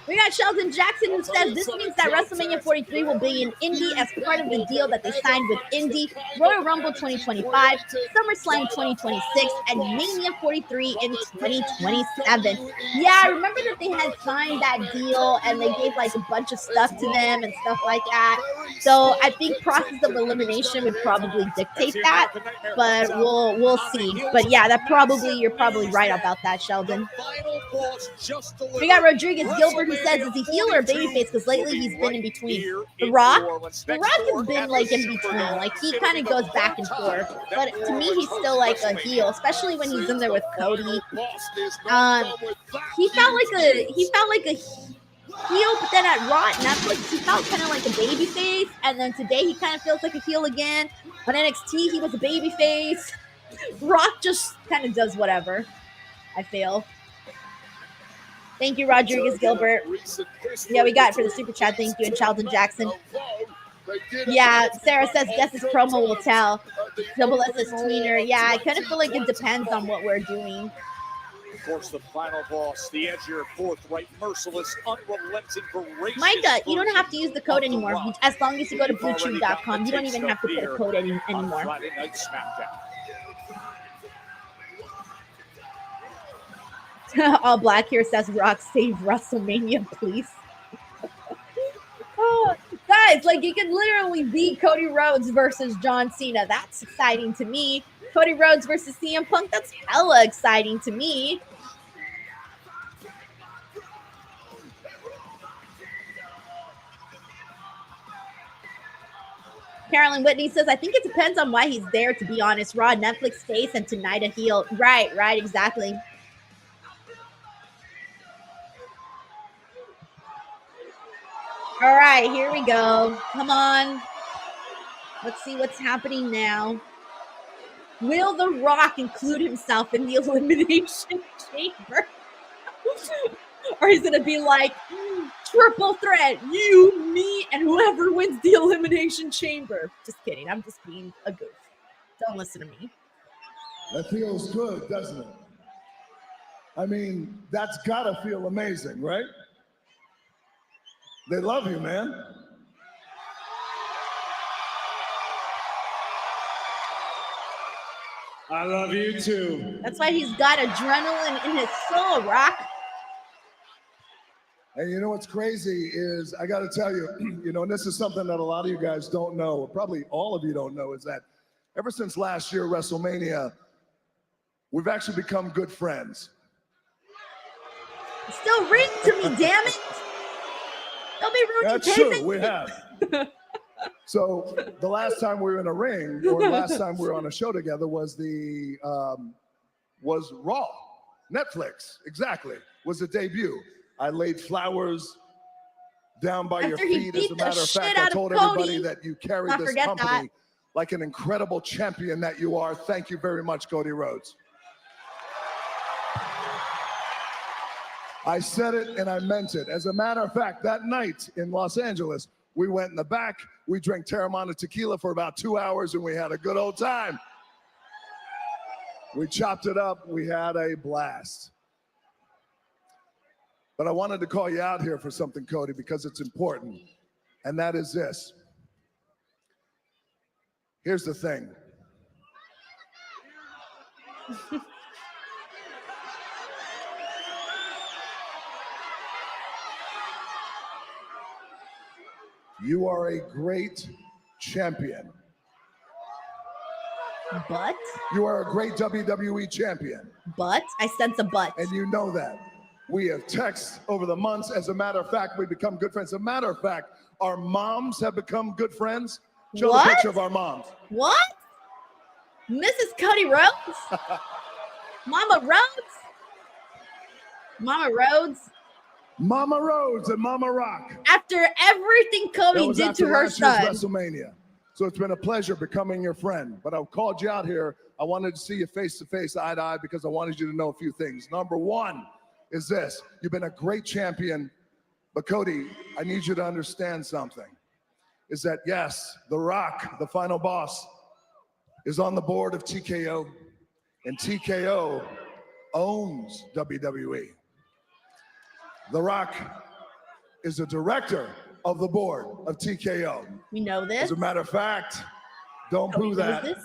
We got Sheldon Jackson who says this means that WrestleMania 43 will be in Indy as part of the deal that they signed with Indy, Royal Rumble 2025, SummerSlam 2026, and Mania 43 in 2027. Yeah, I remember that they had signed that deal and they gave like a bunch of stuff to them and stuff like that. So I think process of elimination would probably dictate that, but we'll see. But yeah, you're probably right about that, Sheldon. We got Rodriguez Gilbert who says, is he heel or babyface? Because lately he's been in between. The Rock has been like in between. Like he kind of goes back and forth. But to me, he's still like a heel, especially when he's in there with Cody. He felt like a heel, but then at Raw at Netflix, he felt kind of like a babyface. And then today he kind of feels like a heel again. On NXT, he was a babyface. Rock just kind of does whatever, I feel. Thank you, Rodriguez Gilbert. Yeah, we got it for the super chat. Thank you, and Sheldon Jackson. Yeah, Sarah says, guess his promo will tell. Double S is tweener. Yeah, I kind of feel like it depends on what we're doing. Of course, the final boss, the edgier, forthright, merciless, unrelenting, voracious. Micah, you don't have to use the code anymore. As long as you go to bluechew.com, you don't even have to put a code anymore. Friday Night Smackdown. All Black here says, Rock, save WrestleMania, please. Oh, guys, like you could literally beat Cody Rhodes versus John Cena. That's exciting to me. Cody Rhodes versus CM Punk, that's hella exciting to me. Carolyn Whitney says, I think it depends on why he's there, to be honest. Raw, Netflix face, and tonight a heel. Right, exactly. All right, here we go. Come on. Let's see what's happening now. Will The Rock include himself in the Elimination Chamber? Or is it going to be like, triple threat, you, me, and whoever wins the Elimination Chamber? Just kidding. I'm just being a goof. Don't listen to me. That feels good, doesn't it? I mean, that's got to feel amazing, right? They love you, man. I love you too. That's why he's got adrenaline in his soul, Rock. And you know what's crazy is, I got to tell you, and this is something that a lot of you guys don't know, or probably all of you don't know, is that ever since last year, WrestleMania, we've actually become good friends. Still ring to me, damn it. Don't be rude. That's true, we have. So the last time we were in a ring, or last time we were on a show together, was Raw, Netflix, exactly, was the debut. I laid flowers down by your feet. As a matter of fact, I told everybody that you carried this company like an incredible champion that you are. Thank you very much, Cody Rhodes. I said it and I meant it. As a matter of fact, that night in Los Angeles, we went in the back, we drank Terramana tequila for about 2 hours, and we had a good old time. We chopped it up, we had a blast. But I wanted to call you out here for something, Cody, because it's important, and that is this. Here's the thing. You are a great champion. But? You are a great WWE champion. But? I sense a but. And you know that. We have texted over the months. As a matter of fact, we've become good friends. As a matter of fact, our moms have become good friends. Show the picture of our moms. What? Mrs. Cody Rhodes? Mama Rhodes? Mama Rhodes? Mama Rhodes and Mama Rock. After everything Cody did to her son. WrestleMania. So it's been a pleasure becoming your friend. But I called you out here. I wanted to see you face to face, eye to eye, because I wanted you to know a few things. Number one is this. You've been a great champion. But Cody, I need you to understand something. Is that, yes, The Rock, the final boss, is on the board of TKO. And TKO owns WWE. The Rock is the director of the board of TKO. We know this. As a matter of fact, don't Cody boo knows that. this.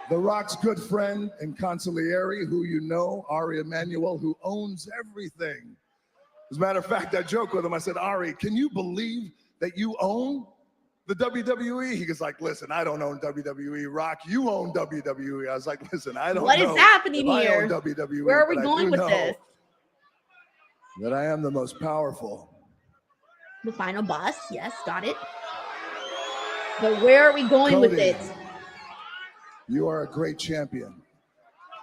The Rock's good friend and consigliere, who you know, Ari Emanuel, who owns everything. As a matter of fact, I joke with him. I said, Ari, can you believe that you own the WWE? He was like, listen, I don't own WWE. Rock, you own WWE. I was like, listen, I don't know. What is happening if here? I own WWE, Where are we but I going do with know this? that I am the most powerful. The final boss. Yes, got it. But where are we going with Cody, it? You are a great champion.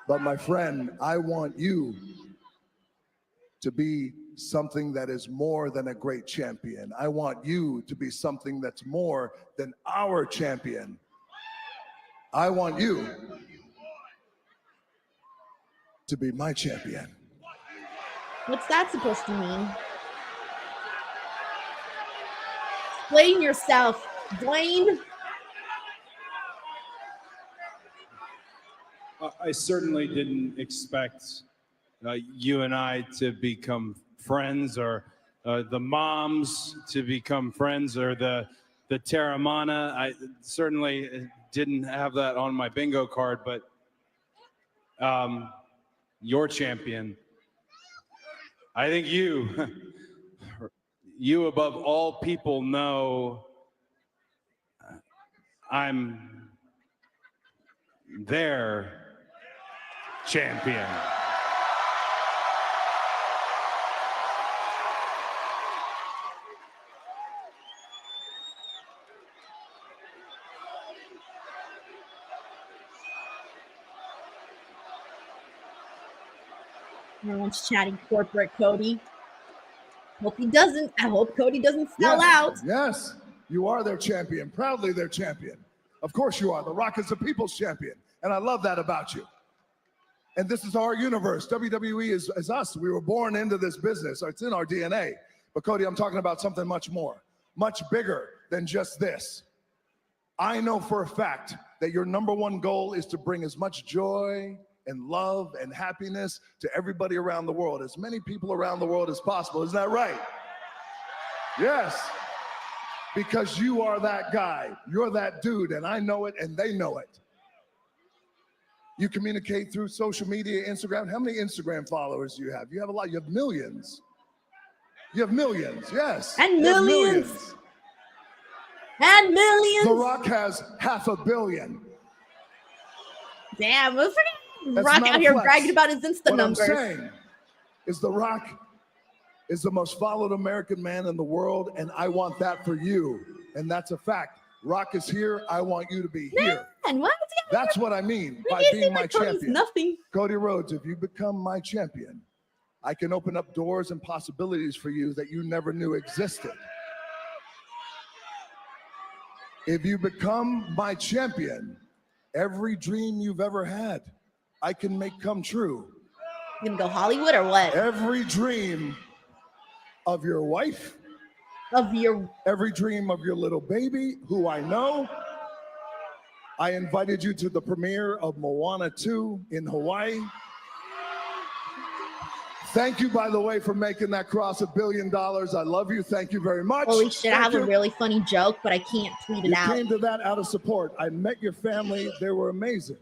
But my friend, I want you to be something that is more than a great champion. I want you to be something that's more than our champion. I want you to be my champion. What's that supposed to mean? Explain yourself, Dwayne. I certainly didn't expect you and I to become friends, or the moms to become friends, or the Terramana. I certainly didn't have that on my bingo card, but your champion. I think you above all people know I'm their champion. Everyone's chatting corporate Cody. Hope he doesn't. I hope Cody doesn't sell out. Yes, you are their champion, proudly their champion. Of course you are. The Rock is the people's champion, and I love that about you. And this is our universe. WWE is us. We were born into this business. It's in our DNA. But Cody, I'm talking about something much more, much bigger than just this. I know for a fact that your number one goal is to bring as much joy and love and happiness to everybody around the world, as many people around the world as possible. Isn't that right? Yes. Because you are that guy. You're that dude, and I know it, and they know it. You communicate through social media, Instagram. How many Instagram followers do you have? You have a lot. You have millions. You have millions, yes. And You have millions. And millions. The Rock has 500 million. Damn, we're freaking That's Rock not out a here flex. bragging about his Insta What numbers. I'm saying is The Rock is the most followed American man in the world, and I want that for you. And that's a fact. Rock is here. I want you to be here. Man, what? That's what I mean by can't being say my my Cody's champion. nothing. Cody Rhodes, if you become my champion, I can open up doors and possibilities for you that you never knew existed. If you become my champion, every dream you've ever had, I can make come true. You gonna go Hollywood or what? Every dream of your wife, every dream of your little baby, who I know. I invited you to the premiere of Moana 2 in Hawaii. Thank you, by the way, for making that cross $1 billion. I love you. Thank you very much. Holy shit, I Thank have you. a really funny joke, but I can't tweet it You out. came to that out of support. I met your family. They were amazing.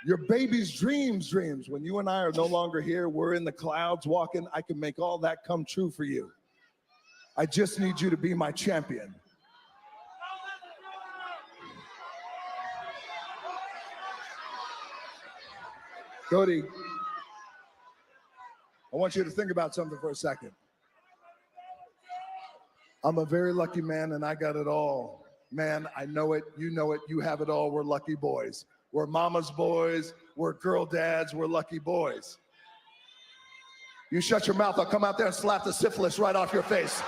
Your baby's dreams. When you and I are no longer here, we're in the clouds walking. I can make all that come true for you. I just need you to be my champion. Cody, I want you to think about something for a second. I'm a very lucky man, and I got it all. Man, I know it, you have it all. We're lucky boys. We're mama's boys, we're girl dads, we're lucky boys. You shut your mouth, I'll come out there and slap the syphilis right off your face.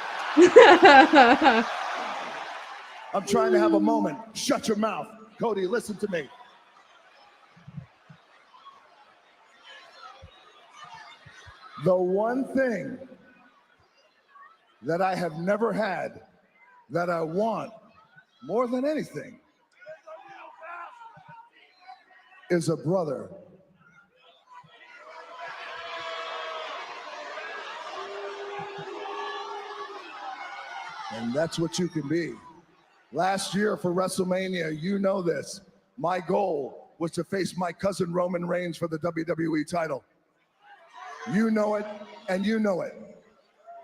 I'm trying to have a moment. Shut your mouth. Cody, listen to me. The one thing that I have never had that I want more than anything is a brother. And that's what you can be. Last year for WrestleMania, you know this. My goal was to face my cousin Roman Reigns for the WWE title. You know it, and you know it.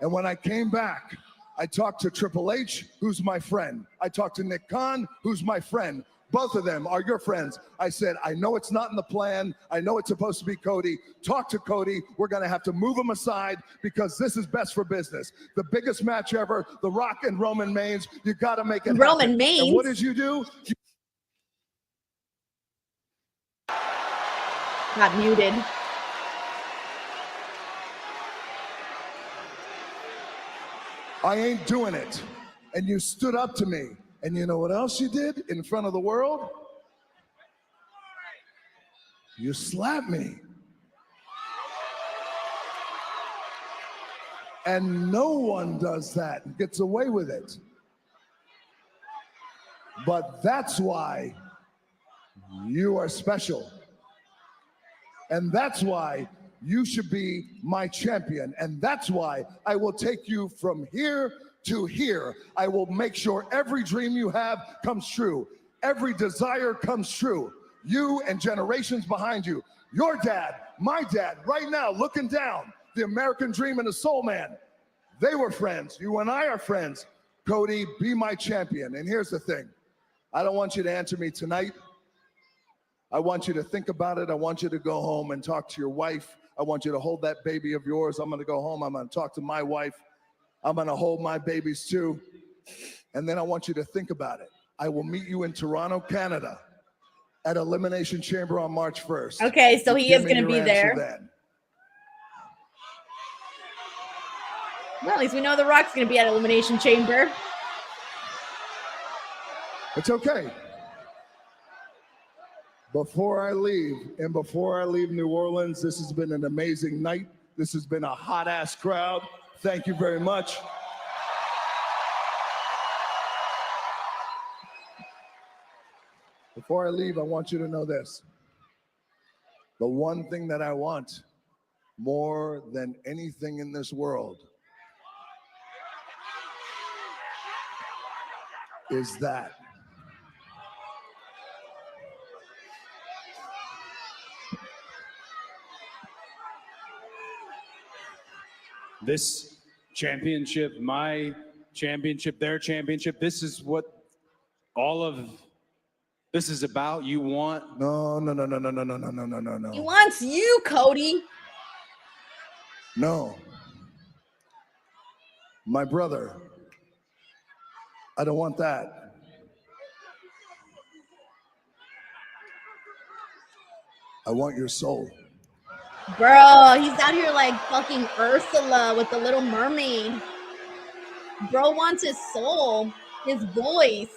And when I came back, I talked to Triple H, who's my friend. I talked to Nick Khan, who's my friend. Both of them are your friends. I said, I know it's not in the plan. I know it's supposed to be Cody. Talk to Cody. We're going to have to move him aside because this is best for business. The biggest match ever, The Rock and Roman Reigns. You got to make it Roman happen. Reigns? And what did you do? Got muted. I ain't doing it. And you stood up to me. And you know what else you did in front of the world? You slapped me. And no one does that and gets away with it. But that's why you are special. And that's why you should be my champion. And that's why I will take you from here to here. I will make sure every dream you have comes true. Every desire comes true. You and generations behind you. Your dad, my dad, right now looking down, the American Dream and the Soul Man. They were friends. You and I are friends. Cody, be my champion. And here's the thing. I don't want you to answer me tonight. I want you to think about it. I want you to go home and talk to your wife. I want you to hold that baby of yours. I'm going to go home. I'm going to talk to my wife. I'm going to hold my babies too. And then I want you to think about it. I will meet you in Toronto, Canada at Elimination Chamber on March 1st. Okay, so You he give is me going to your be answer there. then. Well, at least we know The Rock's going to be at Elimination Chamber. It's okay. Before I leave, and before I leave New Orleans, this has been an amazing night. This has been a hot-ass crowd. Thank you very much. Before I leave, I want you to know this. The one thing that I want more than anything in this world is that. This championship, my championship, their championship, this is what all of this is about. You want? No. He wants you, Cody. No. My brother. I don't want that. I want your soul. Bro, he's out here like fucking Ursula with the Little Mermaid. Bro wants his soul, his voice.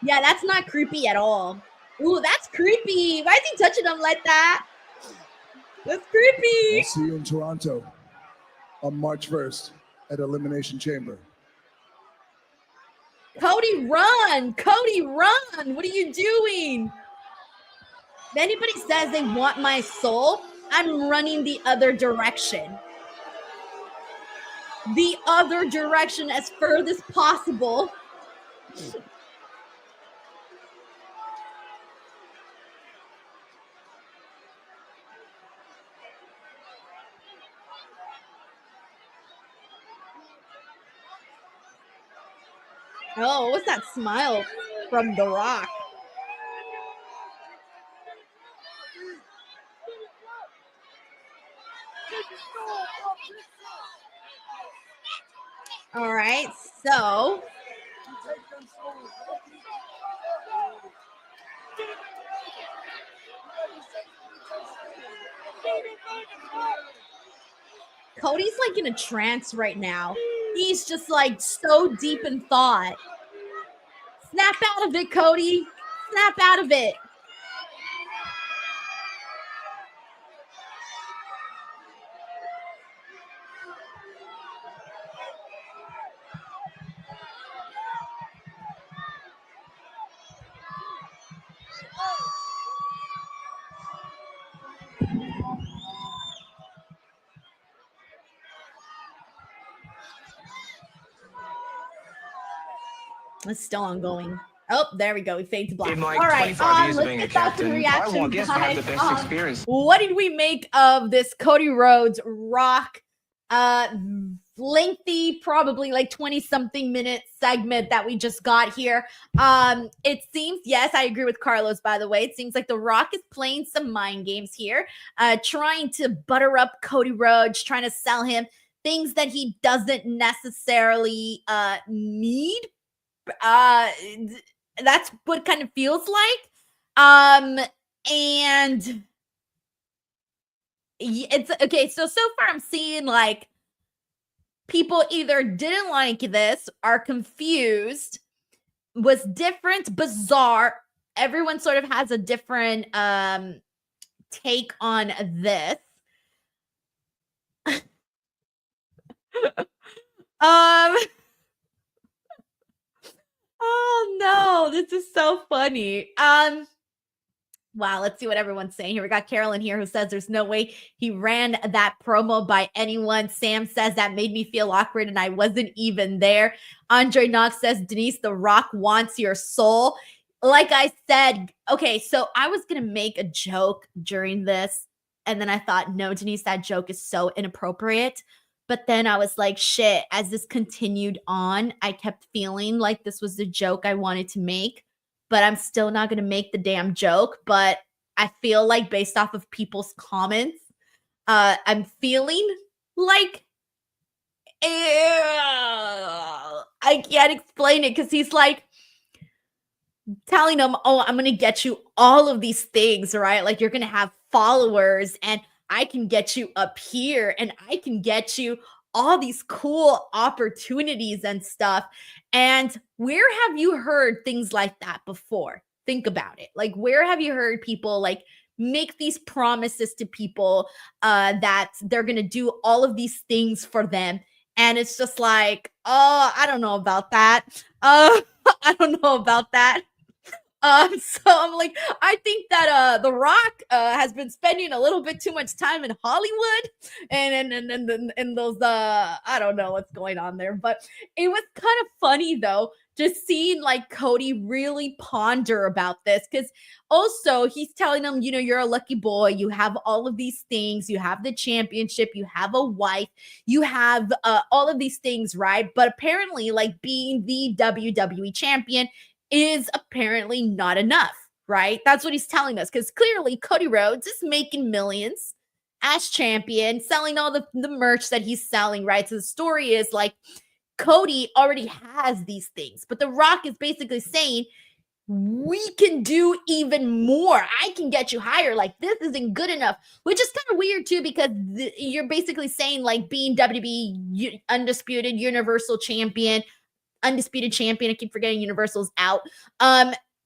Yeah, that's not creepy at all. Ooh, that's creepy. Why is he touching him like that? That's creepy. I'll see you in Toronto on March 1st at Elimination Chamber. Cody, run! Cody, run! What are you doing? If anybody says they want my soul, I'm running the other direction. The other direction as furthest possible. Oh, what's that smile from The Rock? All right, so Cody's like in a trance right now. He's just like so deep in thought. Snap out of it, Cody. Snap out of it. It's still ongoing. Oh, there we go. We fade to black. In my All right, 25 years of let's being a get back to the captain, I reaction, want guests to have the guys. best experience. What did we make of this Cody Rhodes Rock lengthy, probably like 20-something minute segment that we just got here? It seems, yes, I agree with Carlos, by the way. It seems like The Rock is playing some mind games here, trying to butter up Cody Rhodes, trying to sell him things that he doesn't necessarily need. That's what it kind of feels like. And it's okay. So far I'm seeing like people either didn't like this, are confused, was different, bizarre. Everyone sort of has a different take on this. Oh no, this is so funny. Wow, let's see what everyone's saying here. We got Carolyn here who says there's no way he ran that promo by anyone. Sam says that made me feel awkward and I wasn't even there. Andre Knox says, Denise, The Rock wants your soul. Like I said, okay, so I was going to make a joke during this. And then I thought, no, Denise, that joke is so inappropriate. But then I was like, shit, as this continued on, I kept feeling like this was the joke I wanted to make. But I'm still not going to make the damn joke. But I feel like based off of people's comments, I'm feeling like I can't explain it because he's like telling them, oh, I'm going to get you all of these things, right? Like you're going to have followers and I can get you up here and I can get you all these cool opportunities and stuff. And where have you heard things like that before? Think about it. Like, where have you heard people like make these promises to people that they're going to do all of these things for them? And it's just like, oh, I don't know about that. I don't know about that. So I'm like, I think that The Rock has been spending a little bit too much time in Hollywood and those I don't know what's going on there, but it was kind of funny though, just seeing like Cody really ponder about this, because also he's telling them, you know, you're a lucky boy, you have all of these things, you have the championship, you have a wife, you have all of these things, right? But apparently, like being the WWE champion is apparently not enough, right? That's what he's telling us, because clearly Cody Rhodes is making millions as champion, selling all the merch that he's selling, right? So the story is like Cody already has these things, but The Rock is basically saying, we can do even more. I can get you higher. Like, this isn't good enough, which is kind of weird too, because you're basically saying like being WWE undisputed universal champion, undisputed champion. I keep forgetting Universal's out.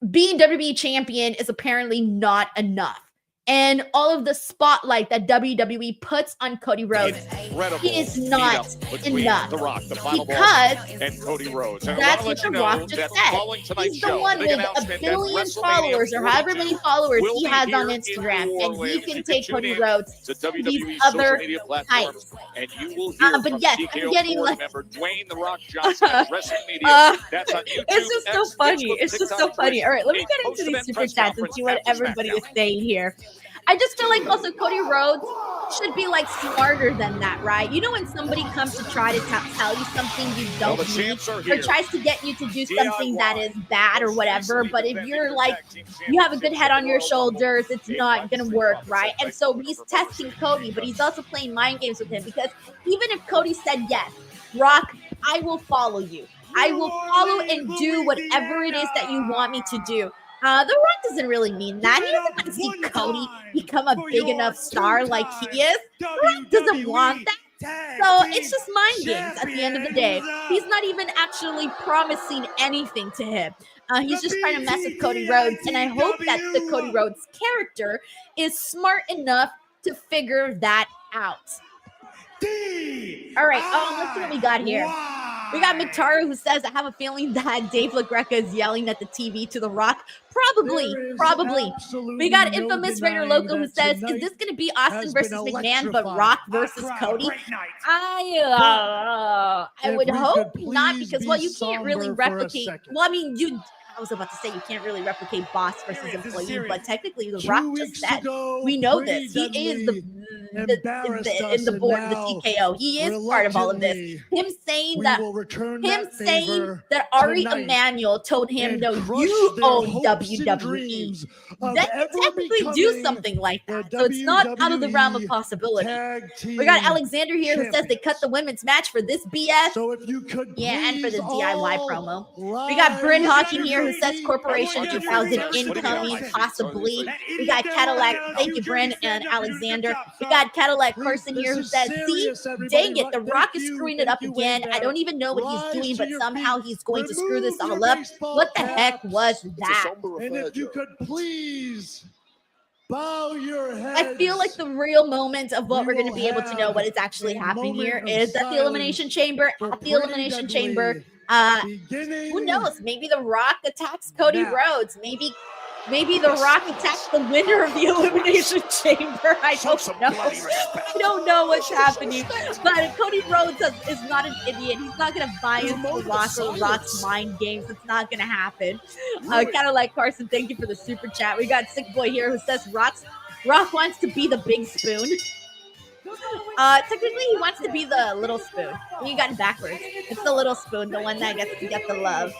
Being WWE champion is apparently not enough. And all of the spotlight that WWE puts on Cody Rhodes is not enough. The Rock, the final because and Cody Rhodes. And that's what The Rock just said. He's the one with a billion followers or however many followers he has on Instagram, and he can take Cody Rhodes to these other heights. And you will hear but yes, I'm getting like member Dwayne The Rock Johnson, Wrestling Media. That's on YouTube. It's just so funny. It's just so funny. All right, let me get into these super chats and see what everybody is saying here. I just feel like also Cody Rhodes should be like smarter than that, right? You know, when somebody comes to try to tell you something you don't need, or tries to get you to do something that is bad or whatever, but if you're like, you have a good head on your shoulders, it's not gonna work, right? And so he's testing Cody, but he's also playing mind games with him, because even if Cody said, yes, Rock, I will follow you. I will follow and do whatever it is that you want me to do. The Rock doesn't really mean that. He doesn't want to see Cody become a big enough star like he is. The Rock doesn't want that. So it's just mind games at the end of the day. He's not even actually promising anything to him. He's just trying to mess with Cody Rhodes. And I hope that the Cody Rhodes character is smart enough to figure that out. All right, let's see what we got here. We got McIntyre who says, I have a feeling that Dave LaGreca is yelling at the TV to The Rock. Probably. We got Infamous Raider Loco who says, is this going to be Austin versus McMahon, but Rock versus Cody? I would hope not, because, well, you can't really replicate. Well, I mean, I was about to say you can't really replicate boss versus employee, but technically The Rock just said, we know this. He is in the TKO. He is part of all of this. Him saying that Ari Emanuel told him, no, you own WWE. Then you technically do something like that. So it's not out of the realm of possibility. We got Alexander here who says they cut the women's match for this BS. And for the DIY promo. We got Bryn Hawking here who says Corporation 2000 incoming, possibly. We got Cadillac. Thank you, Bryn and Alexander. We got Cadillac Carson here who says, see, dang it, The Rock is screwing it up again. I don't even know what he's doing, but somehow he's going to screw this all up. What the heck was that? And if you could please bow your head. I feel like the real moment of what we're going to be able to know what is actually happening here is at the Elimination Chamber. At the Elimination Chamber, who knows? Maybe The Rock attacks Cody Rhodes. Maybe The Rock attacks the winner of the Elimination Chamber. I don't know. I don't know what's happening. But Cody Rhodes is not an idiot. He's not going to buy into The Rock or Rock's mind games. It's not going to happen. Kind of like Carson, thank you for the super chat. We got Sick Boy here who says Rock wants to be the big spoon. Technically, he wants to be the little spoon. You got it backwards. It's the little spoon, the one that gets to get the love.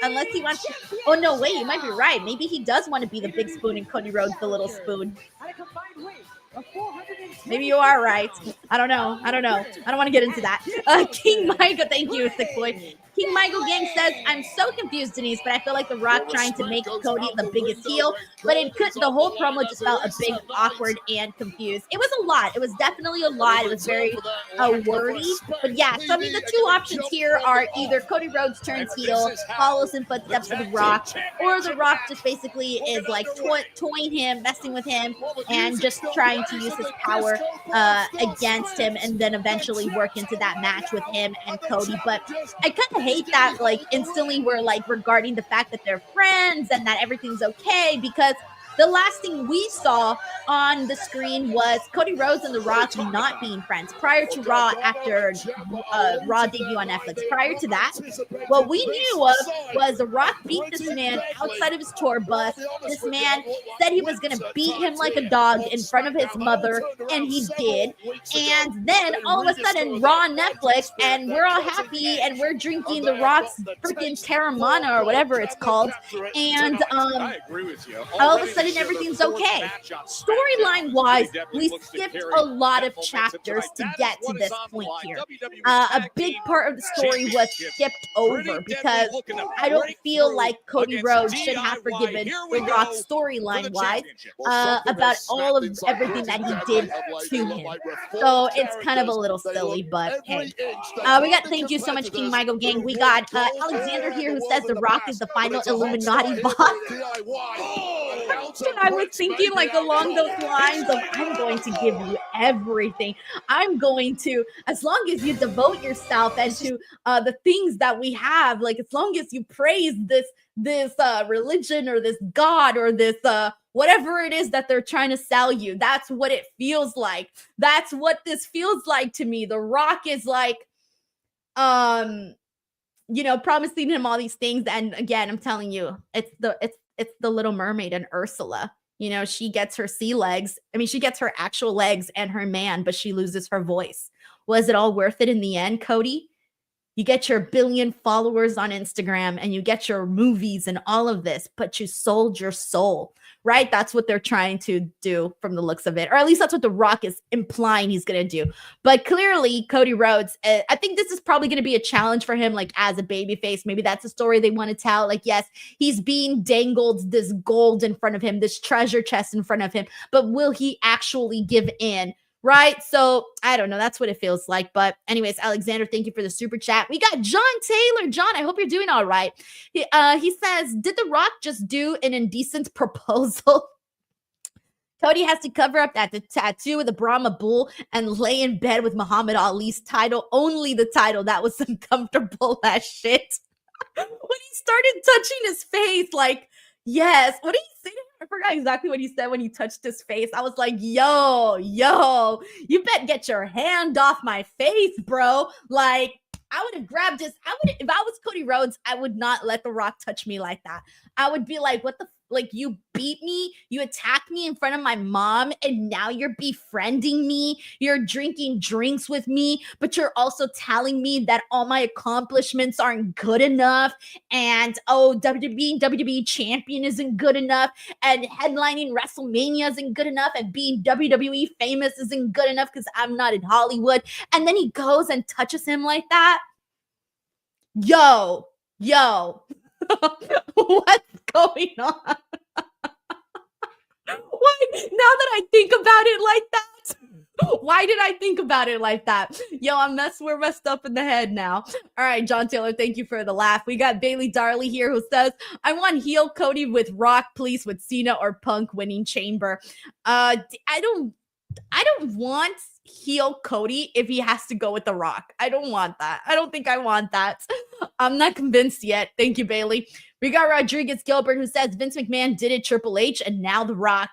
Unless he wants to. Oh, no, wait, you might be right. Maybe he does want to be the big spoon and Cody Rhodes the little spoon. Maybe you are right. I don't know. I don't want to get into that. King Michael, thank you, Sick Boy. King Michael Gang says, I'm so confused, Denise, but I feel like The Rock trying to make Cody the biggest heel, but the whole promo just felt a bit awkward and confused. It was a lot. It was definitely a lot. It was very wordy. But yeah, so I mean, the two options here are either Cody Rhodes turns heel, follows in footsteps of The Rock, or The Rock just basically is like toying him, messing with him, and just trying to use his power against him, and then eventually work into that match with him and Cody. But I kind of hate that like instantly we're like regarding the fact that they're friends and that everything's okay, because the last thing we saw on the screen was Cody Rhodes and The Rock not being friends prior to Raw, after Raw debut on Netflix. Prior to that, what we knew of was The Rock beat this man outside of his tour bus. This man said he was going to beat him like a dog in front of his mother, and he did. And then all of a sudden, Raw on Netflix, and we're all happy, and we're drinking The Rock's freaking Terramana or whatever it's called. And I agree with you. all of a sudden, everything's okay. Storyline wise, we skipped a lot of chapters to get to this point here. A big part of the story was skipped over because I don't feel like Cody Rhodes should have forgiven The Rock storyline wise about all of everything that he did to him. So it's kind of a little silly, but hey. We got, thank you so much, King Michael Gang. We got Alexander here who says The Rock is the final Illuminati boss. And I was thinking like along those lines of, I'm going to give you everything. I'm going to, as long as you devote yourself and to the things that we have, like as long as you praise this religion or this God or this whatever it is that they're trying to sell you. That's what it feels like. That's what this feels like to me. The Rock is like, promising him all these things. And again, I'm telling you, it's the Little Mermaid and Ursula. She gets her sea legs. I mean, she gets her actual legs and her man, but she loses her voice. Was it all worth it in the end, Cody? You get your 1 billion followers on Instagram and you get your movies and all of this, but you sold your soul, right? That's what they're trying to do from the looks of it. Or at least that's what The Rock is implying he's going to do. But clearly, Cody Rhodes, I think this is probably going to be a challenge for him, like as a babyface. Maybe that's a story they want to tell. Like, yes, he's being dangled this gold in front of him, this treasure chest in front of him, but will he actually give in? Right? So I don't know. That's what it feels like. But anyways, Alexander, thank you for the super chat. We got John Taylor. John, I hope you're doing all right. He says, did The Rock just do an indecent proposal? Cody has to cover up that tattoo with the Brahma bull and lay in bed with Muhammad Ali's title, only the title. That was uncomfortable as shit. When he started touching his face, like, yes. What did he say? I forgot exactly what he said when he touched his face. I was like, yo, you better get your hand off my face, bro. Like, I would have grabbed his, if I was Cody Rhodes, I would not let The Rock touch me like that. I would be like, what the, like, you beat me, you attacked me in front of my mom, and now you're befriending me, you're drinking drinks with me, but you're also telling me that all my accomplishments aren't good enough, and being WWE champion isn't good enough, and headlining WrestleMania isn't good enough, and being WWE famous isn't good enough because I'm not in Hollywood. And then he goes and touches him like that. Yo, what's going on? Why, now that I think about it like that, why did I think about it like that? Yo, we're messed up in the head now. All right, John Taylor, thank you for the laugh. We got Bailey Darley here who says, I want heel Cody with Rock, please, with Cena or Punk winning Chamber. I don't want heel Cody if he has to go with The Rock. I don't want that. I don't think I want that. I'm not convinced yet. Thank you, Bailey. We got Rodriguez Gilbert who says Vince McMahon did it Triple H and now The Rock.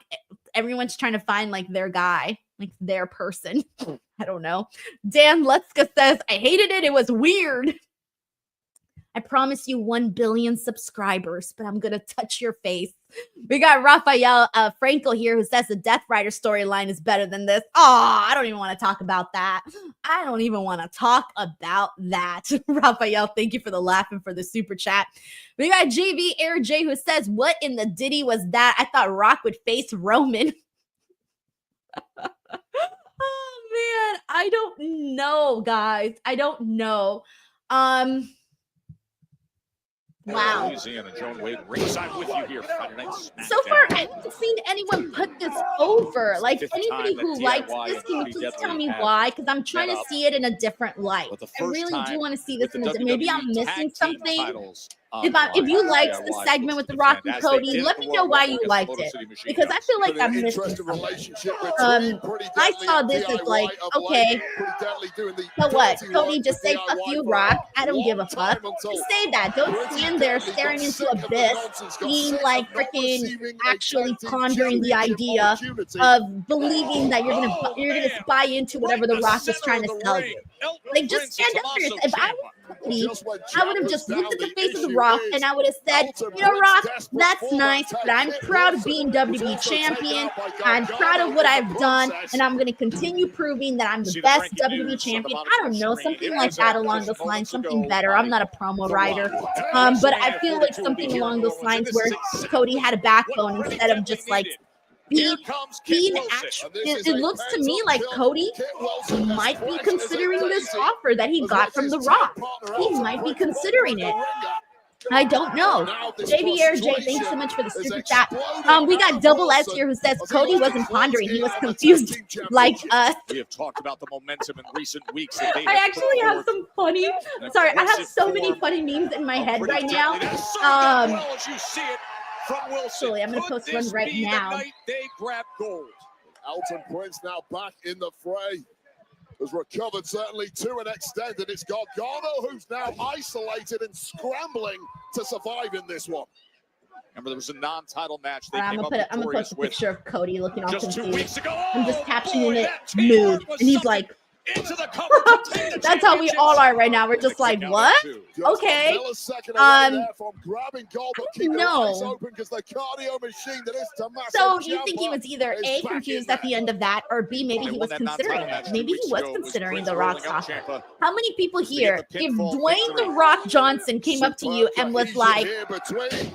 Everyone's trying to find like their guy, like their person. I don't know. Dan Lutzka says, I hated it. It was weird. I promise you 1 billion subscribers, but I'm going to touch your face. We got Raphael Frankel here who says the Death Rider storyline is better than this. Oh, I don't even want to talk about that. Raphael, thank you for the laugh and for the super chat. We got JV Air J who says, what in the ditty was that? I thought Rock would face Roman. Oh, man. I don't know, guys. I don't know. Wow. Louisiana, Joan Wade, ringside with you here. So far, I haven't seen anyone put this over. Like, anybody who likes this, can you please tell me why? Because I'm trying to see it in a different light. I really do want to see this in a maybe I'm missing something. If you liked the segment with The Rock and Cody, let me know why you liked it. Because I feel like I'm missing something. I saw this as like, okay, so what? Cody, just say fuck you, Rock. I don't give a fuck. Just say that. Don't stand there staring into abyss, being like freaking actually pondering the idea of believing that you're gonna buy into whatever The Rock is trying to sell you. Like, just stand up for yourself. If I was Cody, I would have just looked at the face of The Rock and I would have said, you know, Rock, that's nice, but I'm proud of being WWE champion. I'm proud of what I've done, and I'm going to continue proving that I'm the best WWE champion. I don't know, something like that along those lines, something better. I'm not a promo writer, but I feel like something along those lines where Cody had a backbone instead of just like being actual. It looks to me like Cody might be considering this offer that he got from The Rock. He might be considering it. I don't know. JBRJ, thanks so much for the super chat. We got Double S here who says Cody wasn't pondering, he was confused like us. We have talked about the momentum in recent weeks. I actually have some funny, sorry, I have so many funny memes in my head right now. Actually, I'm going to post one right now. They grab gold. Elton Prince now back in the fray. Has recovered certainly to an extent, and it's Gargano who's now isolated and scrambling to survive in this one. Remember, there was a non-title match. I'm gonna post a picture of Cody looking all just confused. 2 weeks ago. I'm just captioning it mood, and he's like, that's how we all are right now. We're just like, what? Okay. No. So you think he was either A, confused at the end of that, or B, maybe he was considering it. Maybe he was considering The Rock's offer. How many people here, if Dwayne The Rock Johnson came up to you and was like,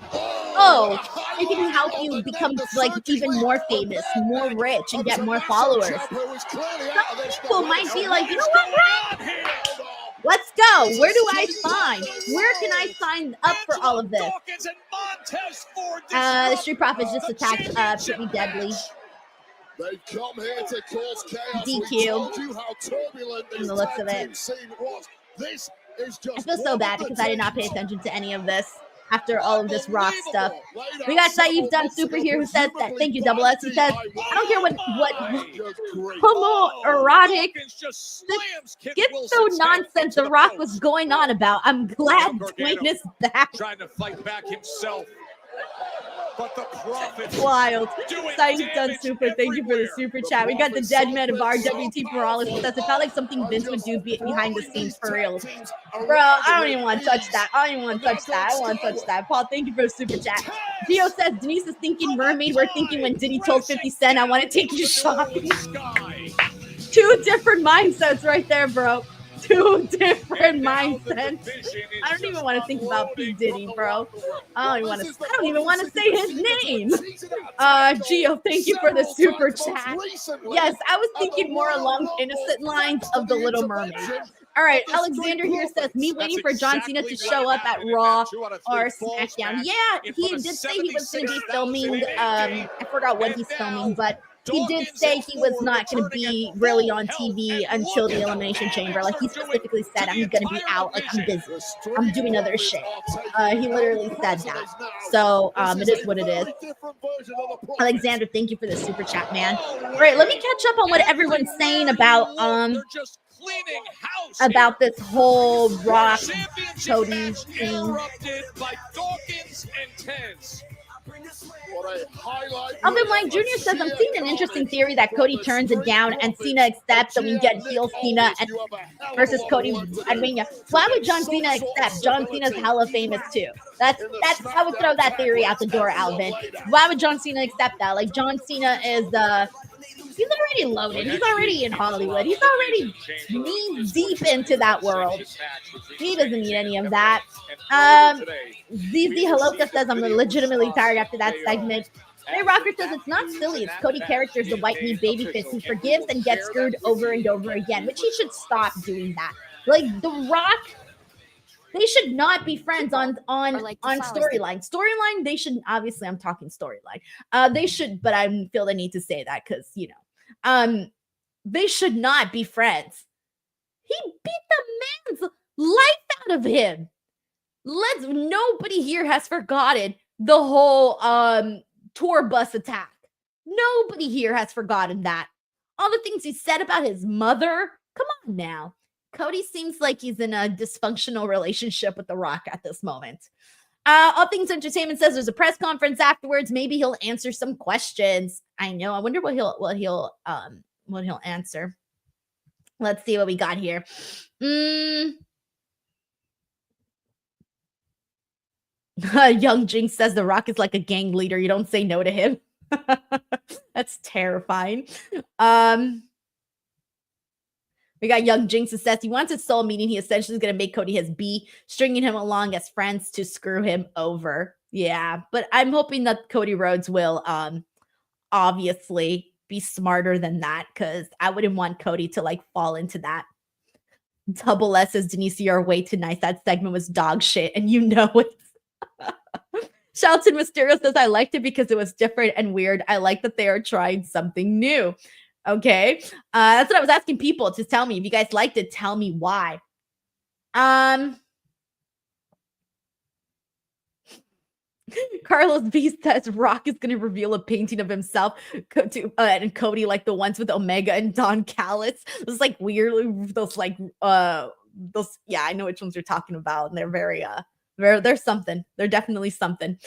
oh, it can help you become like even more famous, more rich, and get more followers. Some people might be like, you know what, Rock? Let's go. Where do I sign? Where can I sign up for all of this? The Street Profits just attacked Pretty Deadly. They've come here to cause chaos. DQ. From the looks of it. This is just I feel so bad because I did not pay attention to any of this. after all of this Rock stuff. We got Saeed Done Super here who says that. Thank you, Double S. He says, I don't care what homoerotic schizo nonsense The Rock was going on about. I'm glad Dwayne is back. Trying to fight back himself. But the Prophet Wild. Saeed Done Super. Thank you for the super chat. We got the dead man of RWT Morales who says it felt like something Vince would do behind the scenes for real. Bro, I don't even want to touch that. I don't even want to touch that. I don't want to touch that. Paul, thank you for the super chat. Gio says Denise is thinking mermaid. We're thinking when Diddy told 50 Cent, I want to take you shopping. Two different mindsets right there, bro. Two different mindsets. I don't even want to think about P. Diddy, bro. I don't even want to say his name. Gio, thank you for the super chat. Yes, I was thinking more along innocent lines of The Little Mermaid. All right, Alexander here says, me waiting for John Cena to show up at Raw or SmackDown. Yeah, he did say he was going to be filming. I forgot what he's filming, but he did say he was not going to be really on TV until the Elimination Chamber. Like, he specifically said, I'm going to be out. Like, I'm busy. I'm doing other shit. He literally said that. So, it is what it is. Alexander, thank you for the super chat, man. All right, let me catch up on what everyone's saying about this whole Rock Cody thing. Alvin Lang Jr. says, I'm seeing an interesting theory that Cody turns it down and Cena accepts, and we get heel Cena versus Cody at Mania. Why would John Cena accept? John Cena's hella famous too. That's I would throw that theory out the door, Alvin. Why would John Cena accept that? Like, John Cena is he's already loaded. He's already in Hollywood. He's already knee deep into that world. He doesn't need any of that. ZZ Haloka says, I'm legitimately tired after that segment. Ray Rocker says, it's not silly. It's Cody character's the white meat babyface who forgives and gets screwed over and over again, which he should stop doing that. Like, The Rock, they should not be friends on storyline. Storyline, they should, obviously I'm talking storyline. They should, but I feel the need to say that because, they should not be friends. He beat the man's life out of him. Nobody here has forgotten the whole tour bus attack. Nobody here has forgotten that. All the things he said about his mother. Come on now. Cody seems like he's in a dysfunctional relationship with The Rock at this moment. All Things Entertainment says there's a press conference afterwards. Maybe he'll answer some questions. I know. I wonder what he'll answer. Let's see what we got here. Young Jinx says The Rock is like a gang leader. You don't say no to him. That's terrifying. We got Young Jinx who says he wants his soul, meaning he essentially is going to make Cody his B, stringing him along as friends to screw him over. Yeah, but I'm hoping that Cody Rhodes will obviously be smarter than that, because I wouldn't want Cody to fall into that. Double S says, Denise, you're way too nice. That segment was dog shit, and you know it. Shelton Mysterio says, I liked it because it was different and weird. I like that they are trying something new. Okay. That's what I was asking people to tell me. If you guys liked it, tell me why. Carlos B says Rock is going to reveal a painting of himself and Cody, like the ones with Omega and Don Callis. Those weird, those yeah, I know which ones you're talking about. And they're very, they're something. They're definitely something.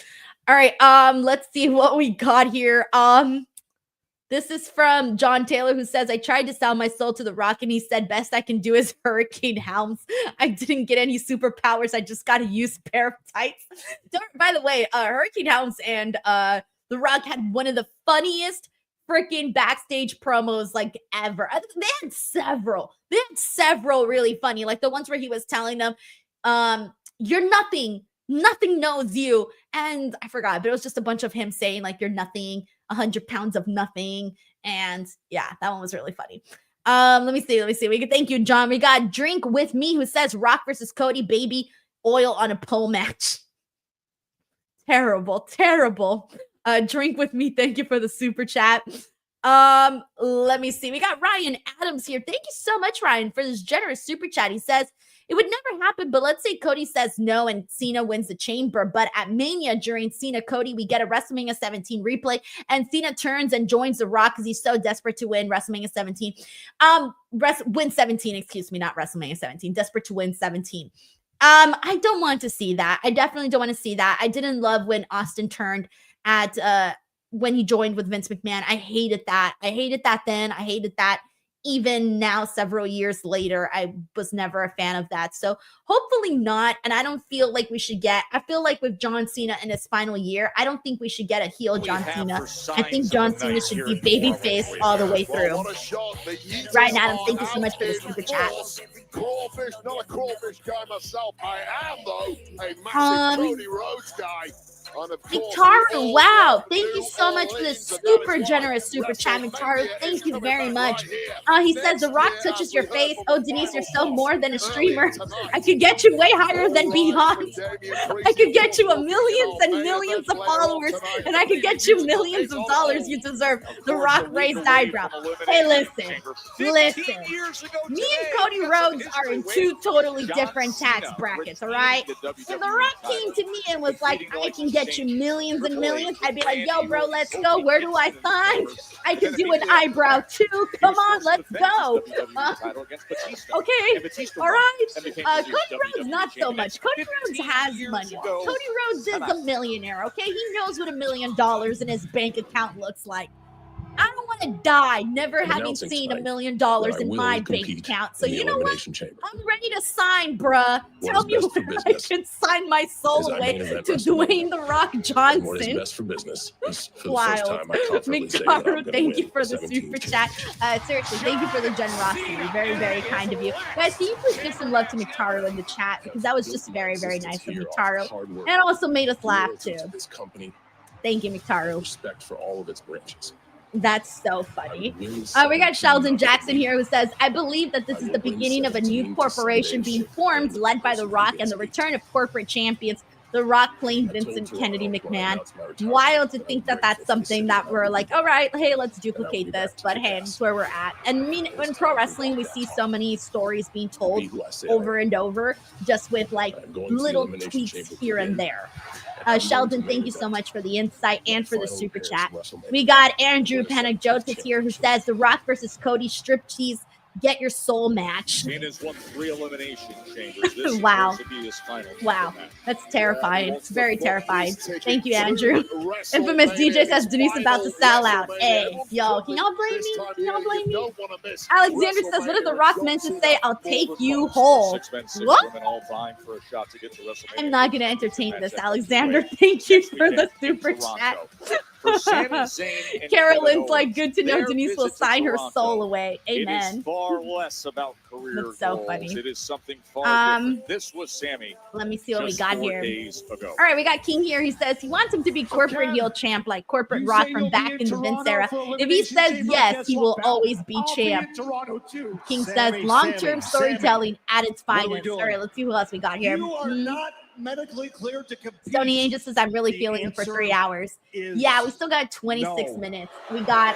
All right. Let's see what we got here. This is from John Taylor, who says, I tried to sell my soul to The Rock, and he said, best I can do is Hurricane Helms. I didn't get any superpowers. I just got to use pair of tights. By the way, Hurricane Helms and The Rock had one of the funniest freaking backstage promos ever. They had several. They had several really funny, the ones where he was telling them, you're nothing. Nothing knows you. And I forgot, but it was just a bunch of him saying, you're nothing. 100 pounds of nothing. And yeah, that one was really funny. Let me see. Thank you, John. We got Drink With Me, who says Rock versus Cody, baby oil on a pole match. Terrible. Drink With Me. Thank you for the super chat. Let me see. We got Ryan Adams here. Thank you so much, Ryan, for this generous super chat. He says, It would never happen, but let's say Cody says no and Cena wins the chamber. But at Mania during Cena Cody, we get a WrestleMania 17 replay, and Cena turns and joins The Rock because he's so desperate to win WrestleMania 17. Win 17, excuse me, not WrestleMania 17. Desperate to win 17. I don't want to see that. I definitely don't want to see that. I didn't love when Austin turned at when he joined with Vince McMahon. I hated that. I hated that then. I hated that even now, several years later. I was never a fan of that. So hopefully not. And I don't feel like we should get, I feel like with John Cena in his final year, I don't think we should get a heel John Cena. I think John Cena should be babyface all the way through. Right now, thank you so much for the super chat. Crawfish, not a crawfish guy myself. I am, though, a massive Cody Rhodes guy. Mictaru, wow. Thank you so much for this super generous super chat, Mictaru. Thank you very much. He says, The Rock touches your face. Oh, Denise, you're so more than a streamer. I could get you way higher than Beyond. I could get you millions and millions of followers, and I could get you millions of dollars you deserve. The Rock raised eyebrow. Hey, listen. Me and Cody Rhodes are in two totally different tax brackets, all right? If The Rock came to me and was like, I can get you millions and millions, I'd be like, yo, bro, let's go. Where do I sign? I could do an eyebrow too. Come on, let's go. Okay, all right. Cody Rhodes, not so much. Cody Rhodes has money. Cody Rhodes is a millionaire, okay? He knows what $1 million in his bank account looks like. I don't want to die never having seen $1 million in my bank account. So you know what? I'm ready to sign, bruh. Tell me where I can sign my soul away to Dwayne The Rock Johnson. What is best for business is for the Wild. first time I confidently say that I'm Mictaru, gonna thank you win for the 17. super chat. Seriously, thank you for the generosity. Very, very kind of you. Guys, can you please give some love to Mictaru in the chat? Because that was just very, very nice of Mictaru. And it also made us laugh too. Thank you, Mictaru. Respect for all of its branches. That's so funny. We got Sheldon Jackson here who says, I believe that this is the beginning of a new corporation being formed, led by The Rock, and the return of corporate champions. The Rock playing Vincent Kennedy McMahon. Wild to think that that's something that we're like, all right, hey, let's duplicate this. But hey, that's where we're at. And I mean, in pro wrestling, we see so many stories being told over and over, just with like little tweaks here and there. Sheldon, thank you so much for the insight and for the super chat. We got Andrew Panagiotis here who says The Rock versus Cody striptease get your soul match. Cena's won 3 elimination chambers. This Wow. appears to be his final Wow. That's terrifying. It's very terrifying. Thank you, Andrew. Infamous DJ says Denise about to sell out. Hey, yo, can y'all blame me? Can y'all blame me? Alexander says, what did The Rock meant to say? I'll take you whole. 6 men, 6 What? women all vying for a shot to get to WrestleMania. I'm not going to entertain this, Alexander. Thank you for the super chat. For Sami Zayn and Carolyn's Kevin like, good to know Owens, Denise will their visit to sign her Toronto, soul away. It Amen. is far less about career That's so goals. funny. It is something far different. This was Sami. Let me see what we just got 4 here. days ago. All right, we got King here. He says he wants him to be corporate heel champ, like corporate Rock from back in the Vince era. If he says yes, he will always be champ. King says long-term storytelling at its finest. All right, let's see who else we got here. You are not medically cleared to compete. Stony Angel says I'm really feeling it for 3 hours. Yeah, we still got 26 minutes. We got.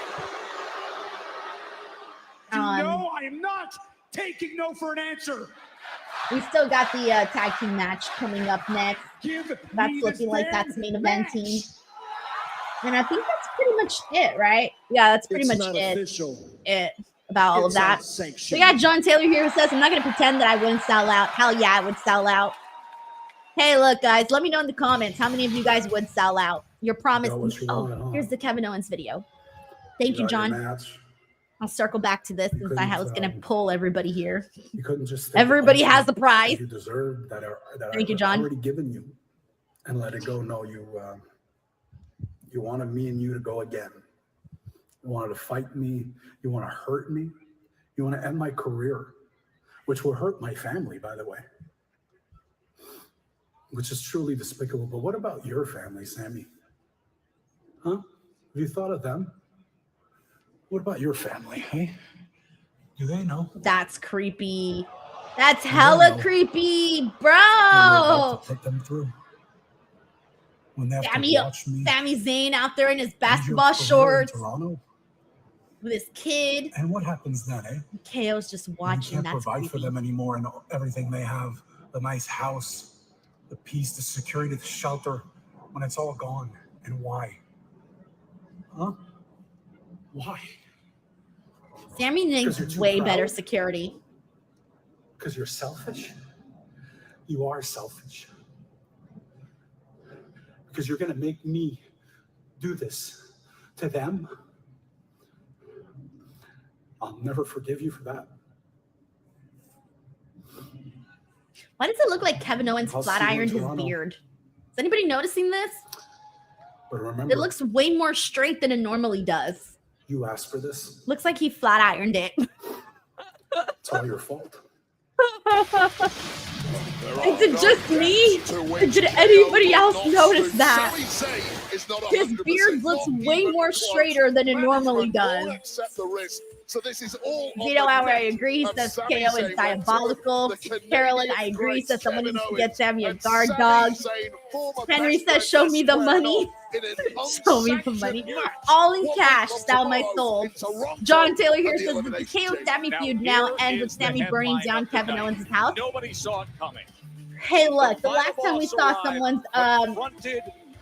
No, I am not taking no for an answer. We still got the tag team match coming up next. That's looking like that's main eventing. And I think that's pretty much it, right? Yeah, that's pretty much it about all of that. We got John Taylor here who says, I'm not going to pretend that I wouldn't sell out. Hell yeah, I would sell out. Hey, look, guys, let me know in the comments how many of you guys would sell out. Your promise. Oh, here's the Kevin Owens video. Thank you, John. I'll circle back to this since I was going to pull everybody here. You couldn't just Everybody has the prize. you deserve that Thank you, I've John. already given you and let it go. No, you wanted me and you to go again. You wanted to fight me. You want to hurt me. You want to end my career, which will hurt my family, by the way, which is truly despicable. But what about your family, Sammy? Huh? Have you thought of them? What about your family, hey? Do they know? That's creepy. That's hella creepy, bro. Put them through. When they have Sami to watch me Zayn out there in his end your basketball career in shorts. Toronto? with his kid. And what happens then, eh? KO's just watching. You can't That's provide for creepy. them anymore, and everything they have, the nice house, the peace, the security, the shelter, when it's all gone. And why? Huh? Why? Sami needs you're too way better proud? security. Because you're selfish? You are selfish. Because you're going to make me do this to them? I'll never forgive you for that. Why does it look like Kevin Owens I'll flat see you in ironed his Toronto. beard? Is anybody noticing this? But remember, It looks way more straight than it normally does. you asked for this. Looks like he flat ironed it. It's all your fault. Is it just me? Or did anybody else notice that? His beard looks way more straighter than it normally does. So this is all Zito Hour, I agree. He says KO is diabolical. Carolyn, I agree. Says someone needs to get Sammy a guard dog. Henry says, show me the money. Show me the money. All in cash, sell my soul. John Taylor here says that the KO Sammy feud now ends with Sammy burning down Kevin Owens' house. Nobody saw it coming. Hey, look, the last time we saw someone's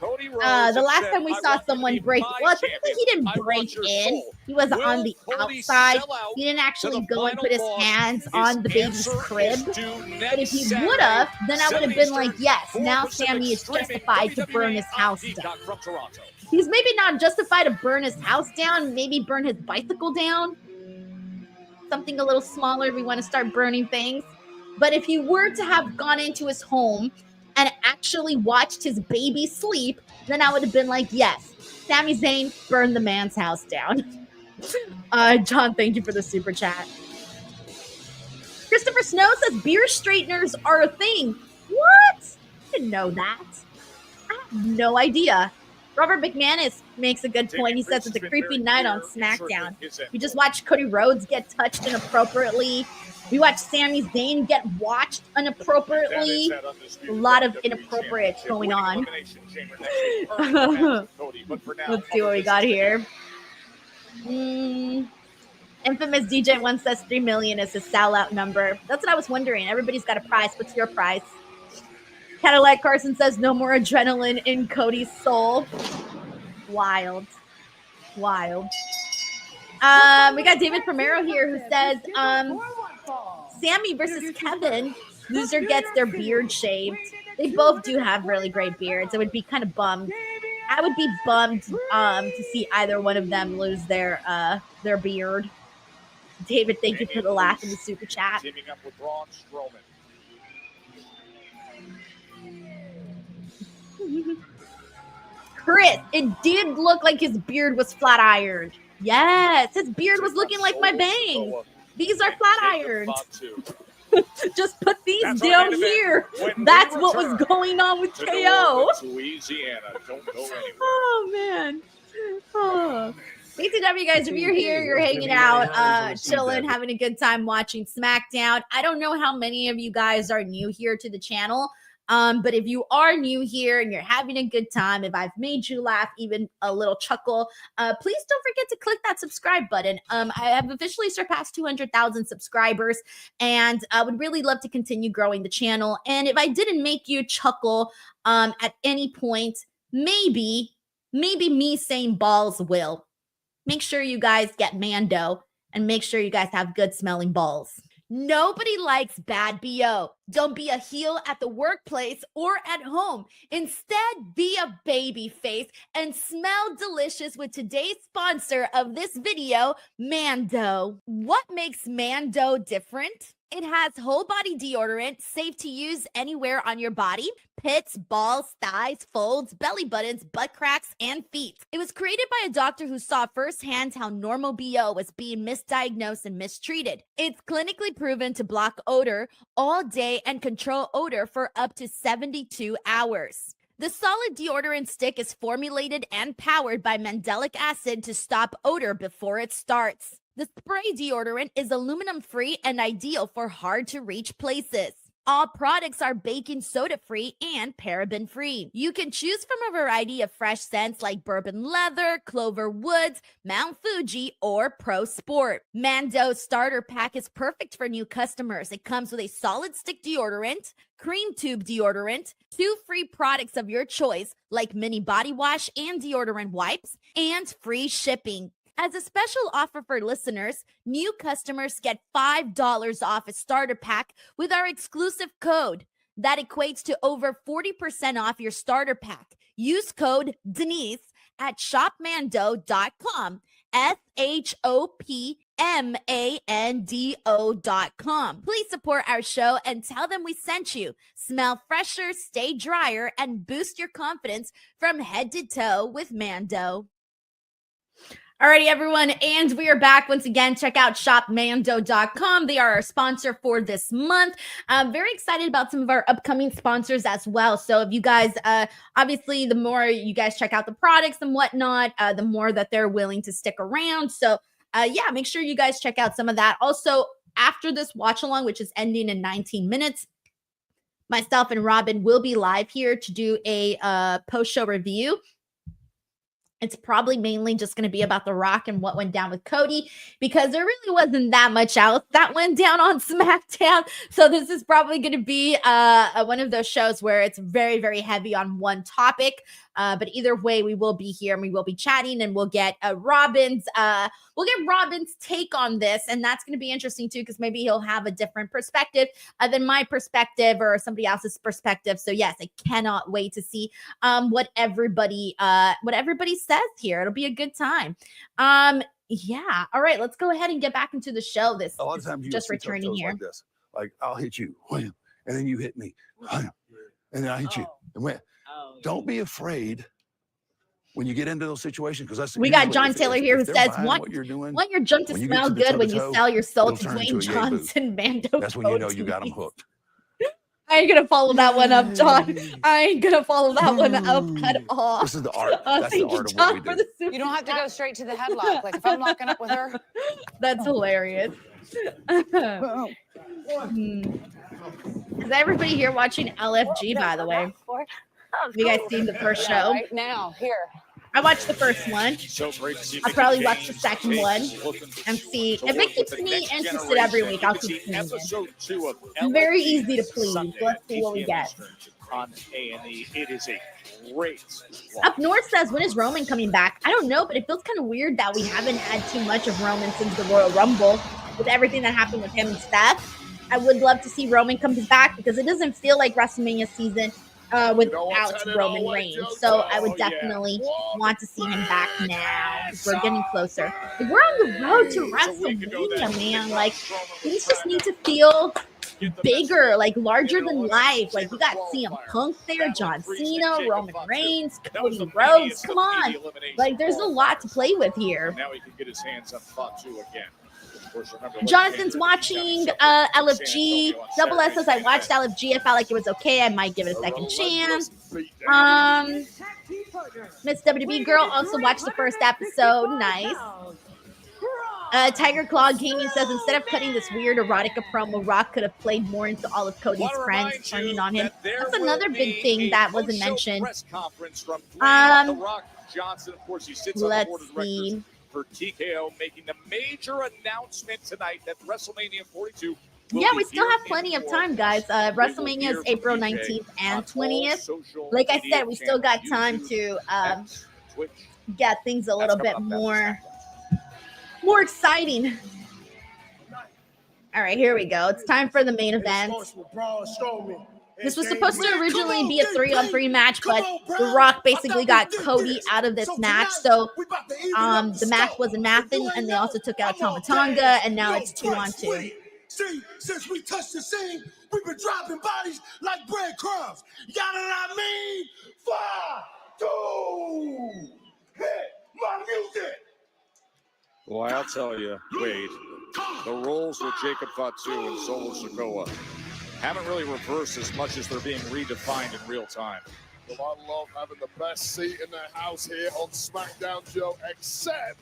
the last time we saw someone break, well, technically he didn't break in. He was on the outside. He didn't actually go and put his hands on the baby's crib. But if he would have, then I would have been like, yes, now Sammy is justified to burn his house down. He's maybe not justified to burn his house down, maybe burn his bicycle down. Something a little smaller if we want to start burning things. But if he were to have gone into his home and actually watched his baby sleep, then I would have been like, yes, Sami Zayn burned the man's house down. John, thank you for the super chat. Christopher Snow says beard straighteners are a thing. What? I didn't know that. I have no idea. Robert McManus makes a good point. He says it's a creepy night on SmackDown. We just watched Cody Rhodes get touched inappropriately. We watched Sami Zayn get watched inappropriately. A lot of inappropriate going on. Let's see what we got here. Infamous DJ1 says 3 million is his sellout number. That's what I was wondering. Everybody's got a price. What's your price? Cadillac Carson says no more adrenaline in Cody's soul. Wild. Wild. We got David Primero here who says Sammy versus Kevin, loser gets their beard shaved. They both do have really great beards. I would be kind of bummed. I would be bummed to see either one of them lose their beard. David, thank you for the laugh in the super chat. Teaming up with Braun Strowman. Chris, it did look like his beard was flat ironed. Yes, his beard was looking like my bangs. These are flat ironed. Just put these down here. That's what was going on with KO. Louisiana. Don't go anywhere. Oh, man. Oh. BTW, guys, if you're here, you're hanging out, chilling, having a good time watching SmackDown. I don't know how many of you guys are new here to the channel. But if you are new here and you're having a good time, if I've made you laugh, even a little chuckle, please don't forget to click that subscribe button. I have officially surpassed 200,000 subscribers, and I would really love to continue growing the channel. And if I didn't make you chuckle at any point, maybe me saying balls will. Make sure you guys get Mando and make sure you guys have good smelling balls. Nobody likes bad BO. Don't be a heel at the workplace or at home. Instead, be a baby face and smell delicious with today's sponsor of this video, Mando. What makes Mando different? It has whole body deodorant, safe to use anywhere on your body, pits, balls, thighs, folds, belly buttons, butt cracks, and feet. It was created by a doctor who saw firsthand how normal BO was being misdiagnosed and mistreated. It's clinically proven to block odor all day and control odor for up to 72 hours. The solid deodorant stick is formulated and powered by mandelic acid to stop odor before it starts. The spray deodorant is aluminum-free and ideal for hard-to-reach places. All products are baking soda free and paraben free. You can choose from a variety of fresh scents like bourbon leather, clover woods, Mount Fuji, or Pro Sport. Mando's starter pack is perfect for new customers. It comes with a solid stick deodorant, cream tube deodorant, 2 free products of your choice like mini body wash and deodorant wipes, and free shipping. As a special offer for listeners, new customers get $5 off a starter pack with our exclusive code. That equates to over 40% off your starter pack. Use code Denise at shopmando.com, SHOPMANDO.com. Please support our show and tell them we sent you. Smell fresher, stay drier, and boost your confidence from head to toe with Mando. Alrighty, everyone, and we are back once again. Check out shopmando.com. They are our sponsor for this month. I'm very excited about some of our upcoming sponsors as well. So if you guys, obviously, the more you guys check out the products and whatnot, the more that they're willing to stick around. So yeah, make sure you guys check out some of that. Also, after this watch along, which is ending in 19 minutes, myself and Robin will be live here to do a post-show review. It's probably mainly just going to be about The Rock and what went down with Cody, because there really wasn't that much else that went down on SmackDown. So this is probably going to be one of those shows where it's very, very heavy on one topic. But either way, we will be here and we will be chatting, and we'll get Robin's take on this, and that's going to be interesting too, because maybe he'll have a different perspective than my perspective or somebody else's perspective. So yes, I cannot wait to see what everybody says here. It'll be a good time. Yeah. All right, let's go ahead and get back into the show. This A lot of times you just see returning here. like this. Like I'll hit you, wham, and then you hit me, wham, and then I hit you. And wham. Don't be afraid when you get into those situations, because that's we got John Taylor here who they're says, behind want you're doing, your junk to when you get smell to the good when you toe-to-toe, sell your soul it'll to turn into Dwayne a yay boo. Johnson, Mando. That's when you know you got them hooked. I ain't gonna follow that one up, John. I ain't gonna follow that one up at all. This is the art. That's the art of what we do. You don't have to go straight to the headlock. Like if I'm locking up with her. That's hilarious. Is everybody here watching LFG, by the way? Have you guys seen the first show? Right now, here. I watched the first one. So great to see I'll probably watch the second one and see if it keeps me interested every week. I'll keep seeing it. Very easy to please. Let's see what we get. On A&E, it is a great Up North says, when is Roman coming back? I don't know, but it feels kind of weird that we haven't had too much of Roman since the Royal Rumble with everything that happened with him and Steph. I would love to see Roman come back because it doesn't feel like WrestleMania season without Roman Reigns. So I would definitely want to see him back now. We're getting closer. We're on the road to WrestleMania, man. Like, things just need to feel bigger, like larger than life. Like, we got CM Punk there, John Cena, Roman Reigns, Cody Rhodes. Come on. Like, there's a lot to play with here. Now he can get his hands on Fatu again. Jonathan's watching LFG. Double S says, I watched LFG. I felt like it was okay. I might give it a second chance. Miss WB Girl also watched the first episode. Nice. Tiger Claw Gaming says, instead of cutting this weird erotica promo, Rock could have played more into all of Cody's friends turning on him. That's another big thing that wasn't mentioned. Let's see. For TKO making the major announcement tonight that WrestleMania 42. Yeah, we still have plenty of time, guys. WrestleMania is April 19th and 20th. Like I said, we still got time to get things a little bit more exciting. All right, here we go. It's time for the main event. This was supposed to originally be a 3-on-3 match, but The Rock basically got Cody out of this match. So the match wasn't mapping, and they also took out Tama Tonga, and now it's 2-on-2. See, since we touched the scene, we've been dropping bodies like breadcrumbs. You know what I mean? 5, 2, hit my music. Well, I'll tell you, Wade, the roles with Jacob Fatu and Solo Sikoa haven't really reversed as much as they're being redefined in real time. Well, I love having the best seat in the house here on SmackDown, Joe, except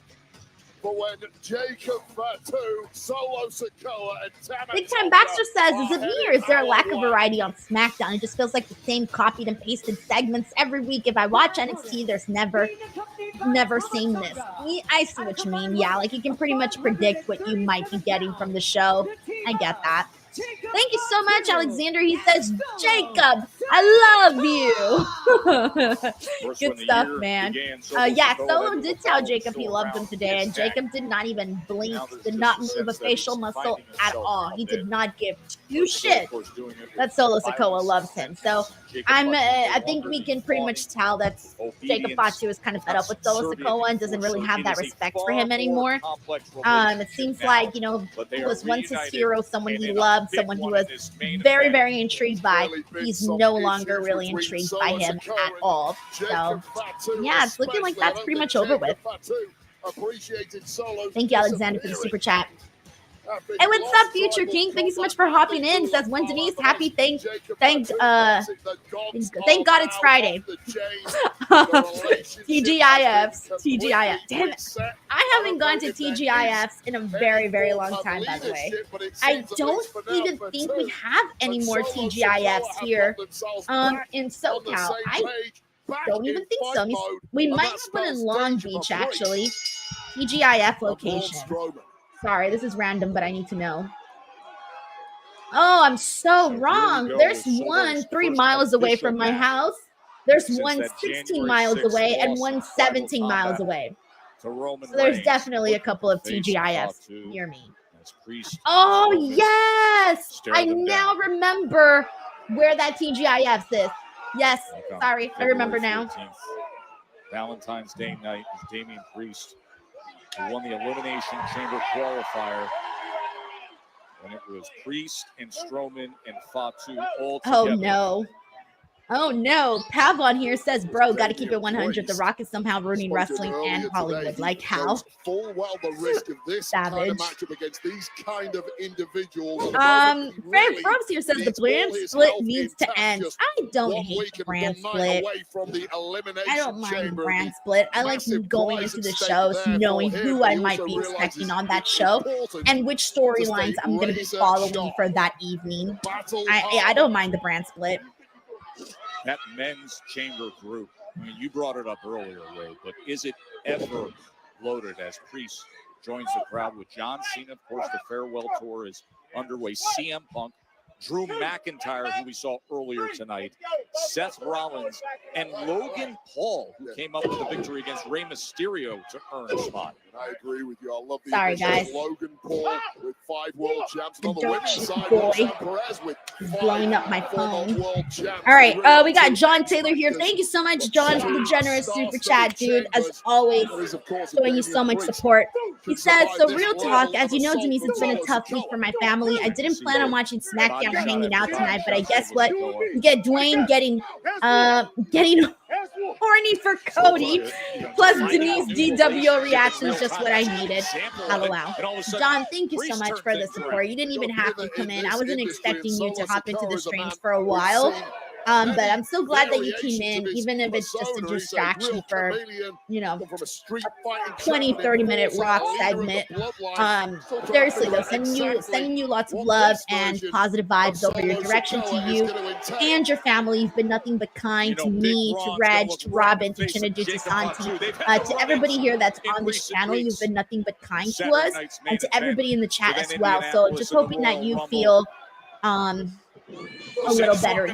But when Jacob Fatu, Solo Sikoa, and Tama Big Time Baxter says, is it me or is there a lack of variety on SmackDown? It just feels like the same copied and pasted segments every week. If I watch NXT, there's never sameness. I see what you mean. Yeah, like you can pretty much predict what you might be getting from the show. I get that. Thank you so much, Alexander. He says, Jacob, I love you. Good stuff, man. Yeah, Solo did tell Jacob he loved him today, and Jacob did not even blink, did not move a facial muscle at all. He did not give two shits that Solo Sikoa loves him. So I think we can pretty much tell that Jacob Fatu is kind of fed up with Solo Sikoa and doesn't really have that respect for him anymore. It seems like, you know, he was once his hero, someone he loved, someone he was very, very intrigued by. He's no longer really intrigued by him at all. So, yeah, it's looking like that's pretty much over with. Thank you, Alexander, for the super chat. Hey, what's up, Future King? Thank you so much for hopping in. Says, when Denise, happy thank God it's Friday. TGIFs. Damn it. I haven't gone to TGIFs in a very, very long time, by the way. I don't even think we have any more TGIFs here in SoCal. I don't even think so. We might have one in Long Beach, actually. TGIF location. Sorry, this is random, but I need to know. Oh, I'm so wrong. There's one 3 miles away from my house. There's one 16 miles away and one 17 miles away. So there's definitely a couple of TGIFs near me. Oh, yes. I now remember where that TGIF is. Yes. Sorry, I remember now. Valentine's Day night is Damian Priest, who won the Elimination Chamber qualifier. And it was Priest and Strowman and Fatu all together. Oh, no. Oh, no. Pavon here says, bro, got to keep it 100. The Rock is somehow ruining wrestling and Hollywood. Like how? Full well the risk of this Savage. kind of matchup against these kind of individuals. Fred Probst here says the brand split needs to end. I don't hate the brand split. I don't mind the brand split. I like going into the shows knowing who I might be expecting on that show and which storylines I'm going to be following for that evening. I don't mind the brand split. That men's chamber group, I mean, you brought it up earlier, Ray, but is it ever loaded as Priest joins the crowd with John Cena? Of course, the farewell tour is underway. CM Punk, Drew McIntyre, who we saw earlier tonight, Seth Rollins, and Logan Paul, who came up with a victory against Rey Mysterio to earn a spot. I agree with you. I love the Sorry, guys. Logan Paul with 5 world champs. On the women's side, He's blowing up my phone. All right, we got John Taylor here. Thank you so much, John, for the generous super chat, dude. As always, showing you so much support. He says, so real talk, as you know, Denise, it's been a tough week for my family. I didn't plan on watching SmackDown or hanging out tonight, but I guess what? You get Dwayne getting horny for Cody, plus Denise DWO reactions, just what I needed. Wow. John, thank you so much for the support. You didn't even have to come in. I wasn't expecting you to hop into the streams for a while. But I'm so glad that you came in, even if it's just a distraction for, you know, a 20-30 minute Rock segment. Seriously though, sending you lots of love and positive vibes over your direction to you and your family. You've been nothing but kind to me, to Reg, to Robin, to Chinadu, to Santi, to everybody here that's on this channel. You've been nothing but kind to us and to everybody in the chat as well. So just hoping that you feel a little better.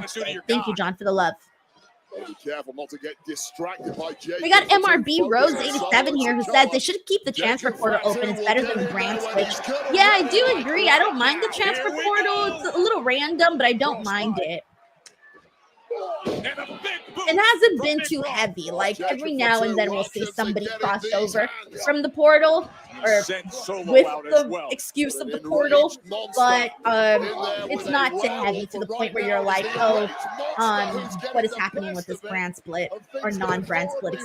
Thank you, John, for the love. Be careful not to get distracted by Jay. We got MRB Rose 87 here who says they should keep the transfer portal open. It's better than the brand switch. Yeah, I do agree. I don't mind the transfer portal. It's a little random, but I don't mind it. It hasn't been too heavy. Like every now and then we'll see somebody cross over from the portal or with the excuse of the portal, but it's not too heavy to the point where you're like, oh, what is happening with this brand split or non-brand split,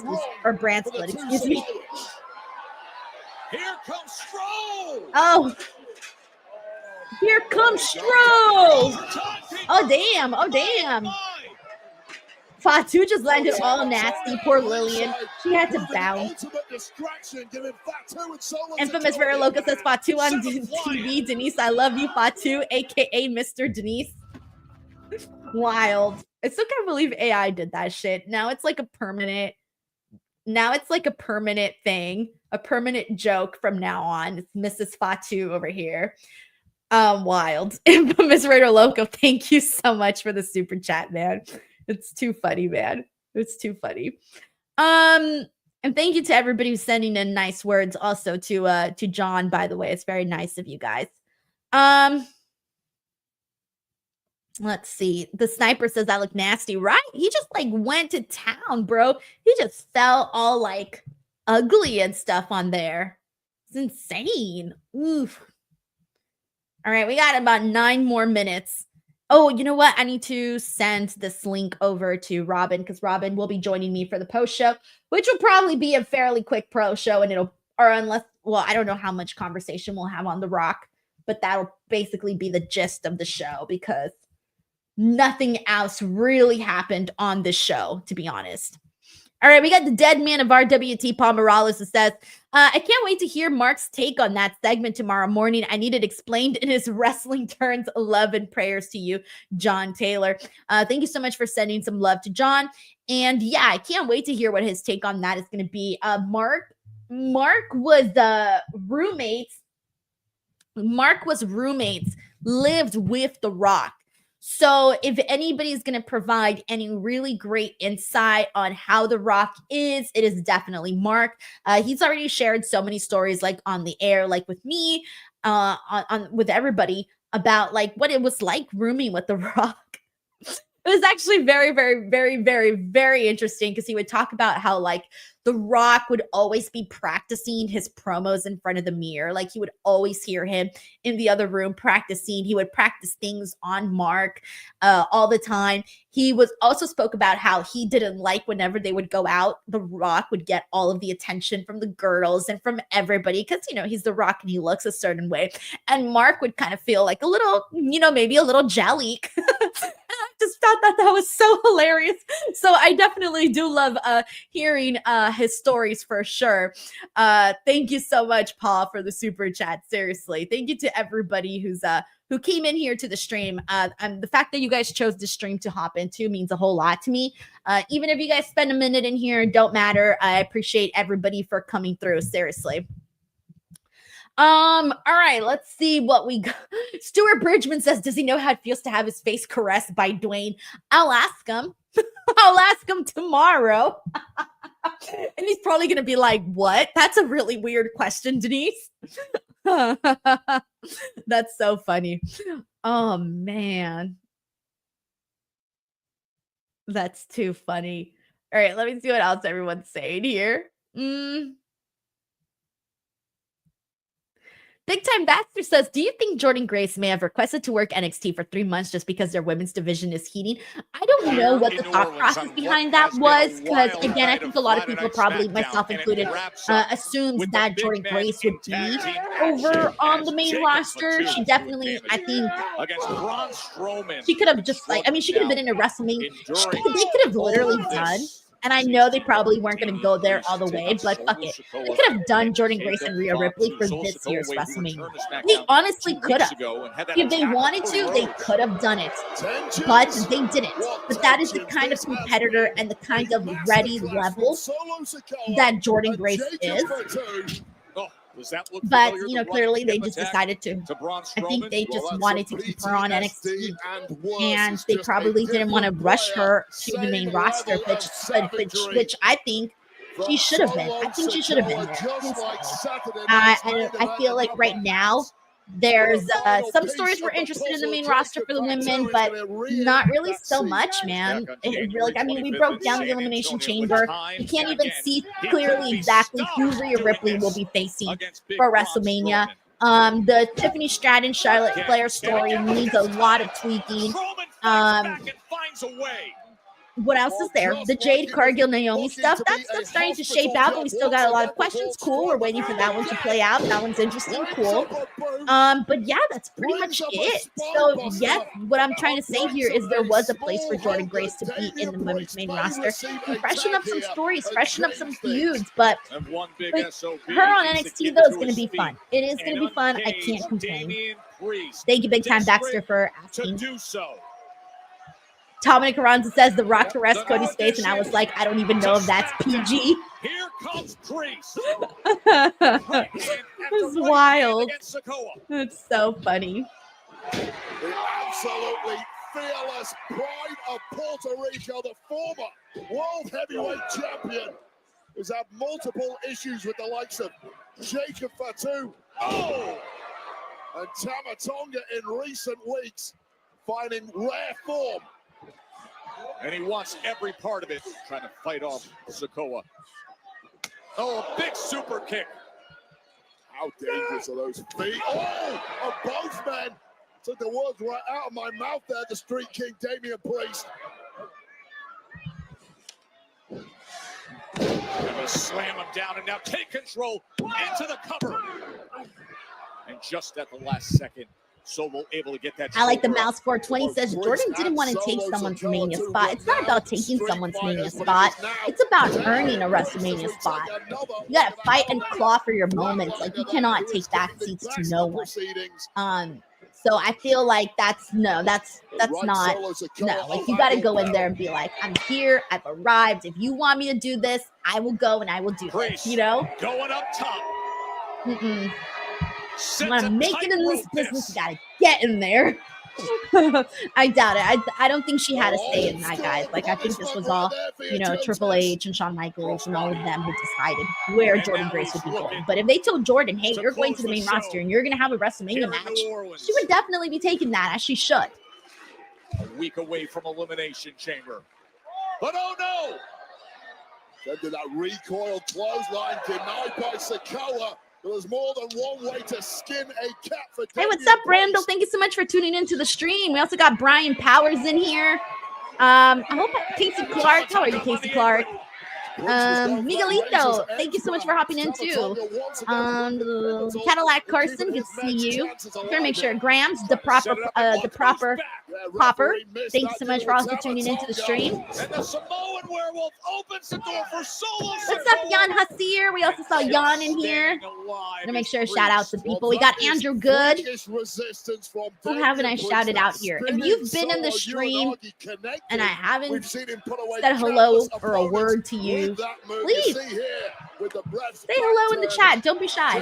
brand split, excuse me. Here comes Stroll. Oh. Here comes Stroll. Oh, damn. Fatu just landed all nasty. Poor Lillian. She had to bounce. Infamous Rare Loca says Fatu on TV. Denise, I love you, Fatu, aka Mr. Denise. Wild. I still can't believe AI did that shit. Now it's like a permanent. Now it's like a permanent thing, a permanent joke from now on. It's Mrs. Fatu over here. Wild. Infamous Raider Loco, thank you so much for the super chat, man. It's too funny, man. It's too funny. And thank you to everybody who's sending in nice words also to John, by the way. It's very nice of you guys. Let's see. The sniper says I look nasty, right? He just like went to town, bro. He just felt all like ugly and stuff on there. It's insane. Oof. All right, we got about 9 more minutes. Oh, you know what? I need to send this link over to Robin because Robin will be joining me for the post show, which will probably be a fairly quick pro show. And I don't know how much conversation we'll have on The Rock, but that'll basically be the gist of the show because nothing else really happened on this show, to be honest. All right, we got the dead man of RWT, Paul Morales, who says, I can't wait to hear Mark's take on that segment tomorrow morning. I need it explained in his wrestling terms. Love and prayers to you, John Taylor. Thank you so much for sending some love to John. And yeah, I can't wait to hear what his take on that is going to be. Mark was roommates. Mark was roommates, lived with The Rock. So if anybody's going to provide any really great insight on how The Rock is, it is definitely Mark. He's already shared so many stories like on the air, like with me, with everybody about like what it was like rooming with The Rock. It was actually very, very, very, very, very interesting because he would talk about how like The Rock would always be practicing his promos in front of the mirror. Like he would always hear him in the other room practicing. He would practice things on Mark all the time. He was also spoke about how he didn't like whenever they would go out, The Rock would get all of the attention from the girls and from everybody because, you know, he's The Rock and he looks a certain way. And Mark would kind of feel like a little, you know, maybe a little jelly. I just thought that was so hilarious. So I definitely do love hearing his stories for sure. Thank you so much, Paul, for the super chat. Seriously, thank you to everybody who came in here to the stream. The fact that you guys chose the stream to hop into means a whole lot to me. Even if you guys spend a minute in here, don't matter. I appreciate everybody for coming through. Seriously. All right, let's see what we got. Stuart Bridgman says, does he know how it feels to have his face caressed by Dwayne? I'll ask him. I'll ask him tomorrow. And he's probably going to be like, what? That's a really weird question, Denise. That's so funny. Oh, man. That's too funny. All right, let me see what else everyone's saying here. Big Time Baxter says, do you think Jordynne Grace may have requested to work NXT for 3 months just because their women's division is heating? I don't know what the thought process behind that was because, again, I think a lot of people, probably myself included, assumed that Jordynne Grace would be over on the main roster. She definitely, I think, she could have just like, I mean, she could have been in a WrestleMania. They could have literally done. And I know they probably weren't going to go there all the way, but fuck it. They could have done Jordynne Grace and Rhea Ripley for this year's WrestleMania. They honestly could have. If they wanted to, they could have done it. But they didn't. But that is the kind of competitor and the kind of ready level that Jordynne Grace is. But, you know, clearly they just decided to. I think they just wanted to keep her on NXT. And they probably didn't want to rush her to the main roster, which I think she should have been. I think she should have been there. I feel like right now, there's some stories we're interested in the main roster for the women, but not really so much, man. I mean, we broke down the Elimination Chamber. You can't even see clearly exactly who Rhea Ripley will be facing for WrestleMania. The Tiffany Stratton Charlotte Flair story needs a lot of tweaking. what else is there? The Jade Cargill Naomi stuff. That stuff's starting to shape out, but we still got a lot of questions. Cool. We're waiting for that one to play out. That one's interesting. Cool. But yeah, that's pretty much it. So yes, what I'm trying to say here is there was a place for Jordynne Grace to be in the women's main roster and freshen up some stories, freshen up some feuds. But her on NXT though is going to be fun. It is going to be fun. I can't complain. Thank you, Big Time Baxter, for asking. Dominic Aranza says The Rock caressed Cody's face, and I was like, I don't even know if that's PG. Here comes Priest. It's wild. It's so funny. The absolutely fearless pride of Puerto Rico, the former world heavyweight champion, has had multiple issues with the likes of Jacob Fatu and Tama Tonga in recent weeks, finding rare form. And he wants every part of it, trying to fight off Sikoa. Oh, a big super kick. How dangerous are those feet? Oh, of both men. Took the words right out of my mouth there, the Street King, Damian Priest. Gonna slam him down and now take control into the cover. And just at the last second, Solo able to get that. I like the Mouse 420 says Jordynne didn't want to take someone's Mania spot. It's not about taking someone's Mania spot. It's about earning a WrestleMania spot. You gotta fight and claw for your moments. Like you cannot take back seats to no one. So I feel like that's not no. Like you gotta go in there and be like, I'm here, I've arrived. If you want me to do this, I will go and I will do this. You know? Going up top. You want to make it in this business, you gotta get in there. I doubt it. I don't think she had a say in that, guys. Like I think this was all, Triple H and Shawn Michaels and all of them who decided where Jordynne Grace would be going. But if they told Jordynne, hey, you're going to the main roster and you're gonna have a WrestleMania match, she would definitely be taking that, as she should. A week away from Elimination Chamber. But oh no! Then to that recoil clothesline denied by Sikoa. There's more than one way to skin a cat for Hey, what's up, Randall? Thank you so much for tuning into the stream. We also got Brian Powers in here. I hope Casey Clark. How are you, Casey Clark? Miguelito, thank you so much for hopping in too. Cadillac Carson, good to see you. I'm gonna make sure Grams, the proper popper. Thank you so much for also tuning into the stream. And the Samoan Werewolf opens the door for Solo. What's up, Jan Hasir? We also saw Jan in here. I'm gonna make sure to shout out some people. We got Andrew Good. Who haven't I shouted out here? If you've been in the stream and I haven't said hello or a word to you, please say hello in the chat. Don't be shy.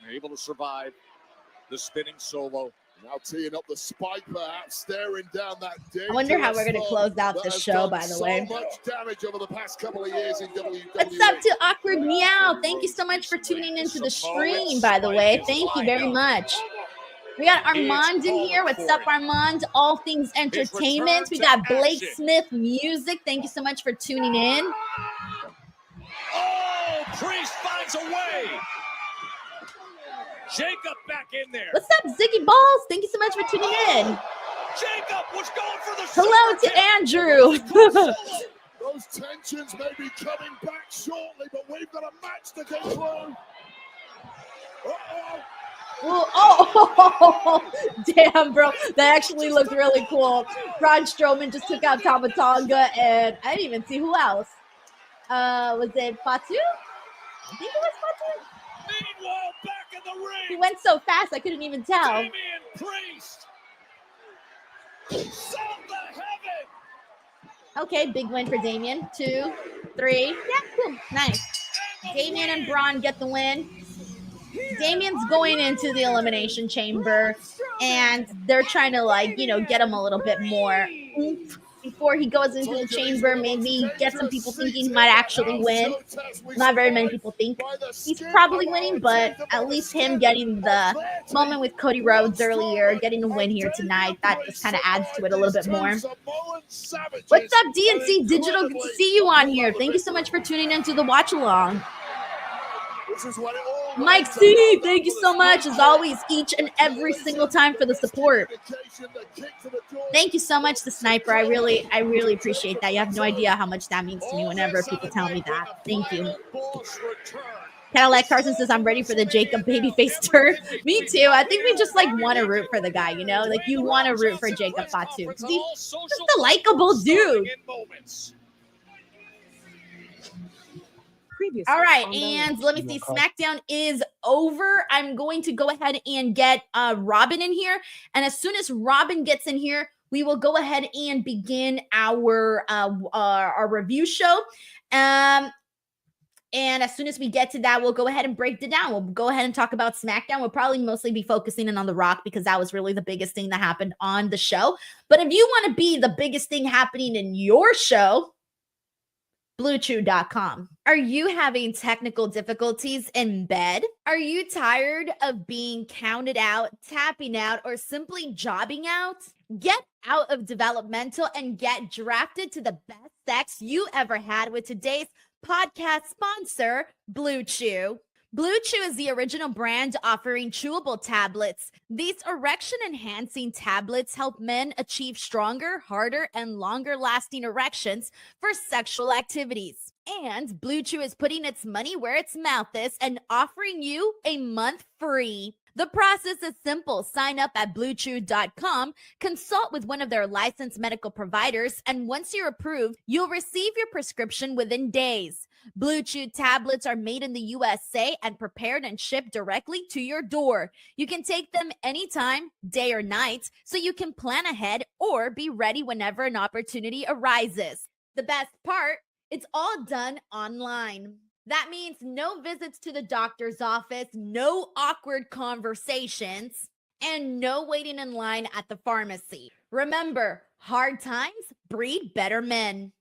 They're able to survive the spinning Solo. Now teeing up the spike, perhaps staring down that. I wonder how we're gonna close out the show. By the way, much damage over the past couple of years in WWE. What's up to Awkward Meow? Thank you so much for tuning into the stream. By the way, thank you very much. We got Armand in here. What's up, Armand? All Things Entertainment. We got Blake Smith Music. Thank you so much for tuning in. Oh, Priest finds a way. Jacob back in there. What's up, Ziggy Balls? Thank you so much for tuning in. Jacob was going for the hello to Andrew. Those tensions may be coming back shortly, but we've got a match to get through. Oh, damn, bro. That actually looked really cool. Braun Strowman just took out Tama Tonga, and I didn't even see who else. Was it Fatu? I think it was Fatu. Meanwhile, back in the ring. He went so fast, I couldn't even tell. Damian Priest. South of heaven. Okay, big win for Damian. 2, 3. Yeah, cool. Nice. Damian and Braun get the win. Damian's going into the Elimination Chamber, and they're trying to, get him a little bit more oomph before he goes into the chamber. Maybe get some people thinking he might actually win. Not very many people think he's probably winning, but at least him getting the moment with Cody Rhodes earlier, getting a win here tonight, that just kind of adds to it a little bit more. What's up, DNC Digital? Good to see you on here. Thank you so much for tuning into the Watchalong. This is what it all Mike C, thank you so much, as always, each and every single time for the support. Thank you so much, the Sniper. I really appreciate that. You have no idea how much that means to me whenever people tell me that. Thank you. Cadillac Carson says, I'm ready for the Jacob babyface turn. Me too. I think we just want to root for the guy, you know? Like, you want to root for Jacob Fatu because he's just a likable dude. All right, and let me see. SmackDown is over. I'm going to go ahead and get Robin in here. And as soon as Robin gets in here, we will go ahead and begin our review show. And as soon as we get to that, we'll go ahead and break it down. We'll go ahead and talk about SmackDown. We'll probably mostly be focusing in on The Rock because that was really the biggest thing that happened on the show. But if you want to be the biggest thing happening in your show, BlueChew.com. Are you having technical difficulties in bed? Are you tired of being counted out, tapping out, or simply jobbing out? Get out of developmental and get drafted to the best sex you ever had with today's podcast sponsor, Blue Chew. Blue Chew is the original brand offering chewable tablets. These erection-enhancing tablets help men achieve stronger, harder, and longer-lasting erections for sexual activities. And Blue Chew is putting its money where its mouth is and offering you a month free. The process is simple. Sign up at BlueChew.com, consult with one of their licensed medical providers, and once you're approved, you'll receive your prescription within days. Blue Chew tablets are made in the USA and prepared and shipped directly to your door. You can take them anytime, day or night, so you can plan ahead or be ready whenever an opportunity arises. The best part, it's all done online. That means no visits to the doctor's office, no awkward conversations, and no waiting in line at the pharmacy. Remember, hard times breed better men.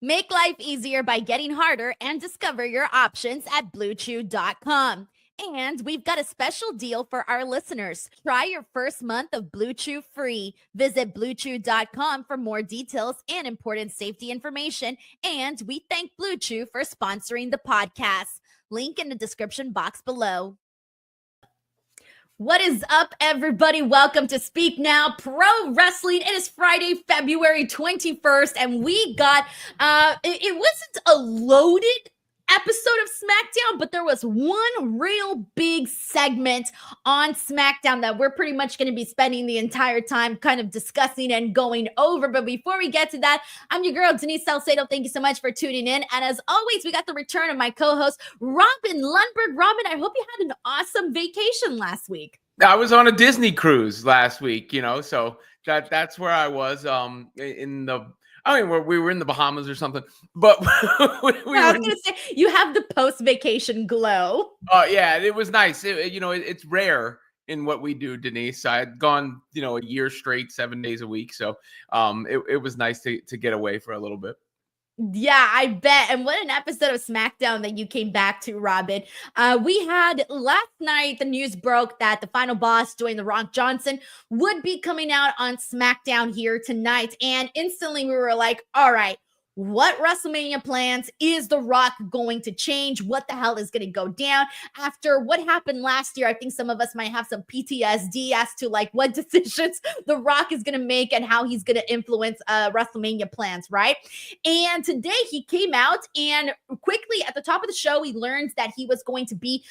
Make life easier by getting harder and discover your options at BlueChew.com. And we've got a special deal for our listeners. Try your first month of Blue Chew free. Visit BlueChew.com for more details and important safety information. And we thank Blue Chew for sponsoring the podcast. Link in the description box below. What is up, everybody? Welcome to Speak Now Pro Wrestling. It is Friday, February 21st, and we got, it wasn't a loaded episode of SmackDown, but there was one real big segment on SmackDown that we're pretty much going to be spending the entire time kind of discussing and going over. But before we get to that, I'm your girl, Denise Salcedo. Thank you so much for tuning in. And as always, we got the return of my co-host, Robin Lundberg. Robin, I hope you had an awesome vacation last week. I was on a Disney cruise last week, so that's where I was we were in the Bahamas or something, but I was going to say, you have the post-vacation glow. Oh, yeah, it was nice. It's rare in what we do, Denise. I had gone, a year straight, 7 days a week. So it was nice to get away for a little bit. Yeah, I bet. And what an episode of SmackDown that you came back to, Robin. We had last night, the news broke that the final boss, Dwayne "The Rock" Johnson, would be coming out on SmackDown here tonight. And instantly we were like, all right, what WrestleMania plans is The Rock going to change? What the hell is going to go down? After what happened last year, I think some of us might have some PTSD as to what decisions The Rock is going to make and how he's going to influence WrestleMania plans, right? And today he came out and quickly at the top of the show, we learned that he was going to be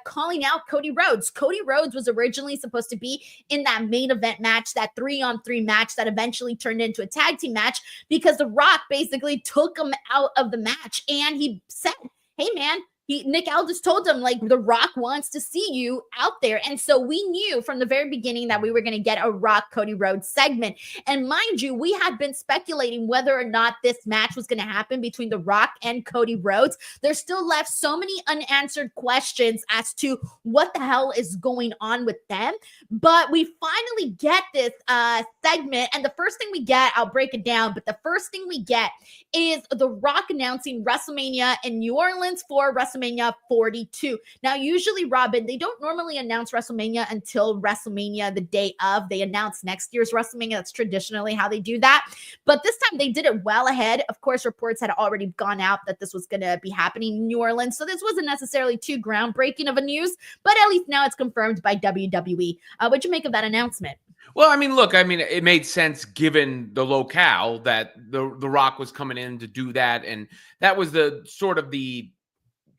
calling out Cody Rhodes. Cody Rhodes was originally supposed to be in that main event match, that 3-on-3 match that eventually turned into a tag team match because The Rock basically took him out of the match, and he said, hey man, Nick Aldis told him, The Rock wants to see you out there. And so we knew from the very beginning that we were going to get a Rock Cody Rhodes segment. And mind you, we had been speculating whether or not this match was going to happen between The Rock and Cody Rhodes. There's still left so many unanswered questions as to what the hell is going on with them. But we finally get this segment. And the first thing we get, I'll break it down, but the first thing we get is The Rock announcing WrestleMania in New Orleans for WrestleMania WrestleMania 42. Now, usually, Robin, they don't normally announce WrestleMania until WrestleMania the day of. They announce next year's WrestleMania. That's traditionally how they do that. But this time they did it well ahead. Of course, reports had already gone out that this was going to be happening in New Orleans. So this wasn't necessarily too groundbreaking of a news, but at least now it's confirmed by WWE. What'd you make of that announcement? Well, I mean, look, I mean, it made sense given the locale that the Rock was coming in to do that. And that was the sort of the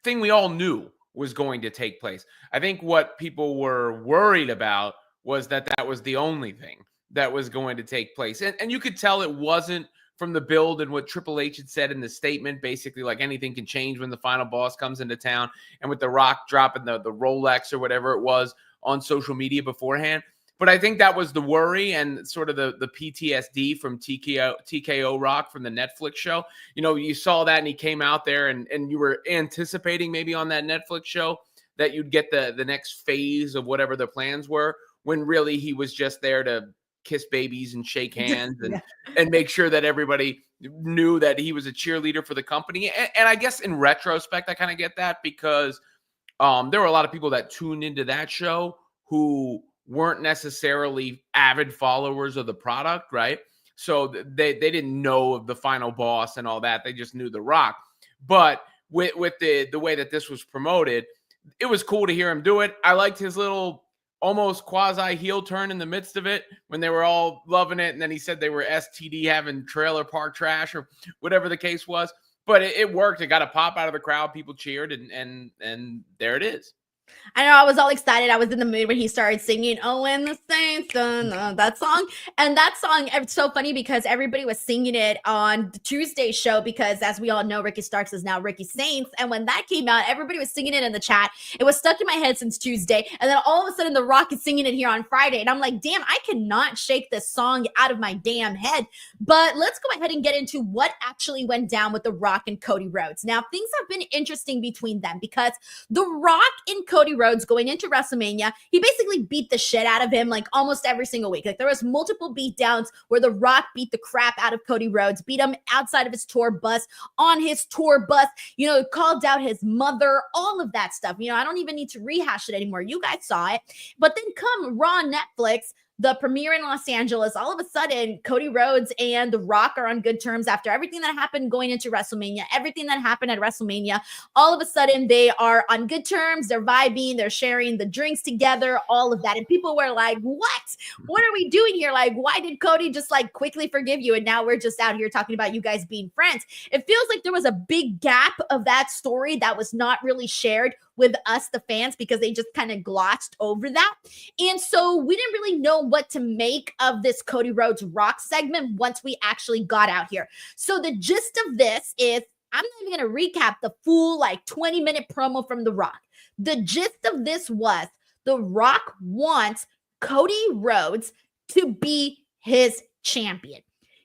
thing we all knew was going to take place. I think what people were worried about was that that was the only thing that was going to take place. And you could tell it wasn't from the build and what Triple H had said in the statement, basically like anything can change when the final boss comes into town. And with the Rock dropping the Rolex or whatever it was on social media beforehand. But I think that was the worry and sort of the PTSD from TKO Rock from the Netflix show. You know, you saw that and he came out there and you were anticipating maybe on that Netflix show that you'd get the next phase of whatever the plans were, when really he was just there to kiss babies and shake hands and make sure that everybody knew that he was a cheerleader for the company. And I guess in retrospect, I kind of get that because there were a lot of people that tuned into that show who weren't necessarily avid followers of the product, right? So they didn't know of the final boss and all that. They just knew The Rock. But with the way that this was promoted, it was cool to hear him do it. I liked his little almost quasi heel turn in the midst of it when they were all loving it. And then he said they were STD having trailer park trash or whatever the case was. But it worked. It got a pop out of the crowd. People cheered and there it is. I know I was all excited. I was in the mood when he started singing, "Oh, when the Saints," that song. And that song, it's so funny because everybody was singing it on the Tuesday show because, as we all know, Ricky Starks is now Ricky Saints. And when that came out, everybody was singing it in the chat. It was stuck in my head since Tuesday. And then all of a sudden, The Rock is singing it here on Friday. And I'm like, damn, I cannot shake this song out of my damn head. But let's go ahead and get into what actually went down with The Rock and Cody Rhodes. Now, things have been interesting between them because The Rock and Cody Rhodes going into WrestleMania, he basically beat the shit out of him like almost every single week. Like there was multiple beatdowns where The Rock beat the crap out of Cody Rhodes, beat him outside of his tour bus, on his tour bus, you know, called out his mother, all of that stuff. You know, I don't even need to rehash it anymore. You guys saw it. But then come Raw Netflix, the premiere in Los Angeles, all of a sudden, Cody Rhodes and The Rock are on good terms after everything that happened going into WrestleMania, everything that happened at WrestleMania. All of a sudden, they are on good terms. They're vibing. They're sharing the drinks together, all of that. And people were like, what? What are we doing here? Like, why did Cody just like quickly forgive you? And now we're just out here talking about you guys being friends. It feels like there was a big gap of that story that was not really shared with us, the fans, because they just kind of glossed over that. And so we didn't really know what to make of this Cody Rhodes Rock segment once we actually got out here. So the gist of this is, I'm not even going to recap the full like 20-minute promo from The Rock. The gist of this was The Rock wants Cody Rhodes to be his champion.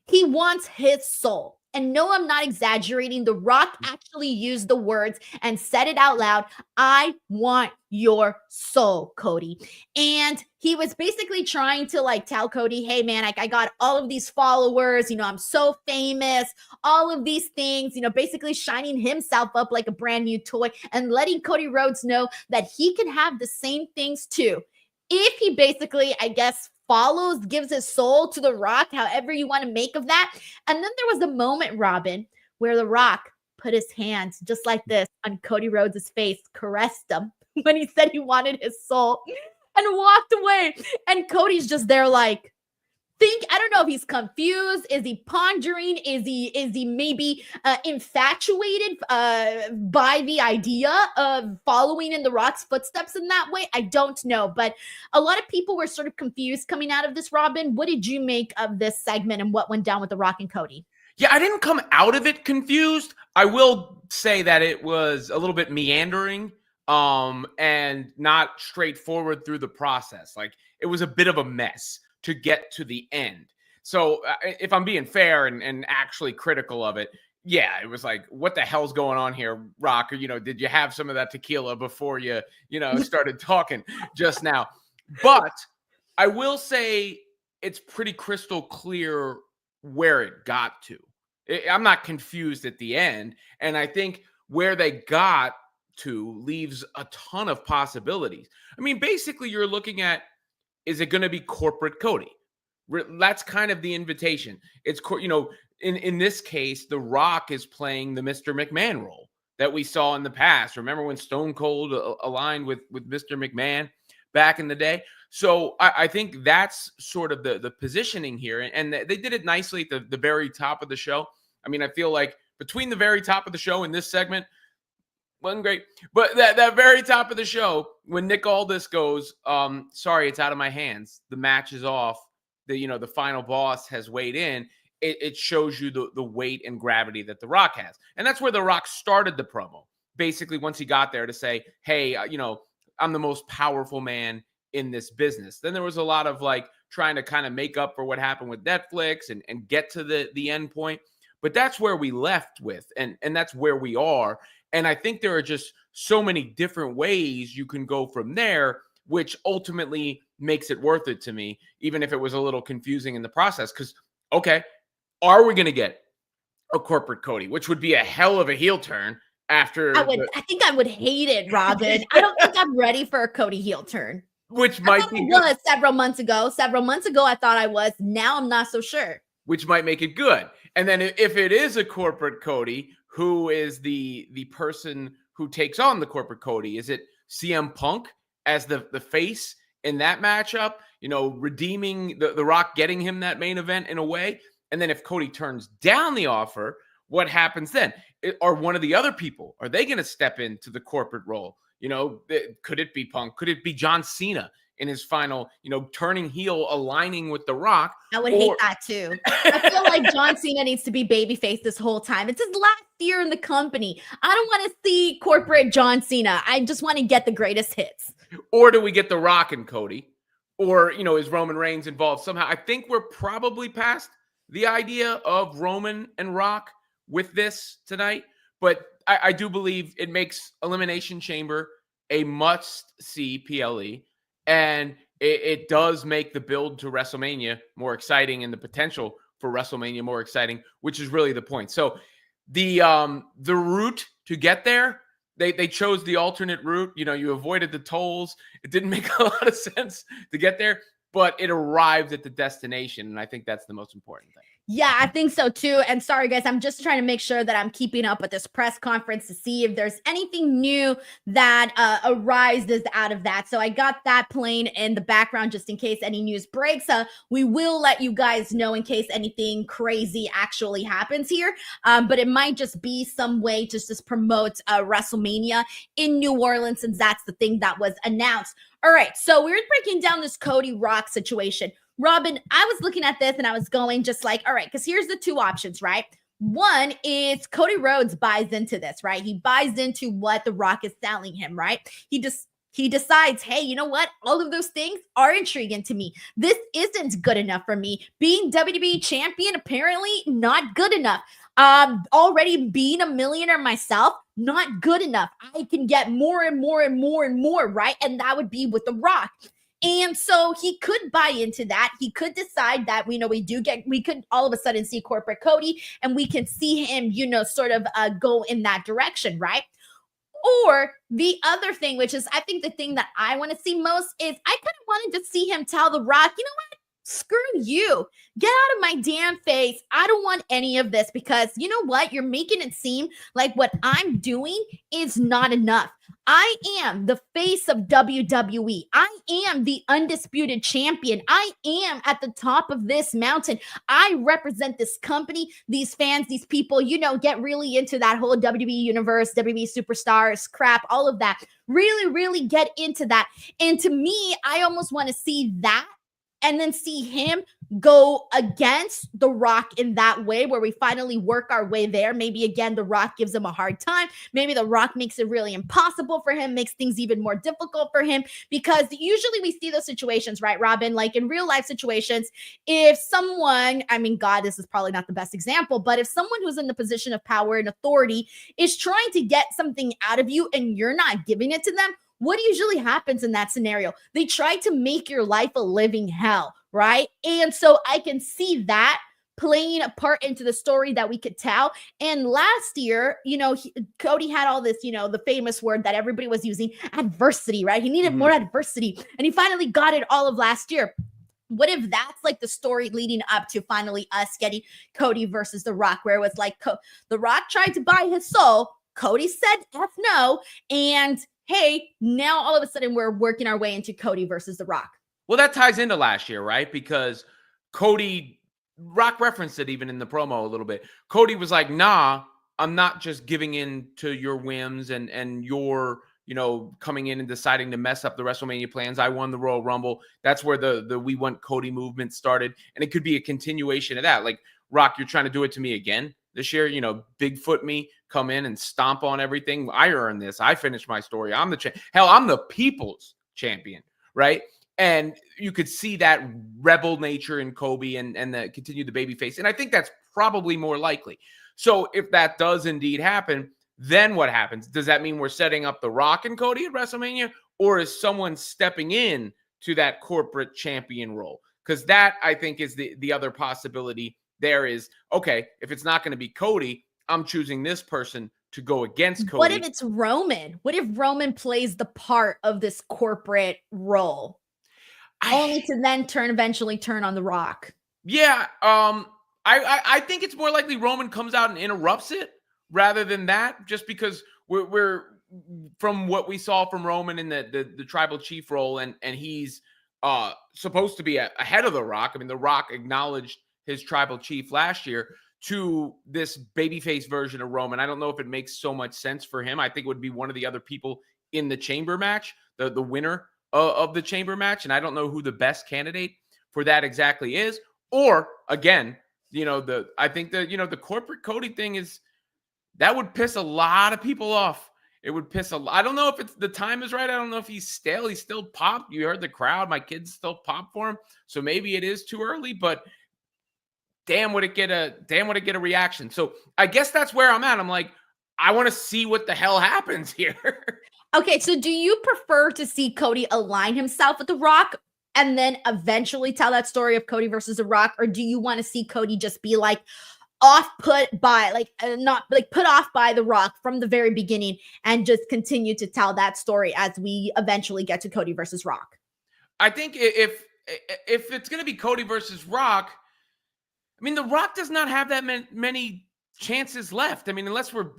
He wants his soul. And no, I'm not exaggerating. The Rock actually used the words and said it out loud. I want your soul, Cody. And he was basically trying to like tell Cody, hey man, I got all of these followers, you know, I'm so famous, all of these things, you know, basically shining himself up like a brand new toy and letting Cody Rhodes know that he can have the same things too. If he basically, I guess, follows, gives his soul to The Rock, however you want to make of that. And then there was a moment, Robin, where The Rock put his hands just like this on Cody Rhodes' face, caressed him when he said he wanted his soul and walked away. And Cody's just there like, I don't know if he's confused. Is he pondering? Is he maybe infatuated by the idea of following in The Rock's footsteps in that way? I don't know. But a lot of people were sort of confused coming out of this, Robin. What did you make of this segment and what went down with The Rock and Cody? Yeah, I didn't come out of it confused. I will say that it was a little bit meandering and not straightforward through the process. Like it was a bit of a mess to get to the end. So if I'm being fair and actually critical of it, yeah, it was like, what the hell's going on here, Rock? Or, you know, did you have some of that tequila before you started talking just now? But I will say it's pretty crystal clear where it got to. I'm not confused at the end. And I think where they got to leaves a ton of possibilities. I mean, basically, you're looking at, is it going to be corporate Cody? That's kind of the invitation. It's, in this case, The Rock is playing the Mr. McMahon role that we saw in the past. Remember when Stone Cold aligned with Mr. McMahon back in the day? So I think that's sort of the positioning here. And they did it nicely at the very top of the show. I mean, I feel like between the very top of the show and this segment, wasn't great. But that very top of the show, when Nick Aldis goes, sorry, it's out of my hands. The match is off. The final boss has weighed in. It shows you the weight and gravity that The Rock has. And that's where The Rock started the promo. Basically, once he got there to say, hey, I'm the most powerful man in this business. Then there was a lot of trying to kind of make up for what happened with Netflix and get to the end point. But that's where we left with, and that's where we are. And I think there are just so many different ways you can go from there, which ultimately makes it worth it to me, even if it was a little confusing in the process. Because, okay, are we going to get a corporate Cody, which would be a hell of a heel turn after? I think I would hate it, Robin. I don't think I'm ready for a Cody heel turn. Which might be good. Was several months ago. Several months ago, I thought I was. Now I'm not so sure. Which might make it good. And then if it is a corporate Cody, who is the person who takes on the corporate Cody? Is it CM Punk as the face in that matchup? Redeeming the Rock, getting him that main event in a way. And then if Cody turns down the offer, what happens then? Are one of the other people, are they going to step into the corporate role? Could it be Punk? Could it be John Cena in his final, turning heel, aligning with The Rock? I would hate that too. I feel like John Cena needs to be babyface this whole time. It's his last year in the company. I don't want to see corporate John Cena. I just want to get the greatest hits. Or do we get The Rock and Cody? Or, is Roman Reigns involved somehow? I think we're probably past the idea of Roman and Rock with this tonight. But I do believe it makes Elimination Chamber a must-see PLE. And it does make the build to WrestleMania more exciting and the potential for WrestleMania more exciting, which is really the point. So the route to get there, they chose the alternate route. You avoided the tolls. It didn't make a lot of sense to get there, but it arrived at the destination. And I think that's the most important thing. Yeah, I think so too. And sorry, guys, I'm just trying to make sure that I'm keeping up with this press conference to see if there's anything new that arises out of that. So I got that playing in the background just in case any news breaks. We will let you guys know in case anything crazy actually happens here. But it might just be some way to just promote WrestleMania in New Orleans, since that's the thing that was announced. All right, so we're breaking down this Cody Rock situation. Robin, I was looking at this and I was going just like, all right, because here's the two options, right? One is Cody Rhodes buys into this, right? He buys into what The Rock is selling him, right? He decides, hey, you know what? All of those things are intriguing to me. This isn't good enough for me. Being WWE champion, apparently not good enough. Already being a millionaire myself, not good enough. I can get more and more and more and more, right? And that would be with The Rock. And so he could buy into that. He could decide that, we could all of a sudden see corporate Cody and we can see him, sort of go in that direction, right? Or the other thing, which is I think the thing that I want to see most, is I kind of wanted to see him tell The Rock, you know what? Screw you. Get out of my damn face. I don't want any of this, because you know what? You're making it seem like what I'm doing is not enough. I am the face of WWE. I am the undisputed champion. I am at the top of this mountain. I represent this company, these fans, these people, get really into that whole WWE universe, WWE superstars crap, all of that. Really, really get into that. And to me, I almost want to see that and then see him go against The Rock in that way, where we finally work our way there. Maybe again, The Rock gives him a hard time. Maybe The Rock makes it really impossible for him, makes things even more difficult for him, because usually we see those situations, right, Robin? Like in real life situations, if someone, God, this is probably not the best example, but if someone who's in the position of power and authority is trying to get something out of you and you're not giving it to them, what usually happens in that scenario? They try to make your life a living hell, right? And so I can see that playing a part into the story that we could tell. And last year, Cody had all this, the famous word that everybody was using, adversity, right? He needed more adversity, and he finally got it all of last year. What if that's like the story leading up to finally us getting Cody versus The Rock, where it was like The Rock tried to buy his soul, Cody said F no, and hey, now all of a sudden we're working our way into Cody versus The Rock. Well, that ties into last year, right? Because Rock referenced it even in the promo a little bit. Cody was like, nah, I'm not just giving in to your whims and your, coming in and deciding to mess up the WrestleMania plans. I won the Royal Rumble. That's where the We Want Cody movement started. And it could be a continuation of that. Like, Rock, you're trying to do it to me again this year, Bigfoot me, come in and stomp on everything. I earned this. I finished my story. I'm the hell, I'm the people's champion, right? And you could see that rebel nature in Kobe and continue the babyface. And I think that's probably more likely. So if that does indeed happen, then what happens? Does that mean we're setting up The Rock and Cody at WrestleMania? Or is someone stepping in to that corporate champion role? Because that, I think, is the other possibility there is, okay, if it's not going to be Cody, I'm choosing this person to go against Cody. What if it's Roman? What if Roman plays the part of this corporate role? Only to then eventually turn on The Rock. Yeah, I think it's more likely Roman comes out and interrupts it rather than that, just because we're from what we saw from Roman in the tribal chief role, and he's supposed to be ahead of The Rock. I mean, The Rock acknowledged his tribal chief last year to this babyface version of Roman. I don't know if it makes so much sense for him. I think it would be one of the other people in the chamber match, the winner of the chamber match. And I don't know who the best candidate for that exactly is. Or again, I think the corporate Cody thing that would piss a lot of people off. It would piss I don't know if the time is right. I don't know if he's stale. He's still popped. You heard the crowd. My kids still pop for him. So maybe it is too early, but damn would it get a reaction. So I guess that's where I'm at. I'm like, I want to see what the hell happens here. Okay, so do you prefer to see Cody align himself with The Rock and then eventually tell that story of Cody versus The Rock? Or do you want to see Cody just be like put off by The Rock from the very beginning and just continue to tell that story as we eventually get to Cody versus Rock? I think if it's going to be Cody versus Rock, I mean, The Rock does not have that many chances left. I mean, unless we're,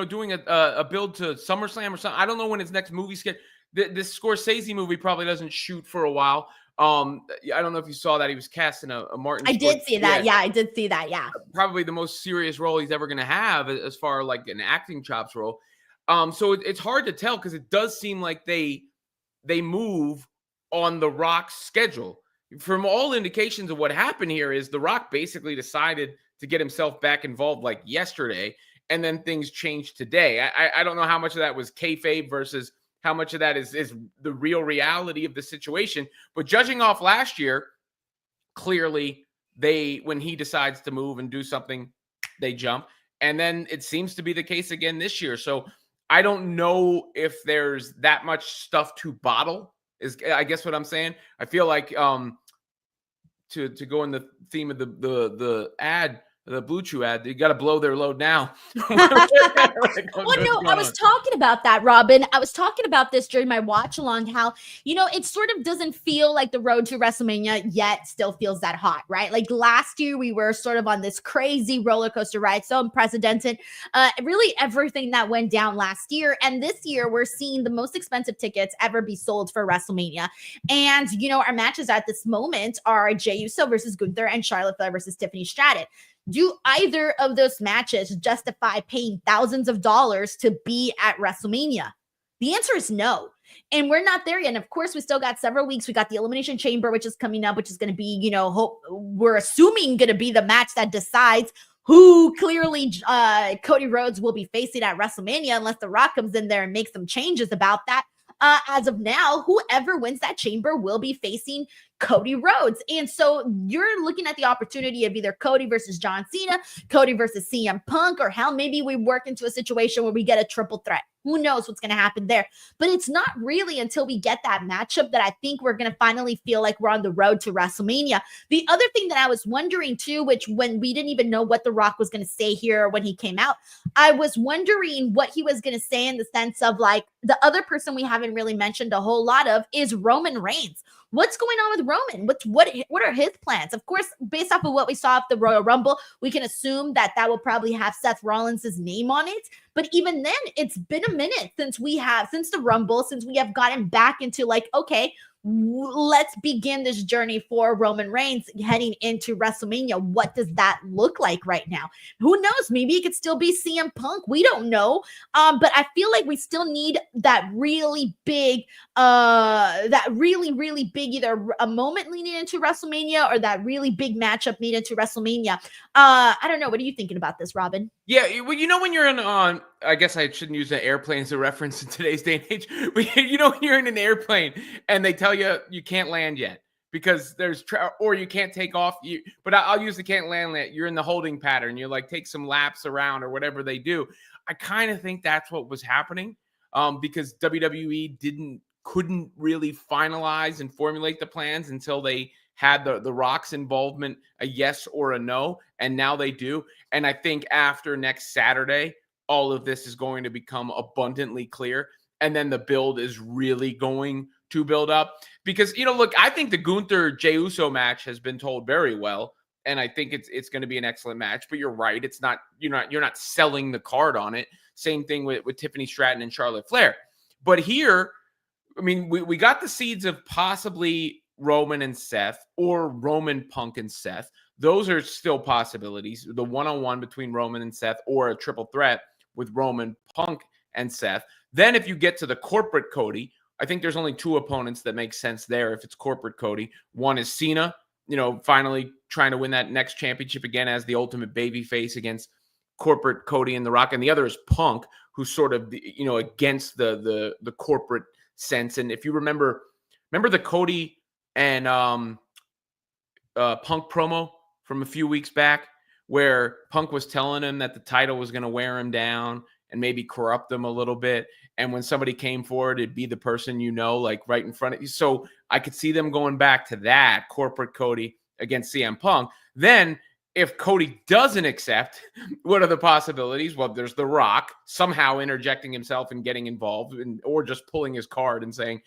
doing a build to SummerSlam or something. I don't know when his next movie schedule. This Scorsese movie probably doesn't shoot for a while. I don't know if you saw that he was cast in a Martin. I did see that. Yeah, I did see that. Yeah, probably the most serious role he's ever going to have as far as like an acting chops role. So it's hard to tell because it does seem like they move on The Rock's schedule. From all indications of what happened here is The Rock basically decided to get himself back involved like yesterday, and then things changed today. I don't know how much of that was kayfabe versus how much of that is the real reality of the situation. But judging off last year, clearly when he decides to move and do something, they jump. And then it seems to be the case again this year. So I don't know if there's that much stuff to bottle, is I guess what I'm saying. I feel like to go in the theme of the ad, the Blue Chew ad, you got to blow their load now. Well, no, I was talking about that, Robin. I was talking about this during my watch along, how, it sort of doesn't feel like the road to WrestleMania yet still feels that hot, right? Like last year, we were sort of on this crazy roller coaster ride, so unprecedented. Really everything that went down last year. And this year, we're seeing the most expensive tickets ever be sold for WrestleMania. And, our matches at this moment are Jey Uso versus Gunther and Charlotte Flair versus Tiffany Stratton. Do either of those matches justify paying thousands of dollars to be at WrestleMania? The answer is no. And we're not there yet. And of course, we still got several weeks. We got the Elimination Chamber, which is coming up, which is going to be, we're assuming going to be the match that decides who clearly Cody Rhodes will be facing at WrestleMania, unless The Rock comes in there and makes some changes about that. As of now, whoever wins that chamber will be facing Cody Rhodes. And so you're looking at the opportunity of either Cody versus John Cena, Cody versus CM Punk, or hell, maybe we work into a situation where we get a triple threat. Who knows what's going to happen there? But it's not really until we get that matchup that I think we're going to finally feel like we're on the road to WrestleMania. The other thing that I was wondering too, which when we didn't even know what The Rock was going to say here when he came out, I was wondering what he was going to say in the sense of like the other person we haven't really mentioned a whole lot of is Roman Reigns. What's going on with Roman? What are his plans? Of course, based off of what we saw at the Royal Rumble, we can assume that will probably have Seth Rollins' name on it. But even then, it's been a minute since the Rumble, since we have gotten back into like, okay, let's begin this journey for Roman Reigns heading into WrestleMania. What does that look like right now? Who knows? Maybe it could still be CM Punk. We don't know. But I feel like we still need that really big, really big, either a moment leading into WrestleMania or that really big matchup leading into WrestleMania. I don't know. What are you thinking about this, Robin? Yeah, well, when you're on, I guess I shouldn't use an airplane as a reference in today's day and age. But when you're in an airplane and they tell you you can't land yet because there's or you can't take off. But I'll use the can't land. You're in the holding pattern. You like take some laps around or whatever they do. I kind of think that's what was happening because WWE couldn't really finalize and formulate the plans until they had the Rock's involvement, a yes or a no, and now they do. And I think after next Saturday, all of this is going to become abundantly clear, and then the build is really going to build up. Because, look, I think the Gunther Jey Uso match has been told very well, and I think it's going to be an excellent match. But you're right, it's not you're not selling the card on it. Same thing with Tiffany Stratton and Charlotte Flair. But here, I mean, we got the seeds of possibly Roman and Seth or Roman Punk and Seth. Those are still possibilities. The one-on-one between Roman and Seth or a triple threat with Roman, Punk, and Seth. Then if you get to the corporate Cody, I think there's only two opponents that make sense there if it's corporate Cody. One is Cena, finally trying to win that next championship again as the ultimate babyface against corporate Cody and The Rock. And the other is Punk, who's sort of, against the corporate sense. And if you remember the Cody and Punk promo from a few weeks back where Punk was telling him that the title was going to wear him down and maybe corrupt him a little bit. And when somebody came forward, it'd be the person like right in front of you. So I could see them going back to that corporate Cody against CM Punk. Then if Cody doesn't accept, what are the possibilities? Well, there's The Rock somehow interjecting himself and getting involved or just pulling his card and saying,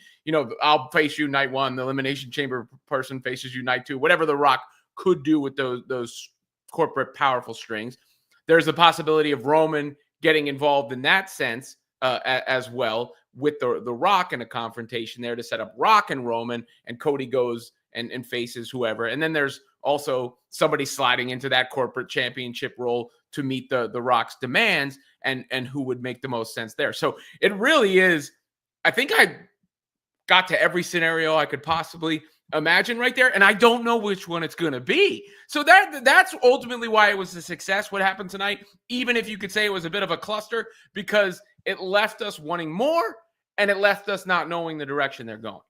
I'll face you night one. The Elimination Chamber person faces you night two. Whatever The Rock could do with those corporate powerful strings. There's the possibility of Roman getting involved in that sense as well with the Rock in a confrontation there to set up Rock and Roman, and Cody goes and faces whoever. And then there's also somebody sliding into that corporate championship role to meet the Rock's demands and who would make the most sense there. So it really is, I think I got to every scenario I could possibly imagine right there. And I don't know which one it's going to be. So that's ultimately why it was a success, what happened tonight, even if you could say it was a bit of a cluster, because it left us wanting more and it left us not knowing the direction they're going.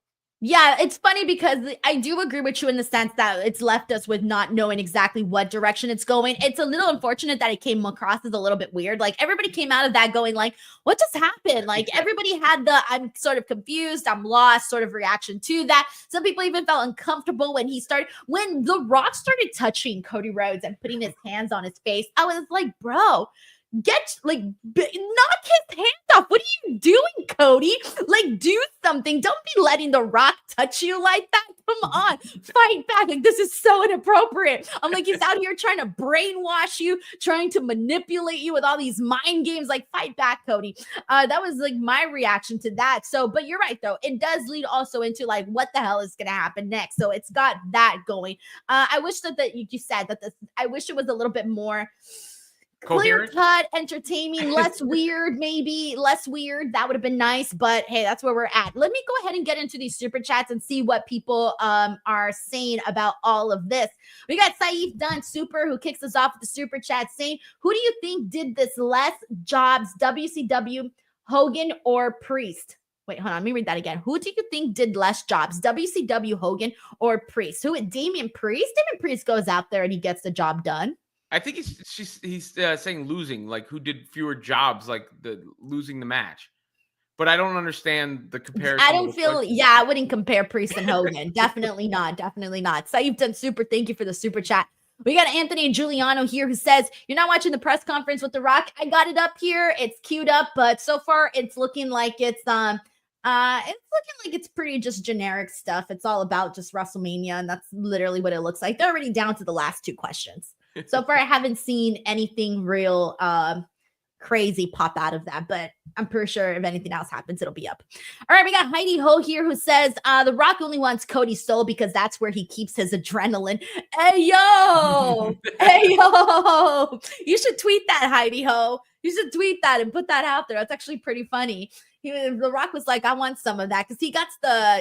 Yeah, it's funny because I do agree with you in the sense that it's left us with not knowing exactly what direction it's going. It's a little unfortunate that it came across as a little bit weird. Like everybody came out of that going like, what just happened? Like everybody had the, I'm sort of confused, I'm lost sort of reaction to that. Some people even felt uncomfortable when The Rock started touching Cody Rhodes and putting his hands on his face. I was like, bro, knock his hands off. What are you doing, Cody? Like, do something. Don't be letting The Rock touch you like that. Come on, fight back. Like, this is so inappropriate. I'm like, he's out here trying to brainwash you, trying to manipulate you with all these mind games. Like, fight back, Cody. That was like my reaction to that. So, but you're right, though. It does lead also into like, what the hell is going to happen next? So it's got that going. I wish that you said that I wish it was a little bit more clear-cut, entertaining, less weird, maybe less weird. That would have been nice, but hey, that's where we're at. Let me go ahead and get into these super chats and see what people are saying about all of this. We got Saif Dunn Super, who kicks us off with the super chat saying, who do you think did this less jobs, WCW, Hogan or Priest? Wait, hold on. Let me read that again. Who do you think did less jobs, WCW Hogan or Priest? Who? Damian Priest? Damian Priest goes out there and he gets the job done. I think he's saying losing, like who did fewer jobs, like losing the match. But I don't understand the comparison. I don't feel, I wouldn't compare Priest and Hogan. Definitely not. Definitely not. So you've done super. Thank you for the super chat. We got Anthony Giuliano here who says, you're not watching the press conference with The Rock. I got it up here. It's queued up, but so far it's looking like it's pretty just generic stuff. It's all about just WrestleMania, and that's literally what it looks like. They're already down to the last 2 questions. So far, I haven't seen anything real crazy pop out of that, but I'm pretty sure if anything else happens, it'll be up. All right, we got Heidi Ho here who says, The Rock only wants Cody's soul because that's where he keeps his adrenaline. Hey, yo! Hey, yo! You should tweet that, Heidi Ho. You should tweet that and put that out there. That's actually pretty funny. The Rock was like, I want some of that because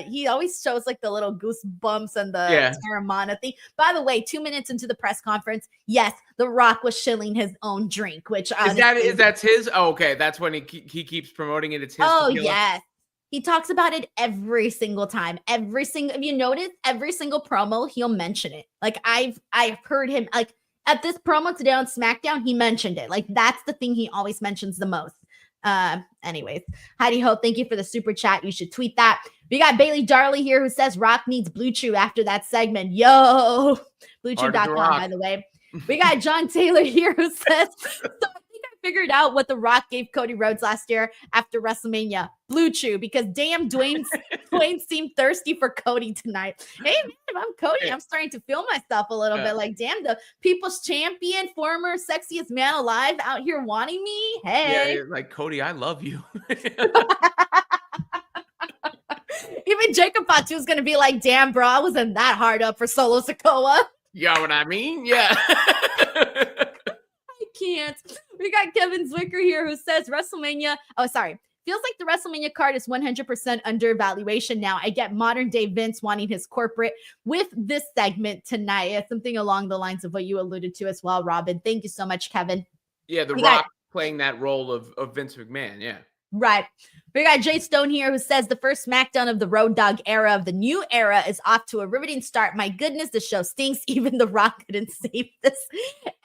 he always shows like the little goosebumps and the Terramana thing. By the way, 2 minutes into the press conference, yes, The Rock was shilling his own drink, which that's his. Oh, okay, that's when he keeps promoting it. It's his. Oh yes, he talks about it every single time. If you notice, every single promo he'll mention it. Like I've heard him like at this promo today on SmackDown, he mentioned it. Like that's the thing he always mentions the most. Anyways, Heidi Ho, thank you for the super chat. You should tweet that. We got Bailey Darley here who says Rock needs Blue Chew after that segment. Yo, BlueChew.com, by the way. We got John Taylor here who says, so I think I figured out what The Rock gave Cody Rhodes last year after WrestleMania. Blue Chew, because damn Dwayne seemed thirsty for Cody tonight. Hey man, if I'm Cody, I'm starting to feel myself a little bit like, damn, the people's champion, former sexiest man alive out here wanting me. Hey. Yeah, like Cody, I love you. Even Jacob Fatu is going to be like, damn, bro, I wasn't that hard up for Solo Sikoa. You know what I mean? Yeah. I can't. We got Kevin Zwicker here who says WrestleMania. Oh, sorry. Feels like the WrestleMania card is 100% under evaluation now. I get modern day Vince wanting his corporate with this segment tonight. It's something along the lines of what you alluded to as well, Robin. Thank you so much, Kevin. Yeah, The Rock playing that role of Vince McMahon. Yeah. Right. We got Jay Stone here who says the first SmackDown of the Road Dogg era of the new era is off to a riveting start. My goodness, the show stinks. Even The Rock couldn't save this.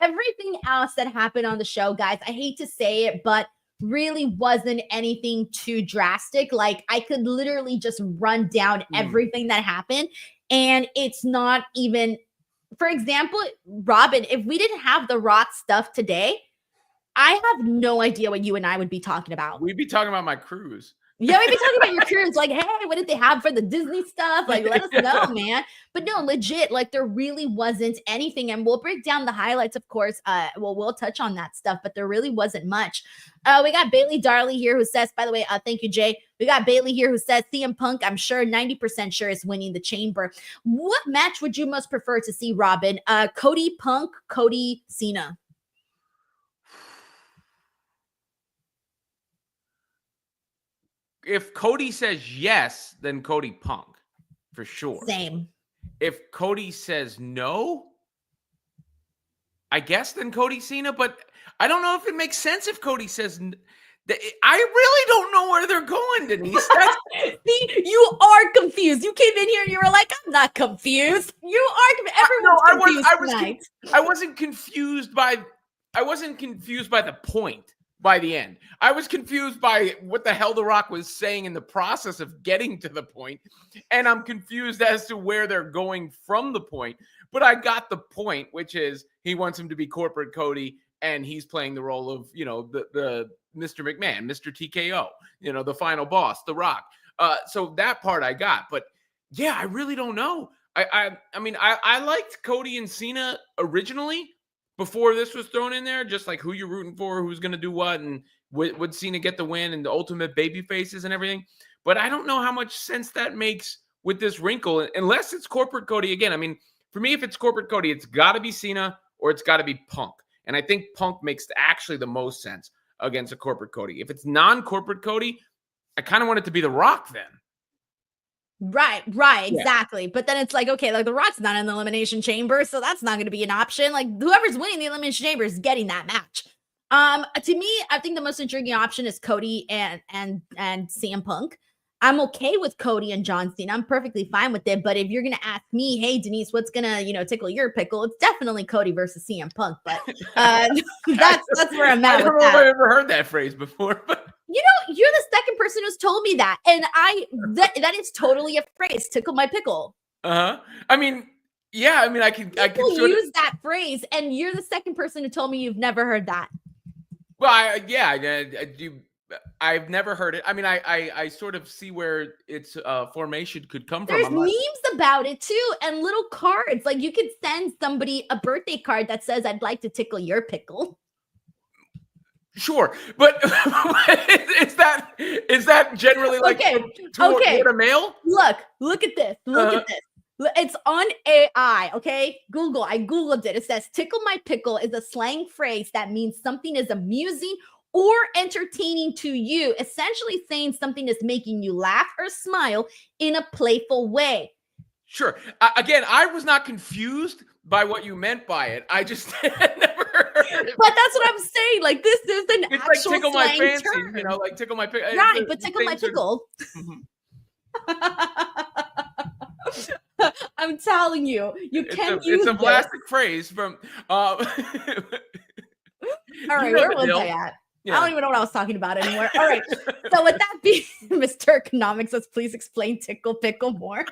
Everything else that happened on the show, guys, I hate to say it, but really wasn't anything too drastic. Like I could literally just run down everything that happened. And it's not even, for example, Robin, if we didn't have The Rock stuff today, I have no idea what you and I would be talking about. We'd be talking about my cruise. Yeah, we'd be talking about your cruise. Like, hey, what did they have for the Disney stuff? Like, let us know, man. But no, legit, like there really wasn't anything. And we'll break down the highlights, of course. We'll touch on that stuff, but there really wasn't much. We got Bailey Darley here who says, by the way, thank you, Jay. We got Bailey here who says CM Punk, I'm sure 90% sure is winning the chamber. What match would you most prefer to see, Robin? Cody Punk, Cody Cena. If Cody says yes, then Cody Punk for sure. Same. If Cody says no, I guess then Cody Cena, but I don't know if it makes sense if Cody says I really don't know where they're going, Denise. See, you are confused. You came in here and you were like, I'm not confused. You are. Everyone's confused. I wasn't confused by the point. By the end, I was confused by what the hell The Rock was saying in the process of getting to the point, and I'm confused as to where they're going from the point. But I got the point, which is he wants him to be corporate Cody, and he's playing the role of the Mr. McMahon, Mr. TKO, the final boss, The Rock. So that part I got, but yeah, I really don't know. I mean, I liked Cody and Cena originally. Before this was thrown in there, just like who you're rooting for, who's going to do what, and would Cena get the win and the ultimate baby faces and everything. But I don't know how much sense that makes with this wrinkle, unless it's corporate Cody again. I mean, for me, if it's corporate Cody, it's got to be Cena or it's got to be Punk. And I think Punk makes actually the most sense against a corporate Cody. If it's non-corporate Cody, I kind of want it to be The Rock then. Right, exactly. Yeah. But then it's like, okay, like The Rock's not in the Elimination Chamber, so that's not going to be an option. Like whoever's winning the Elimination Chamber is getting that match. To me, I think the most intriguing option is Cody and CM Punk. I'm okay with Cody and John Cena. I'm perfectly fine with it. But if you're gonna ask me, hey Denise, what's gonna tickle your pickle? It's definitely Cody versus CM Punk. But that's where I'm at. I don't know if I've ever heard that phrase before, but You're the second person who's told me that, and that is totally a phrase. Tickle my pickle. I mean, yeah. I mean, I can People use that phrase, and you're the second person who told me you've never heard that. Well, I do. I've never heard it. I mean, I sort of see where its formation could come from. There's memes about it too, and little cards. Like you could send somebody a birthday card that says, "I'd like to tickle your pickle." Sure, but is that generally like toward a male? Look at this. Look at this. It's on AI, okay? Google. I Googled it. It says tickle my pickle is a slang phrase that means something is amusing or entertaining to you, essentially saying something is making you laugh or smile in a playful way. Sure. Again, I was not confused by what you meant by it. I just never heard it. But that's what I'm saying. Like, this is an It's actual like tickle my slang fancy, term. like tickle my pickle. Right, but tickle my pickle. I'm telling you, you can't use It's a this. plastic phrase from. All right, where was I at? Yeah. I don't even know what I was talking about anymore. All right. So with that being, Mr. Economics, let's please explain tickle pickle more.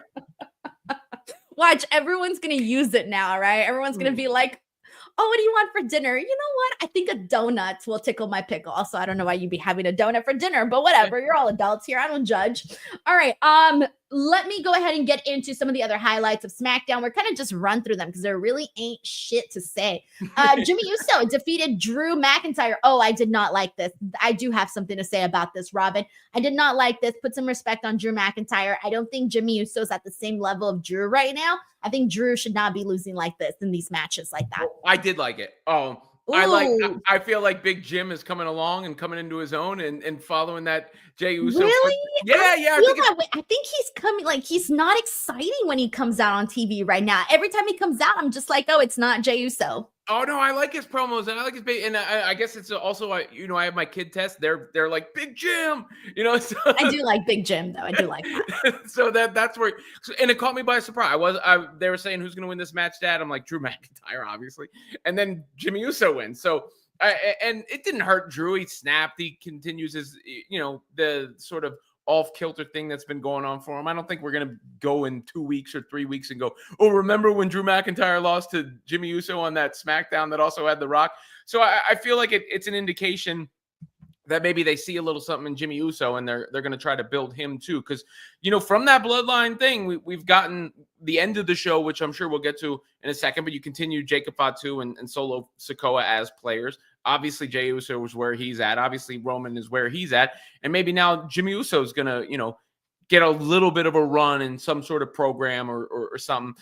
Watch, everyone's going to use it now, right? Everyone's going to be like, oh, what do you want for dinner? You know what? I think a donut will tickle my pickle. Also, I don't know why you'd be having a donut for dinner, but whatever. You're all adults here. I don't judge. All right. Let me go ahead and get into some of the other highlights of SmackDown. We're kind of just run through them because there really ain't shit to say. Jimmy Uso defeated Drew McIntyre. Oh, I did not like this. I do have something to say about this, Robin. I did not like this. Put some respect on Drew McIntyre. I don't think Jimmy Uso's at the same level of Drew right now. I think Drew should not be losing like this in these matches like that. I did like it. I feel like Big Jim is coming along and coming into his own and following that Jey Uso. Really? Yeah. I think he's coming. Like, he's not exciting when he comes out on TV right now. Every time he comes out, I'm just like, oh, it's not Jey Uso. Oh no, I like his promos and I like his and I guess it's also I have my kid test. They're like Big Jim, So. I do like Big Jim though. I do like that. So that's where, and it caught me by surprise. They were saying who's going to win this match, Dad. I'm like Drew McIntyre, obviously, and then Jimmy Uso wins. So and it didn't hurt Drew. He snapped. He continues his the sort of off-kilter thing that's been going on for him. I don't think we're going to go in 2 weeks or 3 weeks and go, oh, remember when Drew McIntyre lost to Jimmy Uso on that SmackDown that also had The Rock? So I feel like it's an indication that maybe they see a little something in Jimmy Uso and they're going to try to build him too. Because, from that bloodline thing, we've gotten the end of the show, which I'm sure we'll get to in a second, but you continue Jacob Fatu and Solo Sikoa as players. Obviously, Jey Uso is where he's at. Obviously, Roman is where he's at. And maybe now Jimmy Uso is going to, get a little bit of a run in some sort of program or something.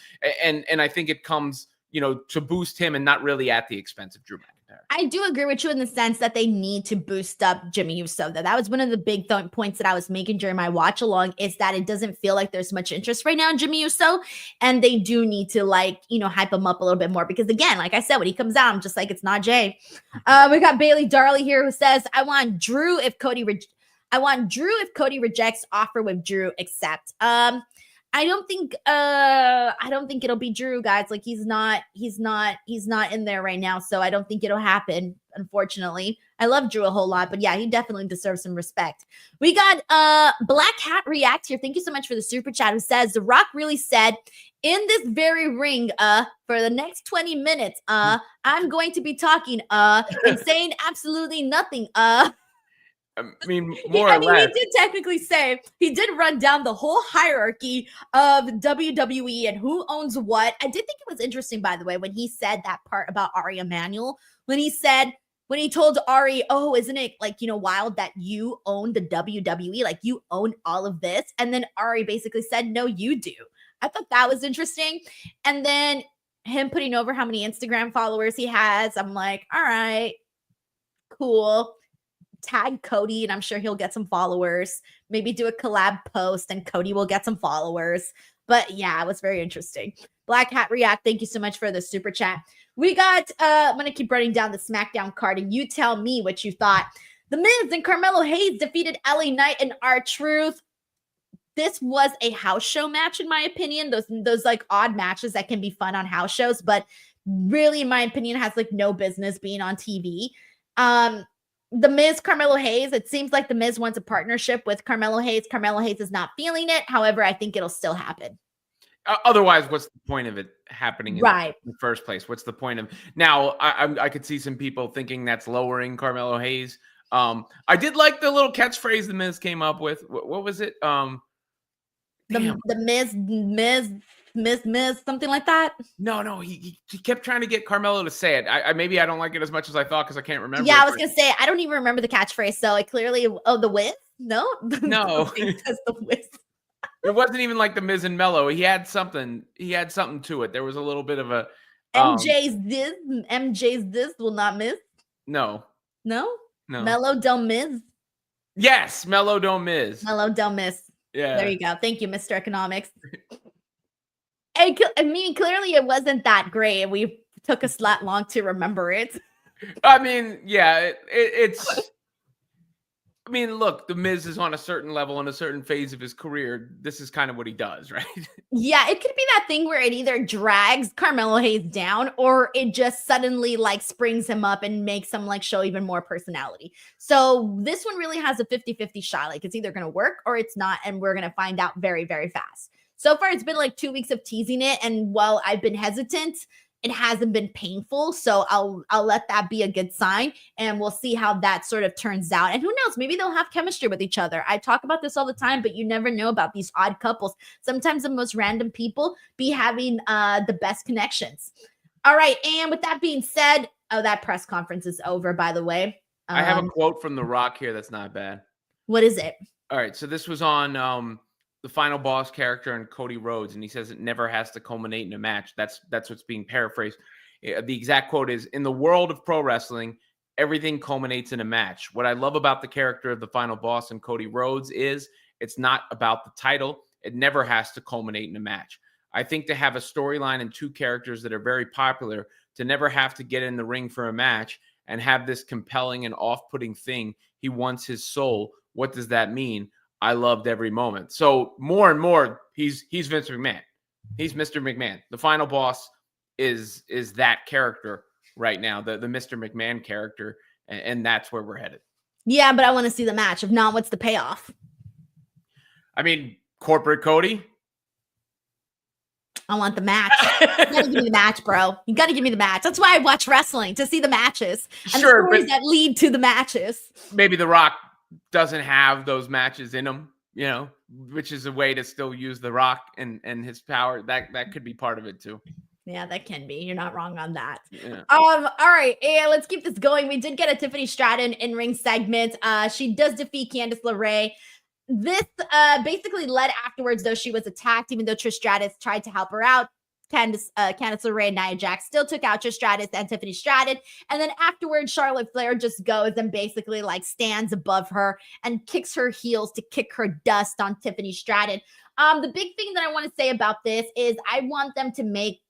And I think it comes, to boost him and not really at the expense of Drew McIntyre. I do agree with you in the sense that they need to boost up Jimmy Uso. That was one of the big points that I was making during my watch along, is that it doesn't feel like there's much interest right now in Jimmy Uso. And they do need to hype him up a little bit more, because again, like I said, when he comes out, I'm just like, it's not Jay. We got Bailey Darley here who says, I want Drew if Cody rejects, offer with Drew accept. I don't think it'll be Drew, guys. Like, he's not in there right now. So I don't think it'll happen, unfortunately. I love Drew a whole lot, but yeah, he definitely deserves some respect. We got Black Hat React here. Thank you so much for the super chat, who says, The Rock really said, in this very ring, for the next 20 minutes, I'm going to be talking, and saying absolutely nothing, I mean, more or less. He did technically say, he did run down the whole hierarchy of WWE and who owns what. I did think it was interesting, by the way, when he said that part about Ari Emanuel, when he told Ari, oh, isn't it wild that you own the WWE? Like, you own all of this. And then Ari basically said, no, you do. I thought that was interesting. And then him putting over how many Instagram followers he has. I'm like, all right, cool. Tag Cody and I'm sure he'll get some followers. Maybe do a collab post and Cody will get some followers. But yeah, it was very interesting. Black Hat React, thank you so much for the super chat. We got, I'm going to keep running down the SmackDown card and you tell me what you thought. The Miz and Carmelo Hayes defeated LA Knight and R-Truth. this was a house show match, in my opinion. Those like odd matches that can be fun on house shows, but really, in my opinion, has like no business being on TV. The Miz, Carmelo Hayes, it seems like the Miz wants a partnership with Carmelo Hayes. Carmelo Hayes is not feeling it. However, I think it'll still happen. Otherwise, what's the point of it happening in Right. the first place? What's the point of now? I could see some people thinking that's lowering Carmelo Hayes. I did like the little catchphrase the Miz came up with. What was it? The Miz, something like that. No, he kept trying to get Carmelo to say it. Maybe I don't like it as much as I thought because I can't remember. Yeah, I was gonna say I don't even remember the catchphrase. So I clearly, the Wiz? No, No. that's the Wiz. It wasn't even like the Miz and Mello. He had something to it. There was a little bit of a MJ's this will not miss. No. Mello don't miss. Yes, Mello don't miss. Mello don't miss. Yeah. There you go. Thank you, Mr. Economics. I mean, clearly it wasn't that great. We took us that long to remember it. I mean, yeah, it's. I mean, look, the Miz is on a certain level in a certain phase of his career. This is kind of what he does, right? Yeah, it could be that thing where it either drags Carmelo Hayes down or it just suddenly like springs him up and makes him like show even more personality. So this one really has a 50-50 shot. Like it's either going to work or it's not. And we're going to find out very, very fast. So far, it's been like 2 weeks of teasing it. And while I've been hesitant, it hasn't been painful. So I'll let that be a good sign and we'll see how that sort of turns out. And who knows, maybe they'll have chemistry with each other. I talk about this all the time, but you never know about these odd couples. Sometimes the most random people be having the best connections. All right. And with that being said, that press conference is over, by the way. I have a quote from The Rock here that's not bad. What is it? All right. So this was on the Final Boss character and Cody Rhodes, and he says it never has to culminate in a match. That's what's being paraphrased. The exact quote is, "In the world of pro wrestling, everything culminates in a match. What I love about the character of the Final Boss and Cody Rhodes is it's not about the title. It never has to culminate in a match. I think to have a storyline and two characters that are very popular, to never have to get in the ring for a match and have this compelling and off-putting thing, he wants his soul. What does that mean? I loved every moment." So more and more, he's Vince McMahon. He's Mr. McMahon. The Final Boss is that character right now, the Mr. McMahon character, and that's where we're headed. Yeah, but I want to see the match. If not, what's the payoff? I mean, corporate Cody. I want the match. You gotta give me the match, bro. You gotta give me the match. That's why I watch wrestling, to see the matches and the stories that lead to the matches. Maybe The Rock doesn't have those matches in him, which is a way to still use The Rock and his power. That could be part of it too. Yeah, that can be. You're not wrong on that. Yeah. All right, and let's keep this going. We did get a Tiffany Stratton in-ring segment. She does defeat Candice LeRae. This basically led afterwards, though she was attacked, even though Trish Stratus tried to help her out. Candice LeRae and Nia Jax still took out Trish Stratus and Tiffany Stratton. And then afterwards, Charlotte Flair just goes and basically like stands above her and kicks her heels to kick her dust on Tiffany Stratton. The big thing that I want to say about this is I want them to make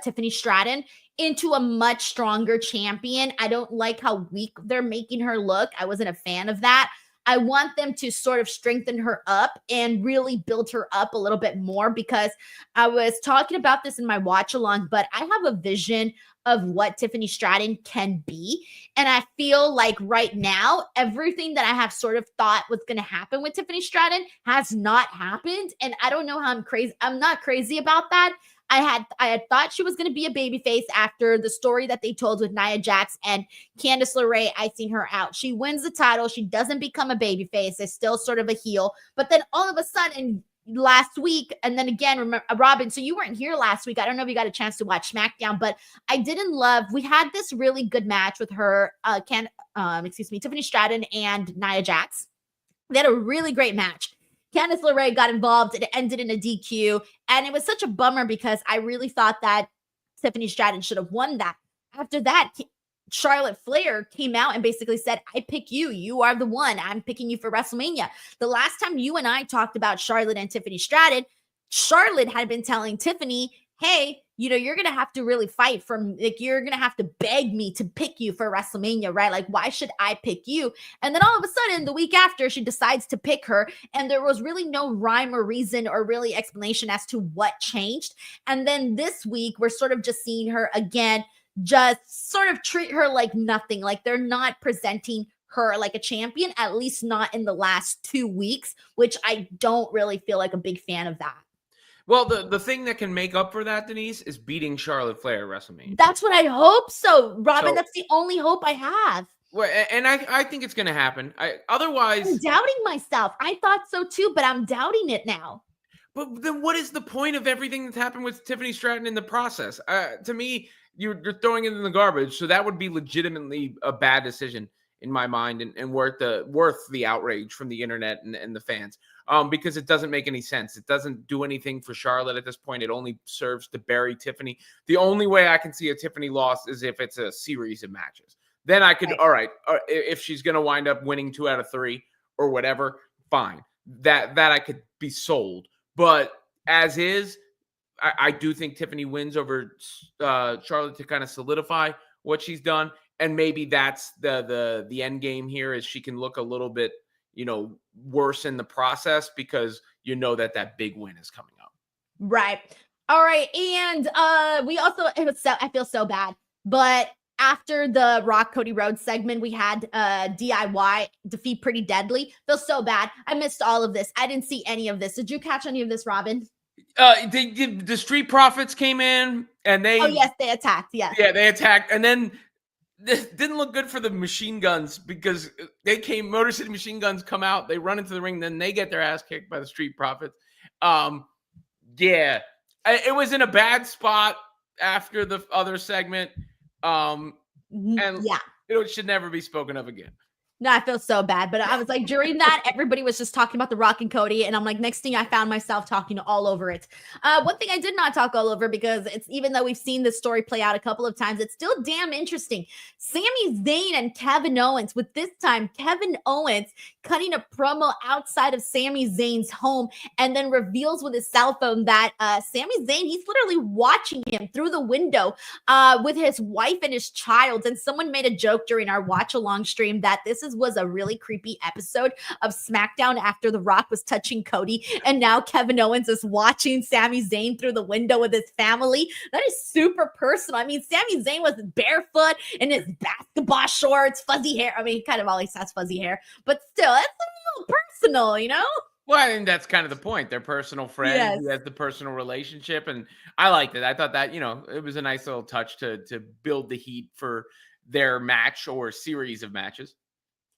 Tiffany Stratton into a much stronger champion. I don't like how weak they're making her look. I wasn't a fan of that. I want them to sort of strengthen her up and really build her up a little bit more, because I was talking about this in my watch along, but I have a vision of what Tiffany Stratton can be. And I feel like right now, everything that I have sort of thought was going to happen with Tiffany Stratton has not happened. And I don't know how I'm crazy. I'm not crazy about that. I had thought she was going to be a babyface after the story that they told with Nia Jax and Candice LeRae icing her out. She wins the title. She doesn't become a babyface. It's still sort of a heel. But then all of a sudden last week, and then again, remember, Robin, so you weren't here last week. I don't know if you got a chance to watch SmackDown, but I didn't love, we had this really good match with her, Tiffany Stratton and Nia Jax. They had a really great match. Candice LeRae got involved. It ended in a DQ. And it was such a bummer because I really thought that Tiffany Stratton should have won that. After that, Charlotte Flair came out and basically said, I pick you. You are the one. I'm picking you for WrestleMania. The last time you and I talked about Charlotte and Tiffany Stratton, Charlotte had been telling Tiffany, hey, you're going to have to really fight from, like, you're going to have to beg me to pick you for WrestleMania, right? Like, why should I pick you? And then all of a sudden, the week after, she decides to pick her, and there was really no rhyme or reason or really explanation as to what changed. And then this week, we're sort of just seeing her again, just sort of treat her like nothing. Like, they're not presenting her like a champion, at least not in the last 2 weeks, which I don't really feel like a big fan of that. Well, the thing that can make up for that, Denise, is beating Charlotte Flair at WrestleMania. That's what I hope so, Robin. So- That's the only hope I have. Well, and I think it's going to happen. Otherwise, I'm doubting myself. I thought so too, but I'm doubting it now. But then what is the point of everything that's happened with Tiffany Stratton in the process? To me, you're throwing it in the garbage. So that would be legitimately a bad decision in my mind, and worth the outrage from the internet and the fans. Because it doesn't make any sense. It doesn't do anything for Charlotte at this point. It only serves to bury Tiffany. The only way I can see a Tiffany loss is if it's a series of matches. Then I could, all right, if she's going to wind up winning 2 out of 3 or whatever, fine. That I could be sold. But as is, I do think Tiffany wins over Charlotte to kind of solidify what she's done. And maybe that's the end game here, is she can look a little bit, worse in the process, because that big win is coming up. Right. All right. And we also, I feel so bad, but after the Rock Cody Rhodes segment, we had DIY defeat Pretty Deadly. Feel so bad. I missed all of this. I didn't see any of this. Did you catch any of this, Robin? The Street Profits came in and they. Oh yes, they attacked. Yes. Yeah, they attacked, and then this didn't look good for the Machine Guns, because Motor City Machine Guns come out, they run into the ring, then they get their ass kicked by the Street Profits. Yeah, it was in a bad spot after the other segment. And yeah, it should never be spoken of again. No, I feel so bad. But I was like, during that, everybody was just talking about The Rock and Cody. And I'm like, next thing I found myself talking all over it. One thing I did not talk all over, because it's, even though we've seen this story play out a couple of times, it's still damn interesting. Sami Zayn and Kevin Owens, with this time Kevin Owens cutting a promo outside of Sami Zayn's home, and then reveals with his cell phone that Sami Zayn, he's literally watching him through the window with his wife and his child. And someone made a joke during our watch along stream that this was a really creepy episode of SmackDown after The Rock was touching Cody, and now Kevin Owens is watching Sami Zayn through the window with his family. That is super personal. I mean, Sami Zayn was barefoot in his basketball shorts, fuzzy hair. I mean, he kind of always has fuzzy hair, but still, that's a little personal, Well, I think that's kind of the point. They're personal friends. Yes. He has the personal relationship, and I liked it. I thought that, it was a nice little touch to build the heat for their match or series of matches.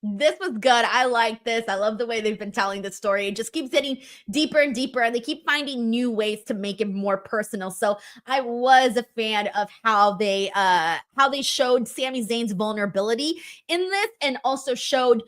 This was good. I like this. I love the way they've been telling the story. It just keeps getting deeper and deeper, and they keep finding new ways to make it more personal. So I was a fan of how they showed Sami Zayn's vulnerability in this, and also showed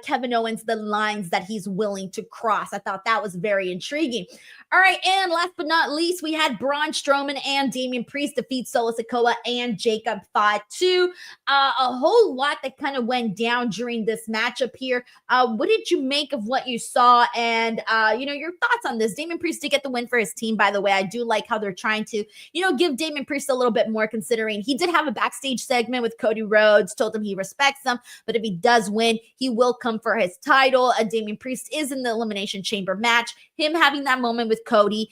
Kevin Owens the lines that he's willing to cross. I thought that was very intriguing. All right, and last but not least, we had Braun Strowman and Damian Priest defeat Solo Sikoa and Jacob Fatu. A whole lot that kind of went down during this matchup here. What did you make of what you saw? And, your thoughts on this? Damian Priest did get the win for his team, by the way. I do like how they're trying to, give Damian Priest a little bit more, considering he did have a backstage segment with Cody Rhodes, told him he respects him, but if he does win, he will come for his title. Damian Priest is in the Elimination Chamber match. Him having that moment with Cody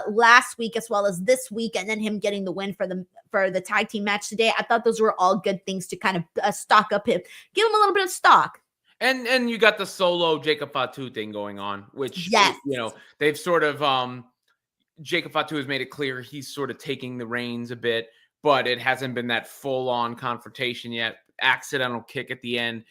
last week as well as this week, and then him getting the win for the tag team match today. I thought those were all good things to kind of stock up him, give him a little bit of stock. And you got the solo Jacob Fatu thing going on, which, yes, they've sort of, Jacob Fatu has made it clear he's sort of taking the reins a bit, but it hasn't been that full on confrontation yet. Accidental kick at the end.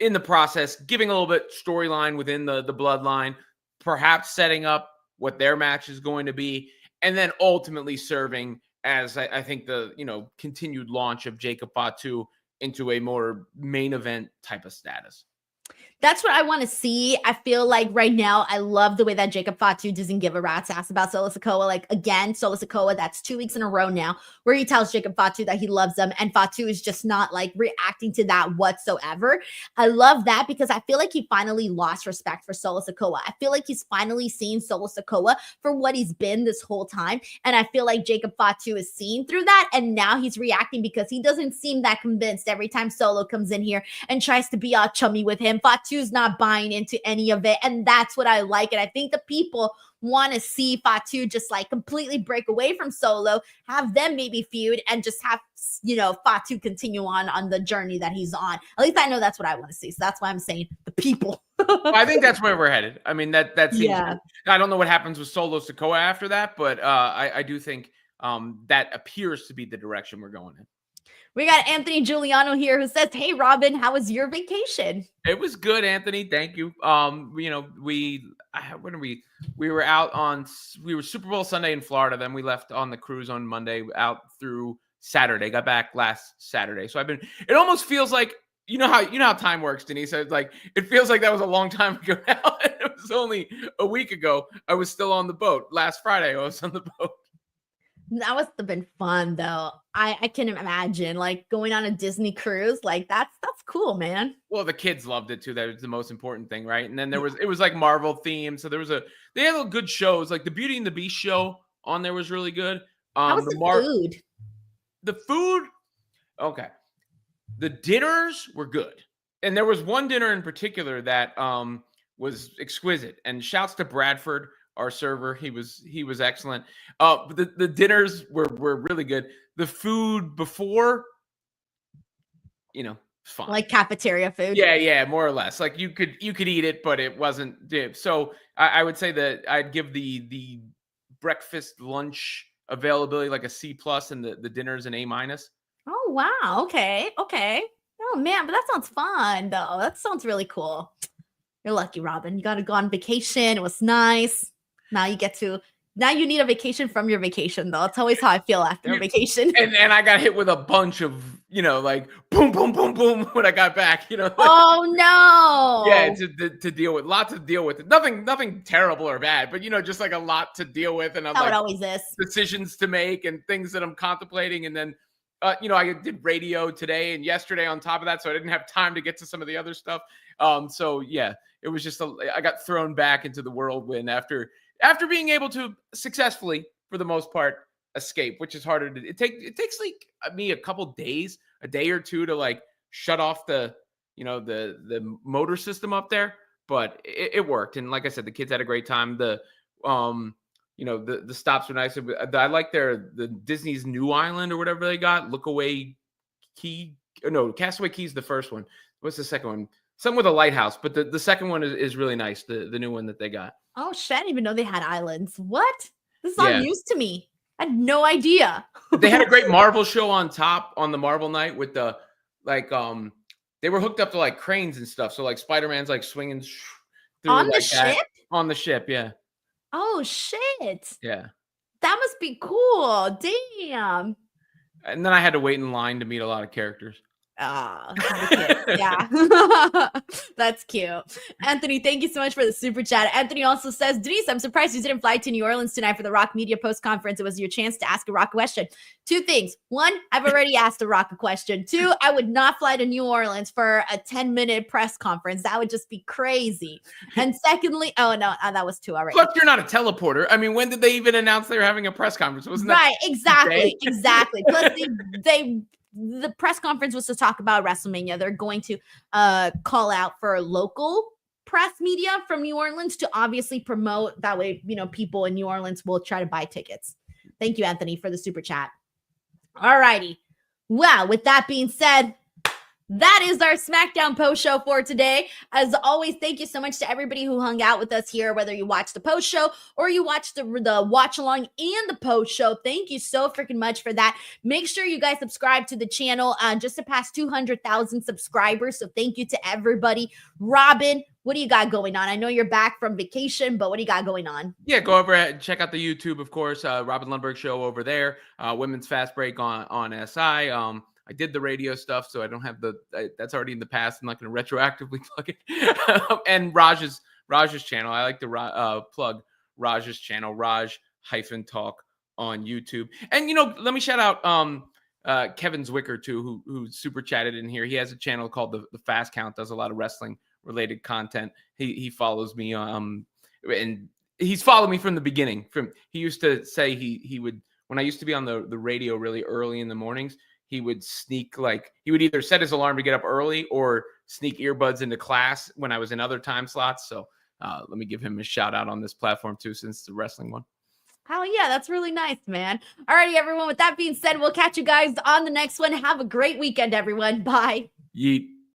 In the process, giving a little bit storyline within the bloodline, perhaps setting up what their match is going to be, and then ultimately serving as I think the continued launch of Jacob Fatu into a more main event type of status. That's what I want to see. I feel like right now, I love the way that Jacob Fatu doesn't give a rat's ass about Solo Sikoa. Like, again, Solo Sikoa, that's 2 weeks in a row now where he tells Jacob Fatu that he loves him, and Fatu is just not like reacting to that whatsoever. I love that because I feel like he finally lost respect for Solo Sikoa. I feel like he's finally seen Solo Sikoa for what he's been this whole time. And I feel like Jacob Fatu is seeing through that. And now he's reacting because he doesn't seem that convinced every time Solo comes in here and tries to be all chummy with him. Fatu's not buying into any of it. And that's what I like. And I think the people want to see Fatu just like completely break away from Solo, have them maybe feud, and just have, you know, Fatu continue on the journey that he's on. At least I know that's what I want to see. So that's why I'm saying the people. I think that's where we're headed. I mean, that seems, Yeah. I don't know what happens with Solo Sikoa after that, but I do think that appears to be the direction we're going in. We got Anthony Giuliano here who says, "Hey Robin, how was your vacation?" It was good, Anthony. Thank you. You know, we were out on, we were Super Bowl Sunday in Florida. Then we left on the cruise on Monday out through Saturday. Got back last Saturday. So it almost feels like, you know how time works, Denise. It's like, it feels like that was a long time ago now. It was only a week ago. I was still on the boat. Last Friday, I was on the boat. That must have been fun though. I can imagine like going on a Disney cruise. Like that's cool, man. Well, the kids loved it too. That was the most important thing, right? And then it was like Marvel themed. So they had little good shows. Like the Beauty and the Beast show on there was really good. How was the food? The food, okay. The dinners were good. And there was one dinner in particular that was exquisite. And shouts to Bradford, our server. He was excellent. The dinners were really good. The food before, you know, fine. Like cafeteria food. Yeah, more or less. Like you could eat it, but it wasn't. So I would say that I'd give the breakfast lunch availability like a C+, and the dinners an A-. Oh wow. Okay. Oh man, but that sounds fun though. That sounds really cool. You're lucky, Robin. You got to go on vacation. It was nice. Now you need a vacation from your vacation, though. That's always how I feel after a vacation. And I got hit with a bunch of, you know, like boom, boom, boom, boom when I got back, you know. Like, oh no. Yeah, to deal with, lots to deal with. Nothing terrible or bad, but you know, just like a lot to deal with, and I'm how like, it always is. Decisions to make and things that I'm contemplating, and then you know, I did radio today and yesterday on top of that, so I didn't have time to get to some of the other stuff. So yeah, it was just I got thrown back into the whirlwind after being able to successfully, for the most part, escape, which is harder to. It takes like me a couple days, a day or two to like shut off the motor system up there, but it worked. And like I said, the kids had a great time. The stops were nice. I like the Disney's New Island or whatever they got. Lookaway Key. No, Castaway Key's the first one. What's the second one? Something with a lighthouse, but the second one is really nice. The new one that they got. Oh shit! I didn't even know they had islands. What? This is all news to me. I had no idea. They had a great Marvel show on top on the Marvel night with the they were hooked up to like cranes and stuff. So like Spider-Man's like swinging through on like the ship. On the ship, yeah. Oh shit! Yeah. That must be cool. Damn. And then I had to wait in line to meet a lot of characters. Yeah. That's cute. Anthony, thank you so much for the super chat. Anthony also says, Denise, I'm surprised you didn't fly to New Orleans tonight for the Rock Media Post Conference. It was your chance to ask a Rock question. Two things. One, I've already asked a Rock a question. Two, I would not fly to New Orleans for a 10-minute press conference. That would just be crazy. And secondly, that was two already. Plus, you're not a teleporter. I mean, when did they even announce they were having a press conference? Wasn't that right? Exactly. Plus, the press conference was to talk about WrestleMania. They're going to call out for local press media from New Orleans to obviously promote. That way, you know, people in New Orleans will try to buy tickets. Thank you, Anthony, for the super chat. All righty. Well, with that being said, that is our SmackDown post show for today. As always, thank you so much to everybody who hung out with us here, whether you watched the post show or you watched the watch along and the post show. Thank you so freaking much for that. Make sure you guys subscribe to the channel. Just surpassed 200,000 subscribers. So thank you to everybody. Robin, what do you got going on? I know you're back from vacation, but what do you got going on? Yeah, go over and check out the YouTube, of course. Robin Lundberg show over there. Women's Fast Break on SI. I did the radio stuff, so I don't have that's already in the past. I'm not going to retroactively plug it. And Raj's channel. I like to plug Raj's channel, Raj-Talk on YouTube. And, let me shout out Kevin Zwicker, too, who super chatted in here. He has a channel called The Fast Count, does a lot of wrestling related content. He follows me, and he's followed me from the beginning. He used to say he would, when I used to be on the radio really early in the mornings, he would sneak, he would either set his alarm to get up early or sneak earbuds into class when I was in other time slots. So let me give him a shout out on this platform too, since it's the wrestling one. Hell yeah, that's really nice, man. Alrighty, everyone. With that being said, we'll catch you guys on the next one. Have a great weekend, everyone. Bye. Yeet.